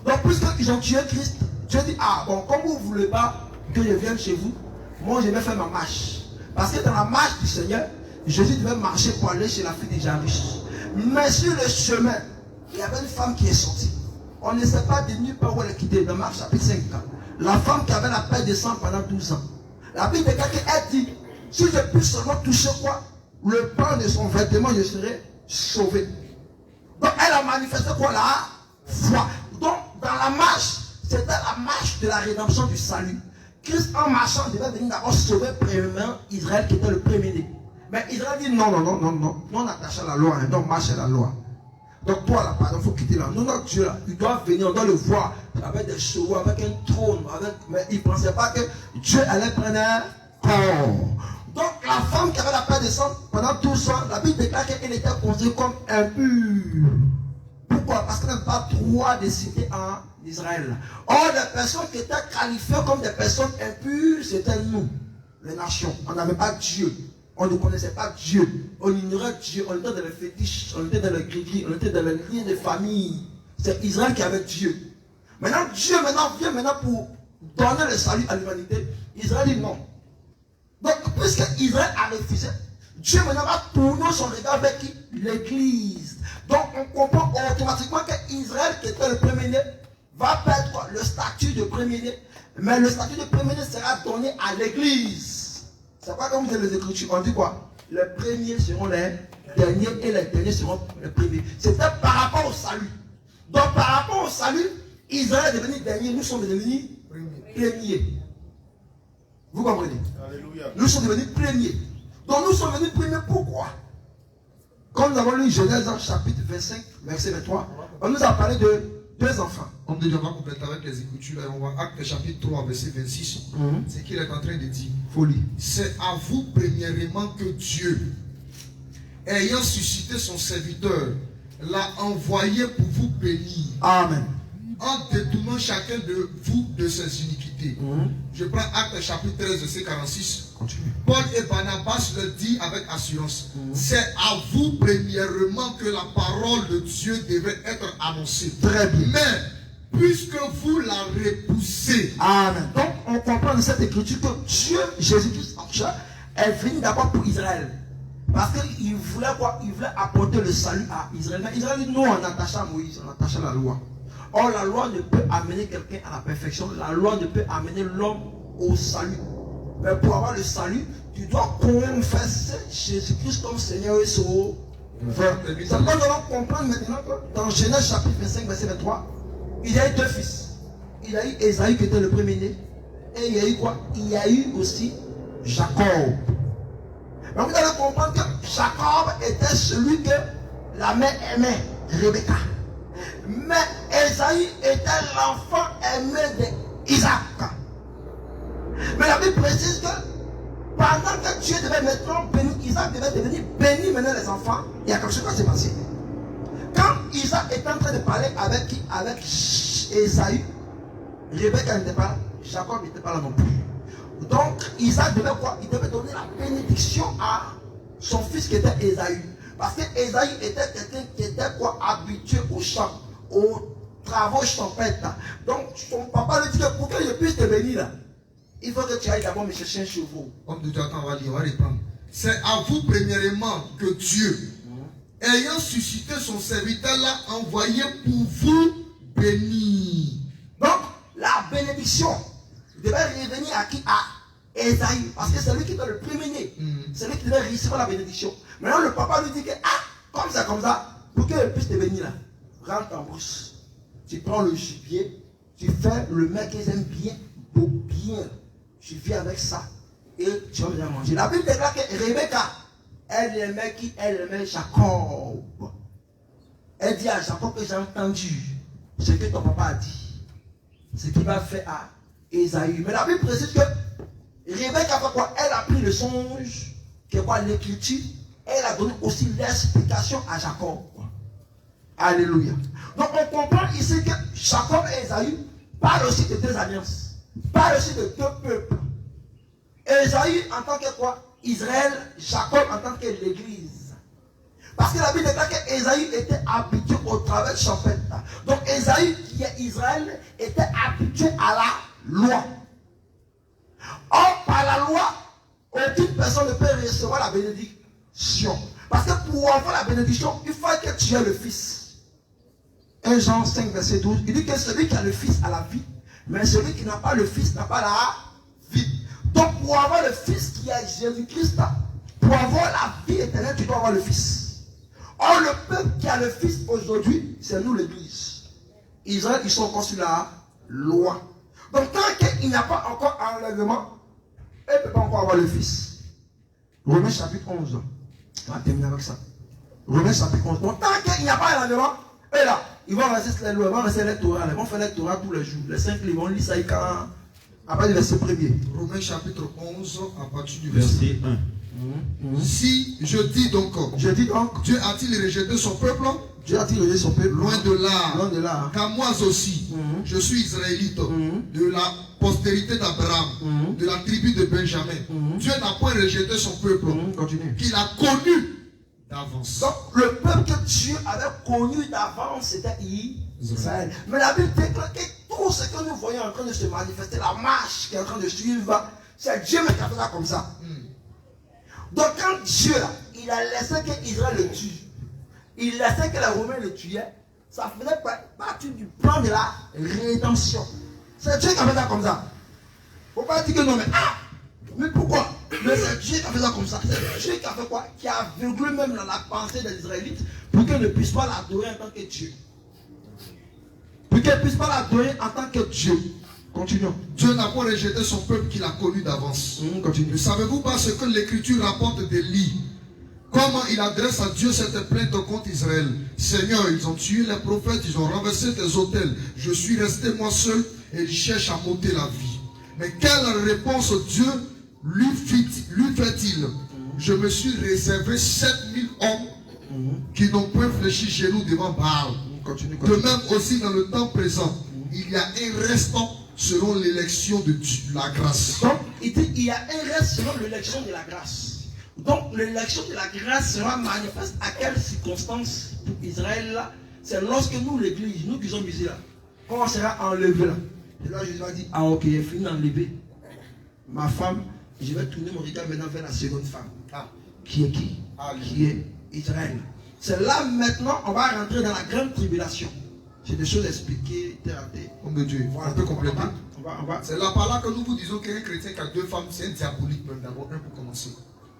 [SPEAKER 4] Donc puisqu'ils ont tué Christ, Dieu dit, ah bon, comme vous ne voulez pas que je vienne chez vous, moi je vais faire ma marche. Parce que dans la marche du Seigneur, Jésus devait marcher pour aller chez la fille de Jairus. Mais sur le chemin, il y avait une femme qui est sortie. On ne sait pas de nulle part où elle est quittée. Dans Marc chapitre 5. La femme qui avait la paix de sang pendant 12 ans. La Bible déclare qu'elle dit, si je puis seulement toucher quoi? Le pan de son vêtement, je serai sauvé. Donc elle a manifesté quoi? La foi. Donc dans la marche, c'était la marche de la rédemption du salut. Christ en marchant devait venir d'abord sauver premièrement Israël qui était le premier-né. Mais Israël dit non, on attache à la loi, non, marche à la loi. Donc toi là, pardon, il faut quitter là. Non, Dieu là, il doit venir, on doit le voir avec des chevaux, avec un trône, mais il ne pensait pas que Dieu allait prendre un corps. Donc la femme qui avait la paix de sang pendant 12 ans, la Bible déclare qu'elle était considérée comme impure. Pourquoi? Parce qu'elle n'a pas droit de citer en Israël. Or, les personnes qui étaient qualifiées comme des personnes impures, c'était nous, les nations. On n'avait pas Dieu. On ne connaissait pas Dieu. On ignorait Dieu. On était dans les fétiches. On était dans le gris-gris. On était dans les liens de famille. C'est Israël qui avait Dieu. Maintenant, Dieu vient pour donner le salut à l'humanité. Israël dit non. Donc, puisque Israël a refusé, Dieu maintenant va tourner son regard vers qui? L'Église. Donc, on comprend automatiquement qu'Israël, qui était le premier-né, va perdre le statut de premier-né. Mais le statut de premier-né sera donné à l'Église. C'est pas comme dans les Écritures. On dit quoi? Les premiers seront les derniers et les derniers seront les premiers. C'était par rapport au salut. Donc, par rapport au salut, Israël est devenu dernier, nous sommes devenus premiers. Vous comprenez?
[SPEAKER 3] Alléluia.
[SPEAKER 4] Nous sommes devenus premiers. Donc, nous sommes devenus premiers pourquoi? Comme nous avons lu Genèse chapitre 25, verset 23, on nous a parlé de deux enfants.
[SPEAKER 3] On déjà va compléter avec les Écritures. On va Acte chapitre 3, verset 26. C'est qu'il est en train de dire.
[SPEAKER 4] Folie.
[SPEAKER 3] C'est à vous premièrement que Dieu, ayant suscité son serviteur, l'a envoyé pour vous bénir.
[SPEAKER 4] Amen.
[SPEAKER 3] En détournant chacun de vous de ses iniquités. quitter. Je prends Actes chapitre 13, verset 46.
[SPEAKER 4] Continue.
[SPEAKER 3] Paul et Barnabas le disent avec assurance. C'est à vous premièrement que la parole de Dieu devait être annoncée.
[SPEAKER 4] Très bien.
[SPEAKER 3] Mais puisque vous la repoussez.
[SPEAKER 4] Amen. Donc on comprend de cette écriture que Dieu, Jésus-Christ en chair, est venu d'abord pour Israël. Parce qu'il voulait quoi? Il voulait apporter le salut à Israël. Mais Israël dit, nous on attache à Moïse, on attache à la loi. Or la loi ne peut amener quelqu'un à la perfection. La loi ne peut amener l'homme au salut. Mais pour avoir le salut, tu dois confesser Jésus-Christ comme Seigneur et Sauveur. C'est pourquoi nous allons comprendre maintenant que dans Genèse chapitre 25, verset 23, il y a eu deux fils. Il y a eu Ésaü qui était le premier-né. Et il y a eu quoi? Il y a eu aussi Jacob. Mais vous allez comprendre que Jacob était celui que la mère aimait, Rebecca. Mais Ésaü était l'enfant aimé d'Isaac. Mais la Bible précise que pendant que Dieu devait maintenant bénir, Isaac devait devenir béni maintenant les enfants, il y a quelque chose qui s'est passé. Quand Isaac était en train de parler avec qui? Avec Ésaü, Rebecca n'était pas là, Jacob n'était pas là non plus. Donc Isaac devait quoi? Il devait donner la bénédiction à son fils qui était Ésaü. Parce que Ésaü était quelqu'un qui était quoi? Habitué au champ, aux travaux champêtres. Donc son papa lui dit que pour que je puisse te bénir là, il faut que tu ailles d'abord me chercher un chevaux.
[SPEAKER 3] Homme de Dieu, attends, on va lire, on va reprendre. C'est à vous premièrement que Dieu, ayant suscité son serviteur là, envoyé pour vous bénir.
[SPEAKER 4] Donc la bénédiction devait revenir à qui? À Ésaü. Parce que c'est lui qui était le premier-né. C'est lui qui devait recevoir la bénédiction. Maintenant le papa lui dit que, comme ça, pour qu'il puisse te bénir là, rentre en brousse. Tu prends le gibier, tu fais le mec qu'ils aiment bien, beau, bien. Tu viens avec ça et tu vas venir manger. La Bible déclare que Rebecca, elle aimait qui? Elle aimait Jacob. Elle dit à Jacob que j'ai entendu ce que ton papa a dit. Ce qu'il va faire à Ésaü. Mais la Bible précise que Rebecca a fait quoi? Elle a pris le songe, que quoi? L'écriture. Elle a donné aussi l'explication à Jacob. Alléluia. Donc on comprend ici que Jacob et Ésaü parlent aussi de deux alliances. Parlent aussi de deux peuples. Ésaü en tant que quoi? Israël, Jacob en tant que l'église. Parce que la Bible déclare que Ésaü était habitué au travail champêtre. Donc Ésaü, qui est Israël, était habitué à la loi. Or, par la loi, aucune personne ne peut recevoir la bénédiction. Parce que pour avoir la bénédiction, il faut que tu aies le Fils. 1 Jean 5, verset 12, il dit que celui qui a le Fils a la vie, mais celui qui n'a pas le Fils n'a pas la vie. Donc pour avoir le Fils qui est Jésus-Christ, pour avoir la vie éternelle, tu dois avoir le Fils. Or le peuple qui a le Fils aujourd'hui, c'est nous l'Église. Israël, ils sont encore sur la loi. Donc tant qu'il n'y a pas encore enlèvement, il ne peut pas encore avoir le Fils. Romains chapitre 11. On va terminer avec ça. Romains chapitre 11. Donc tant qu'il n'y a pas enlèvement, et là, ils vont rester les lois, ils vont rester les Torah, ils vont faire les Torah tous les jours. Les 5 livres, ils vont lire ça quand, après le verset 1er.
[SPEAKER 3] Romains chapitre 11, à partir du verset
[SPEAKER 1] 1.
[SPEAKER 3] Si je dis donc, Dieu a-t-il rejeté son peuple?
[SPEAKER 4] Dieu a-t-il rejeté son peuple?
[SPEAKER 3] Loin de là.
[SPEAKER 4] Loin de là.
[SPEAKER 3] Car moi aussi, je suis israélite, de la postérité d'Abraham, de la tribu de Benjamin. Dieu n'a point rejeté son peuple, qu'il a connu d'avance.
[SPEAKER 4] Donc le peuple que Dieu avait connu d'avance, c'était Israël. Mais la Bible déclare que tout ce que nous voyons en train de se manifester, la marche qui est en train de suivre, c'est Dieu qui a fait ça comme ça. Donc quand Dieu, il a laissé qu'Israël le tue, il laissait que les Romains le tuaient, ça faisait partie du plan de la rédemption. C'est Dieu qui a fait ça comme ça. Il ne faut pas dire que non, mais pourquoi? Mais c'est Dieu qui a fait ça comme ça. C'est Dieu qui a fait quoi? Qui a aveuglé même dans la pensée des Israélites pour qu'ils ne puissent pas l'adorer en tant que Dieu. Pour qu'ils ne puissent pas l'adorer en tant que Dieu. Continuons.
[SPEAKER 3] Dieu n'a pas rejeté son peuple qu'il a connu d'avance. Ne savez-vous pas ce que l'Écriture rapporte d'Élie? Comment il adresse à Dieu cette plainte contre Israël? Seigneur, ils ont tué les prophètes, ils ont renversé tes autels. Je suis resté moi seul et ils cherchent à m'ôter la vie. Mais quelle réponse Dieu lui fait-il? Je me suis réservé 7000 hommes qui n'ont point fléchi chez nous devant Baal. De même aussi dans le temps présent, il y a un restant selon l'élection de Dieu, la grâce.
[SPEAKER 4] Donc, il dit il y a un reste selon l'élection de la grâce. Donc, l'élection de la grâce sera manifeste à quelles circonstances pour Israël là? C'est lorsque nous, l'église, nous qui sommes ici là, quand on sera enlevé là. Et là, Jésus va dire, ah ok, j'ai fini d'enlever ma femme, je vais tourner mon regard maintenant vers la seconde femme.
[SPEAKER 3] Ah.
[SPEAKER 4] Qui est qui? Qui est Israël. C'est là maintenant, on va rentrer dans la grande tribulation. J'ai des choses expliquées, terre à terre.
[SPEAKER 3] Homme de Dieu,
[SPEAKER 4] Voilà,
[SPEAKER 3] on peut compléter.
[SPEAKER 4] on va.
[SPEAKER 3] C'est là par là que nous vous disons qu'un chrétien qui a deux femmes, c'est un diabolique même d'abord, un pour commencer.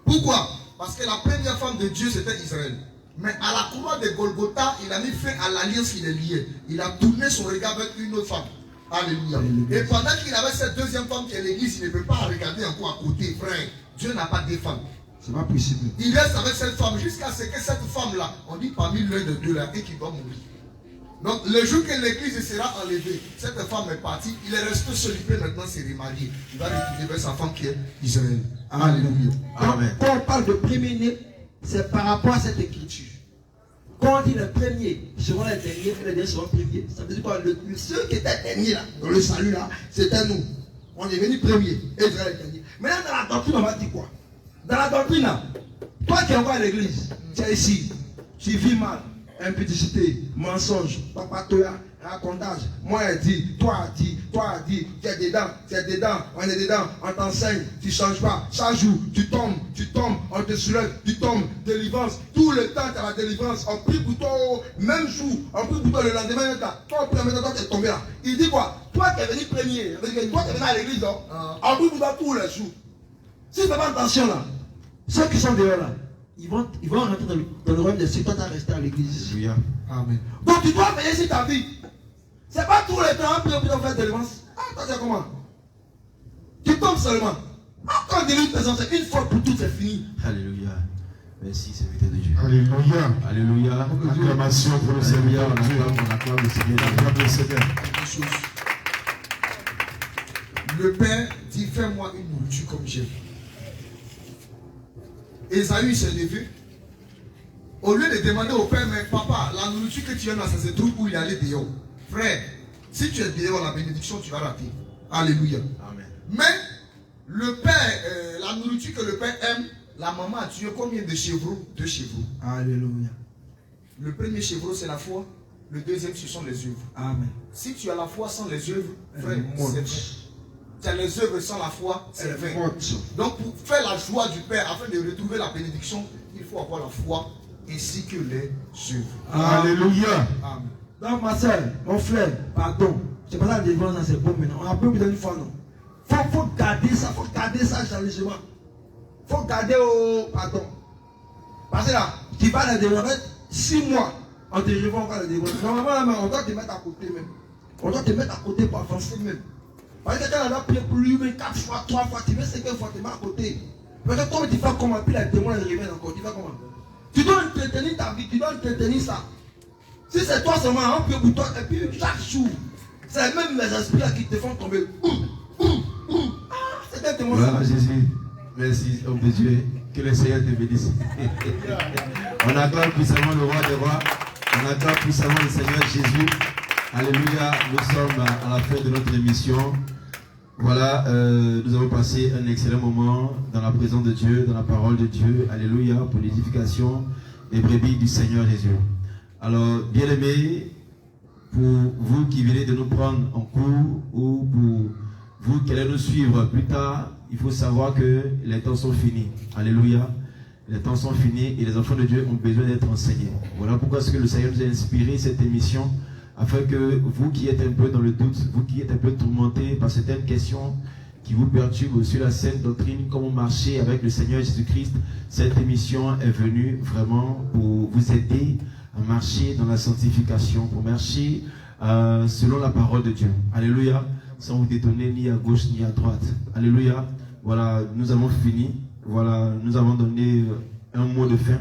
[SPEAKER 3] Pourquoi? Parce que la première femme de Dieu, c'était Israël. Mais à la croix de Golgotha, il a mis fin à l'alliance qu'il est lié. Il a tourné son regard vers une autre femme. Alléluia. Et pendant qu'il avait cette deuxième femme qui est l'église, il ne peut pas regarder encore à côté. Frère, Dieu n'a pas deux femmes.
[SPEAKER 4] C'est pas possible.
[SPEAKER 3] Il reste avec cette femme jusqu'à ce que cette femme-là, on dit parmi l'un de deux là, et qui doit mourir. Donc le jour que l'église sera enlevée, cette femme est partie, il est resté solitaire, maintenant c'est remarié. Il va retourner vers sa femme qui est Israël. Alléluia.
[SPEAKER 4] Amen. Quand on parle de premier-né, c'est par rapport à cette écriture. Quand on dit le premier seront les derniers, et les derniers seront les premiers, ça veut dire quoi? Ceux qui étaient derniers là, dans le salut là, c'était nous. On est venu premier, et Israël est dernier. Maintenant dans la doctrine, on va dire quoi? Dans la doctrine là, toi qui envoies à l'église, tu es ici, tu vis mal, impudicité, mensonge, papatoya, racontage. Moi elle dit, toi tu es dedans, on est dedans, on t'enseigne, tu ne changes pas. Chaque jour, tu tombes, on te soulève, tu tombes, délivrance. Tout le temps, tu as la délivrance. On prie pour toi, même jour, on prie pour toi le lendemain, toi, toi, tu es tombé là. Il dit quoi? Toi qui es venu premier, toi qui es venu à l'église, on prie pour toi tous les jours. Si tu ne fais pas attention là, ceux qui sont dehors là, ils vont rentrer dans le royaume des cieux. Toi, tu as resté à l'église.
[SPEAKER 3] Amen.
[SPEAKER 4] Donc tu dois veiller sur ta vie. Ce n'est pas tout le temps pour faire délivrance. Ah, toi, c'est comment? Tu tombes seulement. Quand on délivre une personne, c'est une fois pour toutes, c'est fini.
[SPEAKER 1] Alléluia. Merci, serviteur de Dieu.
[SPEAKER 2] Alléluia.
[SPEAKER 1] Alléluia.
[SPEAKER 2] Acclamation pour le Seigneur.
[SPEAKER 1] On acclame le Seigneur.
[SPEAKER 2] On acclame le Seigneur.
[SPEAKER 3] Le Père dit, fais-moi une nourriture comme j'aime. Esaü s'est levé. Au lieu de demander au Père, mais papa, la nourriture que tu aimes là, ça se trouve où il allait dehors. Frère, si tu es dehors, la bénédiction, tu vas rater. Alléluia.
[SPEAKER 1] Amen.
[SPEAKER 3] Mais le Père, la nourriture que le Père aime, la maman a tué combien de chevreaux? 2 chevreaux.
[SPEAKER 4] Alléluia.
[SPEAKER 3] Le premier chevreau, c'est la foi. Le deuxième, ce sont les œuvres.
[SPEAKER 4] Amen.
[SPEAKER 3] Si tu as la foi sans les œuvres, frère, c'est vrai. Tu as les œuvres sans la foi, c'est vrai. Donc pour faire la joie du Père, afin de retrouver la bénédiction, il faut avoir la foi ainsi que les œuvres.
[SPEAKER 2] Alléluia.
[SPEAKER 3] Amen.
[SPEAKER 4] Donc ma soeur, mon frère, pardon. C'est pas ça la délivrance, c'est bon maintenant. On a plus besoin d'une fois, non. Faut garder ça sérieusement. Faut garder au pardon. Parce que là, tu vas la délivrer 6 mois. On te délivre encore la délivrance. Normalement, on doit te mettre à côté même. On doit te mettre à côté pour avancer même. Parce que quand on a prié pour lui, mais 4 fois, 3 fois, tu veux 5 fois, tu mets à côté. Parce que toi, tu fais comment? Puis la démon, elle revient encore. Tu fais comment? Tu dois entretenir ta vie, tu dois entretenir ça. Si c'est toi seulement, on prie pour toi, et puis chaque jour, c'est même les esprits là qui te font tomber. C'est un témoin.
[SPEAKER 1] Voilà Jésus. Merci, homme de Dieu. Que le Seigneur te bénisse. On acclame puissamment le roi des rois. On acclame puissamment le Seigneur Jésus. Alléluia. Nous sommes à la fin de notre émission. Voilà, nous avons passé un excellent moment dans la présence de Dieu, dans la parole de Dieu. Alléluia, pour l'édification des brebis du Seigneur Jésus. Alors, bien aimés, pour vous qui venez de nous prendre en cours ou pour vous qui allez nous suivre plus tard, il faut savoir que les temps sont finis. Alléluia. Les temps sont finis et les enfants de Dieu ont besoin d'être enseignés. Voilà pourquoi est-ce que le Seigneur nous a inspiré cette émission, afin que vous qui êtes un peu dans le doute, vous qui êtes un peu tourmentés par certaines questions qui vous perturbent sur la sainte doctrine, comment marcher avec le Seigneur Jésus-Christ, cette émission est venue vraiment pour vous aider à marcher dans la sanctification, pour marcher selon la parole de Dieu. Alléluia. Sans vous détonner ni à gauche ni à droite. Alléluia. Voilà, nous avons fini. Voilà, nous avons donné un mot de fin.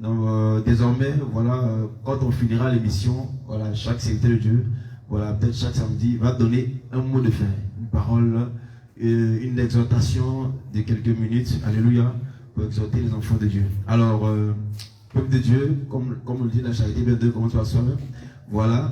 [SPEAKER 1] Donc, désormais, voilà, quand on finira l'émission, voilà, chaque serviteur de Dieu, voilà, peut-être chaque samedi, va donner un mot de fin, une parole, une exhortation de quelques minutes. Alléluia, pour exhorter les enfants de Dieu. Alors, peuple de Dieu, comme on le dit, la charité bien de commence par soi-même. Voilà,